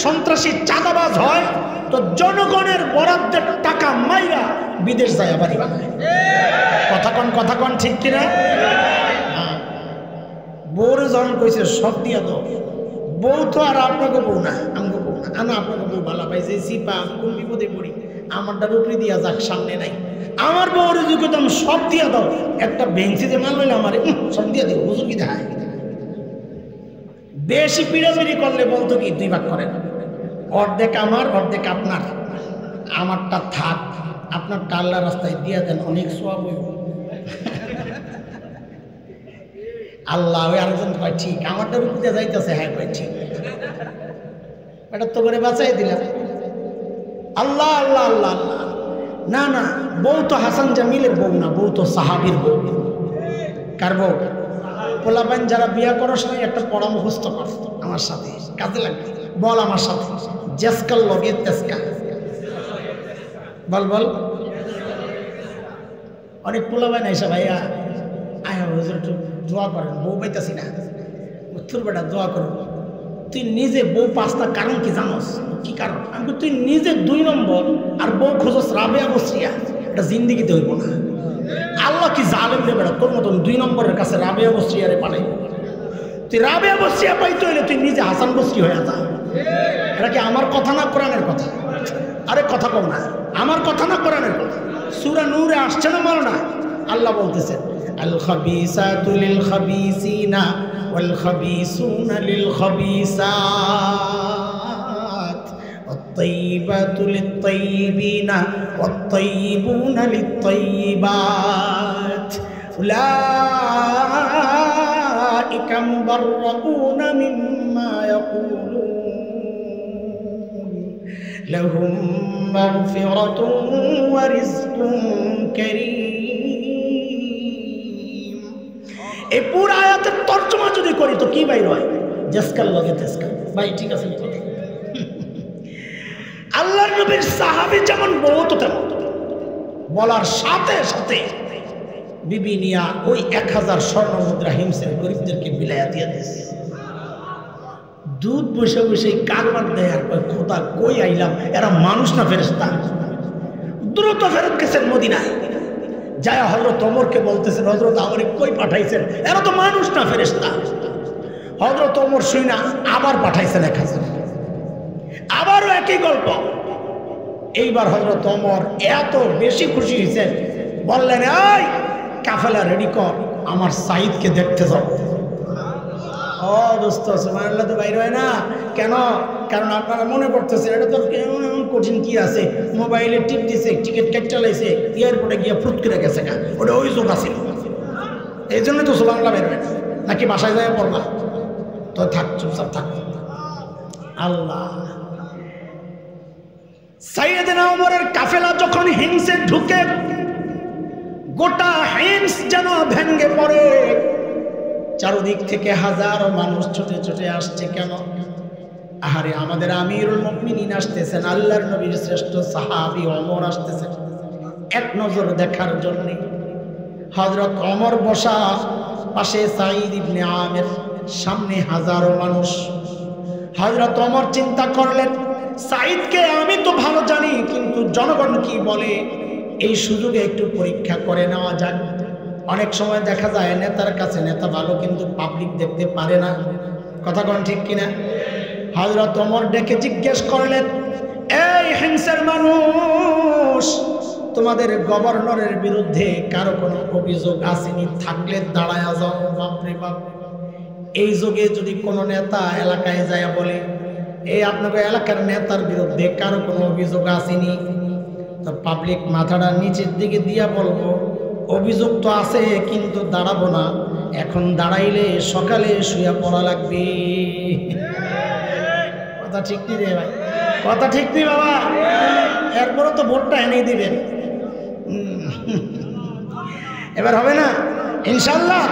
সন্ত্রাসী, চাঁদাবাজ হয়, তো জনগণের বরাদ্দের টাকা মাইরা বিদেশ যায় বাড়ি বানায়। কথা কন ঠিক কিনা? বউরে যখন কইছে সব দিয়া দাও, বউ তো আর আপনাকে বউ না, আমাকে বউ না, না আপনাকে বউ ভালো পাইছে, সিপা কোন বিপদে পড়ি, আমারটা রুপরি দিয়া যাক, সামনে নাই। আমার বউরে যদি কইতাম সব দিয়া দাও, একটা বেঞ্চি যে মাল লইলে আমার সব দিয়া দিব, বুঝুন কি দেখায়। বেশি পিড়াপিড়ি করলে বলতো কি 2 ভাগ করেন, অর্ধেক আমার, অর্ধেক আপনার, আমারটা থাক, আপনার আল্লাহ রাস্তায় দিয়া দেন, অনেক সওয়াব হইব। আল্লাহ ওই আরেকজন কয় ঠিক, আমারটা রুপিতে যাইতেছে, হ্যাঁ কয় ঠিক, এটা তো করে বাঁচাই দিলাম। আল্লাহ আল্লাহ আল্লাহ আল্লাহ। না না, বউ তো হাসান জামিলের বউ না, বউ তো সাহাবীর বউ। কার বউ? পোলাপাইন যারা বিয়া করার সময় একটা পড়া মুখস্থ কর, আমার সাথে কাজে লাগবে, বল আমার সাথে, জেসকাল লগে তেসকা, বল বল। অনেক পোলাপাইন আইসা ভাইয়া আয় হুজুর একটু দোয়া করেন, বউ পাইতাছি না, তোর বেটা দোয়া করো। তুই নিজে বউ 5টা কারণ কি জানোস? কি কারণ? আমি তুই নিজে 2 নম্বর আর বউ খোঁজস রাবেয়া বসরিয়া, এটা জিন্দিগিতে হইব না। আল্লাহ কি জালেম রে বেটা, তোর মতন 2 নম্বরের কাছে রাবেয়া বসরিয়ারে পাঠাই। তুই রাবেয়া বসরিয়া পাইতে হইলে তুই নিজে হাসান বসরি হয়ে যা। এটা কি আমার কথা না কোরআনের কথা? আরে কথা কও না, আমার কথা না কোরআনের কথা। সূরা নূরে আসছে না মানো না? আল্লাহ বলতেছেন আল খাবিসাতু লিল খাবিসিনা ওয়াল খাবিসুনা লিল খাবিসাত ওয়াত তাইয়িবাতু লিত তাইয়িবিনা ওয়াত তাইয়িবুনা লিত তাইয়িবাত উলাইকা মুবাররাউনা মিম্মা ইয়াকুলুন লাহুম মাগফিরাতুন ওয়া রিজকুন কারীম। এই পুরো আয়াতের তর্জমা যদি করি তো কি বাইর হয়? জেসকাল লগে তেসকাল। ভাই ঠিক আছে, আল্লাহর নবীর সাহাবী যেমন বউ তো তেমন, বলার সাথে সাথে বিবি নিয়া ওই 1000 স্বর্ণ মুদ্রা হিমসের গরিবদেরকে বিলায়া দিয়ে দিয়েছে। দুধ বসে বসে কারবার দেয় আর খোদা কই আইলাম, এরা মানুষ না ফেরেশতা? দ্রুত ফেরত গেছেন মদিনায়, যায় হযরত ওমরকে বলতেছেন হযরত আমারে কই পাঠাইছেন, এরা তো মানুষ না ফেরেশতা। হযরত ওমর শুইনা আবার পাঠাইছেন 1000, আবারও একই গল্প। এইবার হযরত ওমর এত বেশি খুশি হয়েছেন, বললেন এই কাফেলা রেডি কর, আমার সাইদকে দেখতে যাব। ও দোস্ত সুবহানাল্লাহ তো বাইরে হয় না কেন? কারণ আপনারা মনে করতেছেন এটা তো কঠিন কি আছে, মোবাইলে টিপ দিছে, টিকিট কেটে চালাইছে, এয়ারপোর্টে গিয়ে ফুট করে গেছে গা, ওটা ওই যোগ আছে, এই জন্য তো সুবহানাল্লাহ বের হয় না। নাকি বাসায় যায় পড়বা? তো থাক, চুপচাপ থাক। আল্লাহ, সাইয়েদনা ওমরের কাফেলা যখন হিমসে ঢুকে, গোটা হিমস যেন ভেঙ্গে পড়ে। চারদিক থেকে হাজারো মানুষ ছুটে ছুটে আসছে। কেন? আহারে আমাদের আমিরুল মুমিনিন আসতেছেন, আল্লাহর নবীর শ্রেষ্ঠ সাহাবী ওমর আসতেছেন এক নজর দেখার জন্য। হযরত ওমর বসা, পাশে সাঈদ ইবনে আমির, সামনে হাজারো মানুষ। হযরত ওমর চিন্তা করলেন, সাঈদকে আমি তো ভালো জানি, কিন্তু জনগণ কি বলে, এই সুযোগে একটু পরীক্ষা করে নেওয়া যাক। অনেক সময় দেখা যায় নেতার কাছে নেতা ভালো, কিন্তু পাবলিক দেখতে পারে না। কথা কোন ঠিক কিনা? হযরত ওমর ডেকে জিজ্ঞেস করলেন, এই হিমসের মানুষ, তোমাদের গভর্নরের বিরুদ্ধে কারো কোনো অভিযোগ আসেনি? থাকলে দাঁড়ায় যাও। বাপরে বাপ, এই যুগে যদি কোনো নেতা এলাকায় যায় বলে এই আপনাকে এলাকার নেতার বিরুদ্ধে কারো কোনো অভিযোগ আসেনি, তো পাবলিক মাথাটা নিচের দিকে দিয়া বলবো অভিযোগ তো আছে, কিন্তু দাঁড়াবো না, এখন দাঁড়াইলে সকালে শুয়ে পড়া লাগবে। কথা ঠিক নেই রে ভাই, কথা ঠিক নেই বাবা। এরপরে তো ভোটটা এনেই দিবেন, এবার হবে না ইনশাল্লাহ।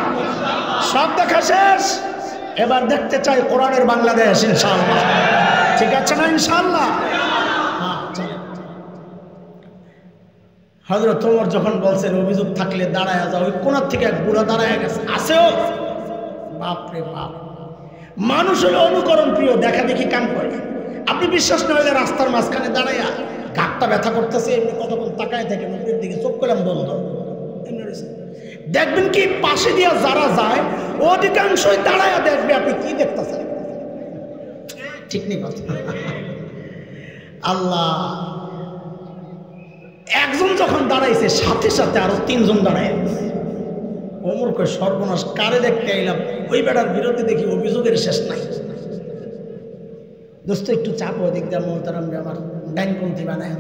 সব দেখা শেষ, এবার দেখতে চাই কোরআনের বাংলাদেশ ইনশাআল্লাহ। ঠিক আছে না ইনশাআল্লাহ? হযরত ওমর যখন বলছেন অভিযোগ থাকলে দাঁড়ায় যাও, ওই কোনার থেকে এক বুড়া দাঁড়ায় গেছে, আসেও বাপরে বাপ। মানুষ হলো অনুকরণ প্রিয়, দেখা দেখি কাম করে। আপনি বিশ্বাস না হলে রাস্তার মাঝখানে দাঁড়াইয়া গাঁটটা ব্যথা করতেছে, এমনি কতক্ষণ তাকায় থাকে মুখের দিকে, চোখ করলাম বন্ধ, দেখবেন কি পাশে দিয়া যারা যায় অধিকাংশই দাঁড়াইয়া দেখবে আপনি কি দেখতেছেন। ঠিক নেই কথা? আল্লাহ একজন যখন দাঁড়াইছে সাথে সাথে আরো তিনজন দাঁড়ায়। ওমর কয় সর্বনাশ, কারে দেখতে আইলাম, ওই বেড়ার বিরুদ্ধে দেখি অভিযোগের শেষ নাই। দোস্ত একটু চাপ ওদিক দিয়ে মোহতারাম আমার ডাইনপন্থী বানায়।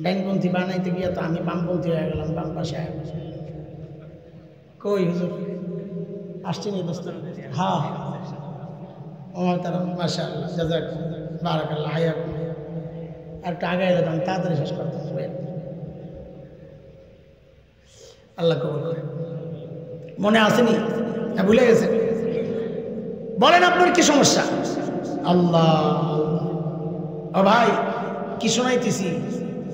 ডাইনপন্থী বানাইতে গিয়ে তো আমি বামপন্থী হয়ে গেলাম, বাম পাশে কই হুজুর আসছি নি দোস্ত? হ্যাঁ মোহতারাম মাশাআল্লাহ জাযাকুল্লাহ বারাকাল্লাহ হায়াকুম। আর একটু আগে এলে আমি তাড়াতাড়ি শেষ করতাম। আল্লাহ কবুল করে। মনে আসেনি না ভুলে গেছে? বলেন আপনার কি সমস্যা? আল্লাহ ও ভাই কি শোনাইতেছি,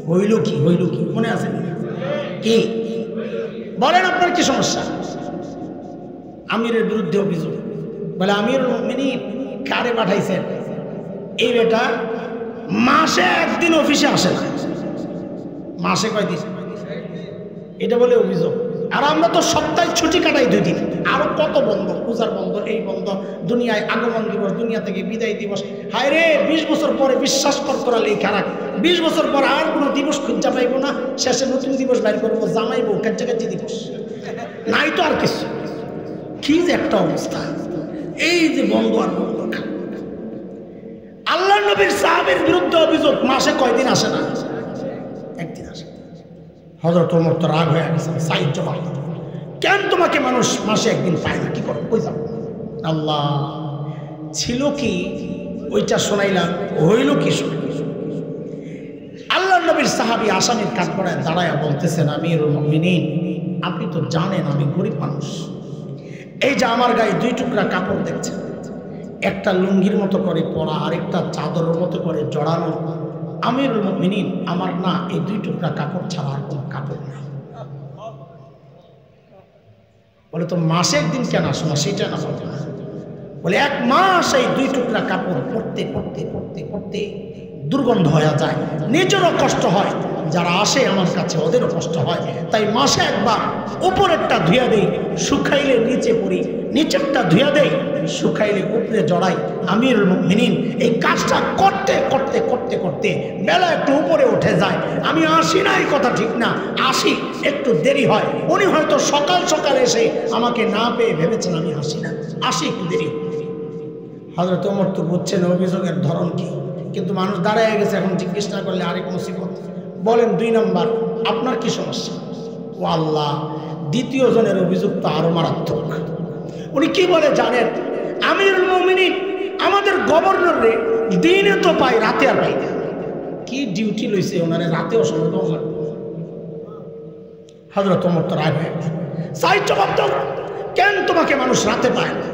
হইল কি হইল কি মনে আসেনি? কি বলেন আপনার কি সমস্যা? আমিরের বিরুদ্ধে অভিযোগ। বলে আমিরুল মুমিনিন কারে পাঠাইছেন? এই বেটা মাসে একদিন অফিসে আসে না। মাসে কয়দিন? এটা বলে অভিযোগ। আর আমরা তো সপ্তাহে ছুটি কাটাই 2 দিন, আরো কত বন্ধ, পূজার বন্ধ, এই বন্ধ, দুনিয়ায় আগমন দিবস, দুনিয়া থেকে বিদায় দিবস। হায় রে 20 বছর পরে বিশ্বাস করালে খারাপ, 20 বছর পর আর কোনো দিবস খুঁজা পাইবো না, শেষে নতুন দিবস বাইর করবো, জামাইবো কাছাকাছি দিবস নাই তো আর কিছু। কি যে একটা অবস্থা, এই যে বন্ধ আর বন্ধ। আল্লাহ নবীর সাহাবীর বিরুদ্ধে অভিযোগ, মাসে কয়দিন আসে না? একদিন আসে। হযরত ওমর তো রাগ হয়ে গেছে, সাইদ জবাব, কেন তোমাকে মানুষ মাসে একদিন পায় না, কি করো, কই যাবো? আল্লাহ ছিল কি ওইটা শোনাইলাম, হইল কি শুনে? আল্লাহ নবীর সাহাবী আসামির কাঠগড়ায় দাঁড়ায় বলতেছেন, আমিরুল মুমিনিন আপনি তো জানেন আমি গরিব মানুষ, এই যে আমার গায়ে 2 টুকরা কাপড় দেখছেন, একটা লুঙ্গির মতো করে পরা, আরেকটা চাদরের মতো করে জড়ানো। আমিরুল মুমিনিন আমার না এই 2 টুকরা কাপড় ছাড়া আর কোনো কাপড় নাই। বলে তো মাসে একদিন কেন আসো না, সেটা না বলতে। বলে 1 মাস এই 2 টুকরা কাপড় পরতে পরতে পরতে পরতে দুর্গন্ধ হয়ে যায়, নিজেরও কষ্ট হয়, যারা আসে আমার কাছে ওদেরও কষ্ট হয়, তাই মাসে একবার উপরেরটা ধুয়া দেই, শুকাইলে নিচে পড়ি, নিচেরটা ধুয়া দেই, শুকাইলে উপরে জড়াই। আমিরুল মুমিনিন এই কাজটা করতে করতে করতে করতে বেলা একটু উপরে উঠে যায়। আমি আসি না এই কথা ঠিক না, আসি একটু দেরি হয়। উনি হয়তো সকাল সকাল এসে আমাকে না পেয়ে ভেবেছেন আমি আসি না, আসি একটু দেরি। হযরত ওমর তো বুঝছেন অভিযোগের ধরন কি, কিন্তু মানুষ দাঁড়ায় গেছে, এখন জিজ্ঞেস না করলে আরেক মুসিবত। বলেন 2 নম্বর আপনার কি সমস্যা? ও আল্লাহ, দ্বিতীয় জনের অভিযোগ তো আরো মারাত্মক। উনি কি বলে জানেন? আমিরুল মুমিনিন আমাদের গভর্নর রে দিনে তো পাই, রাতে আর পাই না। কি ডিউটি লইছে ওনারে, রাতেও সময় পাওয়া লাগবে। হযরত ওমর তো রাগ হয়ে গেছে, সাইড জবাব দাও, কেন তোমাকে মানুষ রাতে পায় না?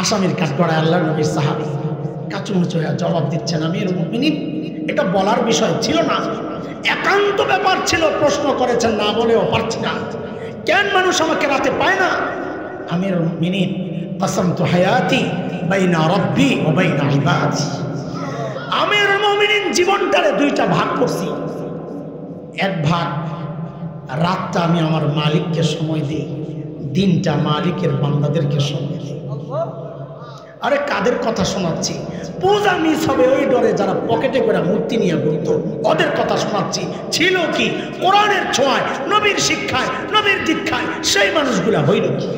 আসামির কাঠগড়ায় আল্লাহর নবীর সাহাবী কাচুমুচু হয়ে জবাব দিচ্ছেন, আমিরুল মুমিনিন এটা বলার বিষয় ছিল না, একান্ত ব্যাপার ছিল, প্রশ্ন করেছেন না বলেও পারছি না, কেন মানুষ আমাকে রাতে পায় না? আমিরুল মুমিনিন কসমতু হায়াতি বাইনা রাব্বি ওয়া বাইনা ইবাদি। আমিরুল মুমিনিন জীবনটারে 2টা ভাগ করছি। 1 ভাগ রাতটা আমি আমার মালিককে সময় দিই, দিনটা মালিকের বান্দাদেরকে সময় দিই। আরে কাদের কথা শোনাচ্ছি? পূজা মিস হবে ওই ডরে যারা পকেটে করে মূর্তি নিয়ে ঘুরতো, ওদের কথা শোনাচ্ছি। ছিল কি কোরআনের ছোঁয়ায়, নবীর শিক্ষায়, নবীর দীক্ষায় সেই মানুষগুলা হইল কি?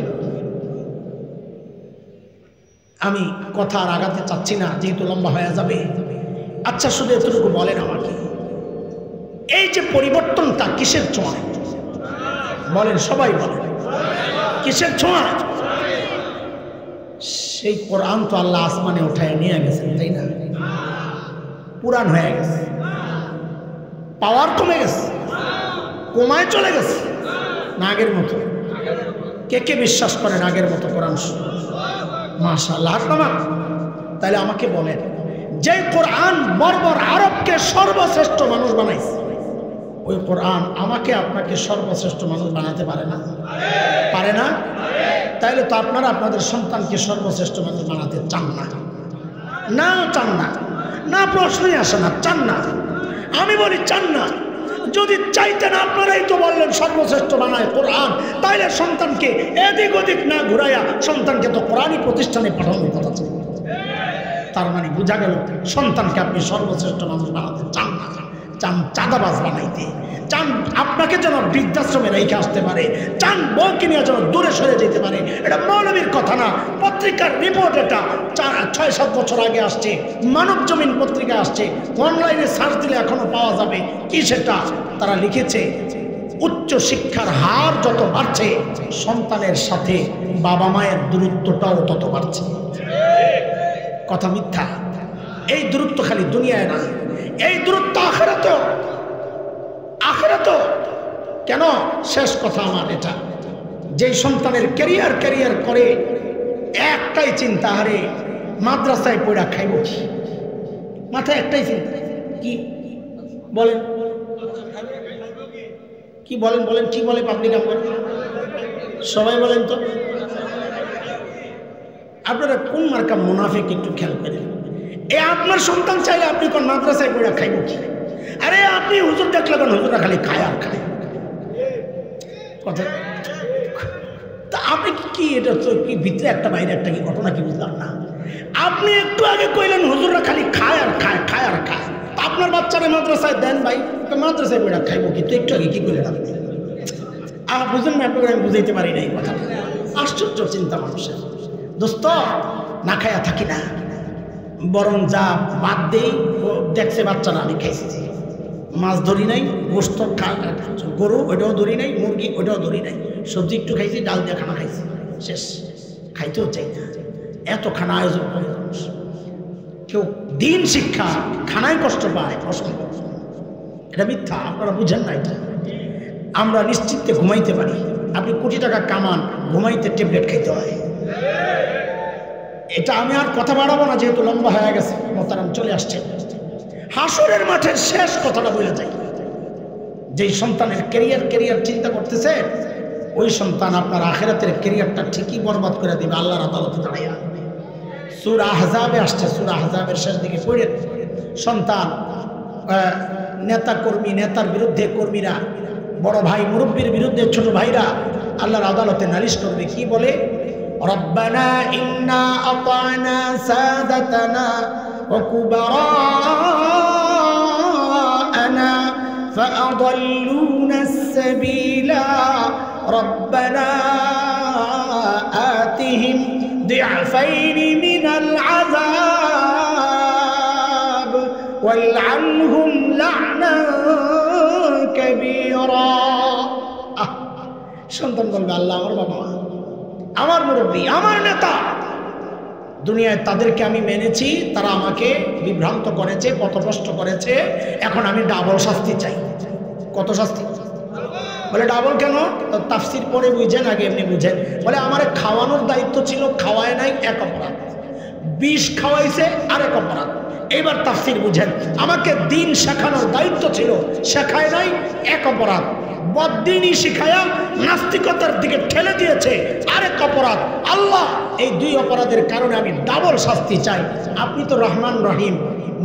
আমি কথা আর আগাতে চাচ্ছি না, যেহেতু লম্বা হয়ে যাবে। আচ্ছা শুধু এতটুকু বলেন আমাকে, এই যে পরিবর্তনটা কিসের ছোঁয়ায়? বলেন, সবাই বলেন কিসের ছোঁয়ায়? সেই কোরআন তো আল্লাহ আসমানে উঠায় নিয়ে গেছেন, তাই না? পুরান হয়ে গেছে, পাওয়ার কমে গেছে, কমায় চলে গেছে, না আগের মতো। কে কে বিশ্বাস করেন আগের মতো কোরআন? মাশাআল্লাহ। তাহলে আমাকে বলেন, যে কোরআন বর্বর আরবকে সর্বশ্রেষ্ঠ মানুষ বানাইছে, ওই কোরআন আমাকে আপনাকে সর্বশ্রেষ্ঠ মানুষ বানাতে পারে না? পারে না? তাইলে তো আপনারা আপনাদের সন্তানকে সর্বশ্রেষ্ঠ মানুষ বানাতে চান না। না, চান না, না, প্রশ্নই আসে না, চান না। আমি বলি চান না। যদি চাইতেন, আপনারাই তো বললেন সর্বশ্রেষ্ঠ বানায় কোরআন, তাইলে সন্তানকে এদিক ওদিক না ঘুরাইয়া সন্তানকে তো কোরআনই প্রতিষ্ঠানে পাঠানোর কথা ছিল। তার মানে বোঝা গেল সন্তানকে আপনি সর্বশ্রেষ্ঠ মানুষ বানাতে চান না, চান চাঁদাবাজ বানাইতে, চান আপনাকে যেন বৃদ্ধাশ্রমে রেখে আসতে পারে, চান বউকে নিয়ে যেন দূরে সরে যেতে পারে। এটা মৌলবীর কথা না, পত্রিকার রিপোর্ট। এটা 6-7 বছর আগে আসছে, মানব জমিন পত্রিকা আসছে, অনলাইনে সার্চ দিলে এখনো পাওয়া যাবে। কি সেটা? তারা লিখেছে, উচ্চ শিক্ষার হার যত বাড়ছে, সন্তানের সাথে বাবা মায়ের দূরত্বটাও তত বাড়ছে। কথা মিথ্যা? এই দূরত্ব খালি দুনিয়ায় না, এই দূরত্ব আখিরাতেও। আখিরাতেও কেন? শেষ কথা আমার এটা, যেই সন্তানের ক্যারিয়ার করে একটাই চিন্তা, আরে মাদ্রাসায় পড়া খাইব কি, মাথায় একটাই চিন্তা। কি বলেন? কি বলেন? বলেন কি বলে পাবলিক? সবাই বলেন তো, আপনারা কোন মার্কা মুনাফিক একটু খেয়াল করেন। আপনার সন্তান চাইলে আপনি কোন মাদ্রাসায় পড়া খাইব কি? আরে আপনি হুজুর দেখলে কোন হুজুরা খালি খায় আর খায়। কথা তা আপনি কি এটা তো কি ভিতরে একটা বাইরে একটা কি ঘটনা, কি বুঝলাম না। আপনি একটু আগে কইলেন হুজুররা খালি খায় আর খায়, খায় আর খায়। আপনার বাচ্চারা মাদ্রাসায় দেন ভাই, মাদ্রাসায় পড়া খাইব কি? তো একটু আগে কি করলেন আপনি? বুঝেন না? আপনাকে আমি বুঝাইতে পারি না এই কথা। আশ্চর্য চিন্তা মানুষের। দোস্ত, না খায়া থাকি না, বরং যা বাদ দেই। দেখছে বাচ্চারা আমি খাইছি, মাছ ধরি নাই, গোস্ত গরু ওইটাও ধরি নাই, মুরগি ওইটাও ধরি নাই, সবজি একটু খাইছি, ডাল দিয়ে খানা খাইছি, শেষ। খাইতেও চাই না, এত খানা আয়োজন করে মানুষ। কেউ দিন শিক্ষা খানায় কষ্ট পায়, অসম্ভব। এটা মিথ্যা, আপনারা বুঝেন না এটা। আমরা নিশ্চিন্তে ঘুমাইতে পারি, আপনি কোটি টাকা কামান, ঘুমাইতে ট্যাবলেট খাইতে হয়। এটা আমি আর কথা বাড়াবো না, যেহেতু লম্বা হয়ে গেছে, মোহতারাম চলে আসছে। হাসরের মাঠের শেষ কথাটা বলে যাই, যেই সন্তানের ক্যারিয়ার চিন্তা করতেছে, ওই সন্তান আপনার আখিরাতের ক্যারিয়ারটা ঠিকই বরবাদ করে দিবে আল্লাহর আদালতে দাঁড়াইয়া। সূরা আহজাবে আসছে, সূরা আহজাবের শেষ দিকে পড়ে সন্তান নেতার বিরুদ্ধে কর্মীরা, বড় ভাই মুরব্বীর বিরুদ্ধে ছোট ভাইরা আল্লাহর আদালতে নালিশ করবে। কি বলে? রব্বানা ইন্না আতানা সাদাতানা ওয়া কুবারানা ফাআদাল্লুনা আস-সাবিলা রব্বানা আতিহিম দি'ফাইনি মিনাল আযাব ওয়ালআনহুম লা'নান কাবীরা। সন্তান বলবে, আল্লাহ আমার বাবা মা, আমার মুরব্বী, আমার নেতা, দুনিয়ায় তাদেরকে আমি মেনেছি, তারা আমাকে বিভ্রান্ত করেছে, পথভ্রষ্ট করেছে, এখন আমি ডাবল শাস্তি চাই। কত শাস্তি? বলে ডাবল কেন? তাফসীর পরে বুঝেন, আগে এমনি বুঝেন। বলে আমার খাওয়ানোর দায়িত্ব ছিল, খাওয়ায় নাই, এক অপরাধ। বিষ খাওয়াইছে, আরেক অপরাধ। এবার তাফসীর বুঝেন, আমাকে দিন শেখানোর দায়িত্ব ছিল, শেখায় নাই, এক অপরাধ। বদ্দিনী শিখায়া নাস্তিকতার দিকে ঠেলে দিয়েছে, আরেক অপরাধ। আল্লাহ, এই দুই অপরাধের কারণে আমি ডাবল শাস্তি চাই। আপনি তো রহমান রহিম,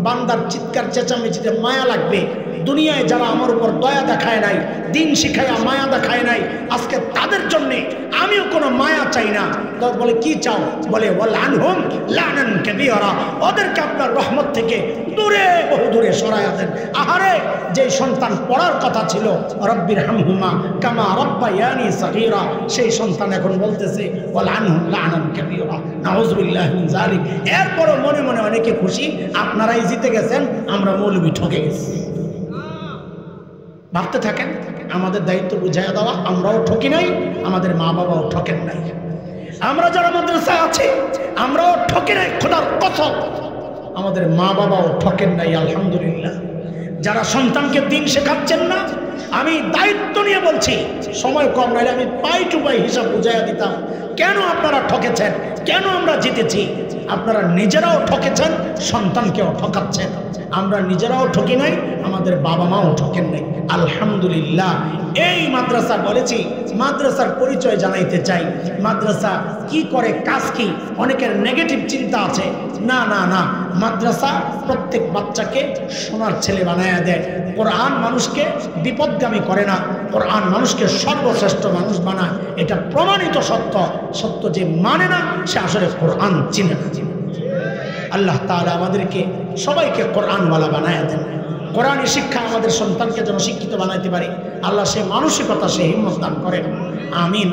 বান্দার চিৎকার চেঁচামেচিতে মায়া লাগবে। দুনিয়ায় যারা আমার উপর দয়া দেখায় নাই, দিন শিখায়া মায়া দেখায় নাই, আজকে তাদের জন্যে আমিও কোনো মায়া চাই না। তো বলে কি চাও? বলে ওয়ালআনহুম লা'নান কাবীরা, ওদেরকে আপনার রহমত থেকে দূরে, বহু দূরে সরায়া দেন। আহারে, যে সন্তান পড়ার কথা ছিল, রব্বির হামহুমা কামা রব্বায়ানি সগীরা, সেই সন্তান এখন বলতেছে ওয়ালআনহুম লা'নান কাবীরা। নাউযুবিল্লাহি মিন যালিক। এরপরও মনে মনে অনেকে খুশি, আপনারাই জিতে গেছেন, আমরা মৌলবি ঠকে গেছি। ভাবতে থাকেন, আমাদের দায়িত্ব বুঝাইয়া দেওয়া, আমরাও ঠকি নাই, আমাদের মা বাবাও ঠকেন নাই। আমরা যারা মাদ্রাসায় আছি, আমরাও ঠকি নাই, খোদার কসম, আমাদের মা বাবাও ঠকেন নাই, আলহামদুলিল্লাহ। যারা সন্তানকে দিন শেখাচ্ছেন না, আমি দায়িত্ব নিয়ে বলছি, সময় কম নাইলে আমি পাই টু পাই হিসাব বুঝাইয়া দিতাম। কেন আপনারা ঠকেছেন, কেন আমরা জিতেছি? আপনারা নিজেরাও ঠকেছেন, সন্তানকেও ঠকাচ্ছেন। আমরা নিজেরাও ঠকি নাই, আমাদের বাবা মাও ঠকেন নাই। আলহামদুলিল্লাহ। এই মাদ্রাসা বলেছি, মাদ্রাসার পরিচয় জানাইতে চাই। মাদ্রাসা কি করে, কাজ কি? অনেকের নেগেটিভ চিন্তা আছে। না না না, মাদ্রাসা প্রত্যেক বাচ্চাকে সোনার ছেলে বানায়া দেয়। কোরআন মানুষকে বিপদগামী করে না, কোরআন মানুষকে সর্বশ্রেষ্ঠ মানুষ বানায়। এটা প্রমাণিত সত্য। সত্য যে মানে না, সে আসলে কোরআন চিনে না। আল্লাহ তাআলা আমাদেরকে সবাইকে কোরআনওয়ালা বানায়া দেন। কোরআনী শিক্ষা আমাদের সন্তানকে যেন শিক্ষিত বানাইতে পারি। আল্লাহ সে মানসিকতা, সে হিম্মত দান করেন। আমিন।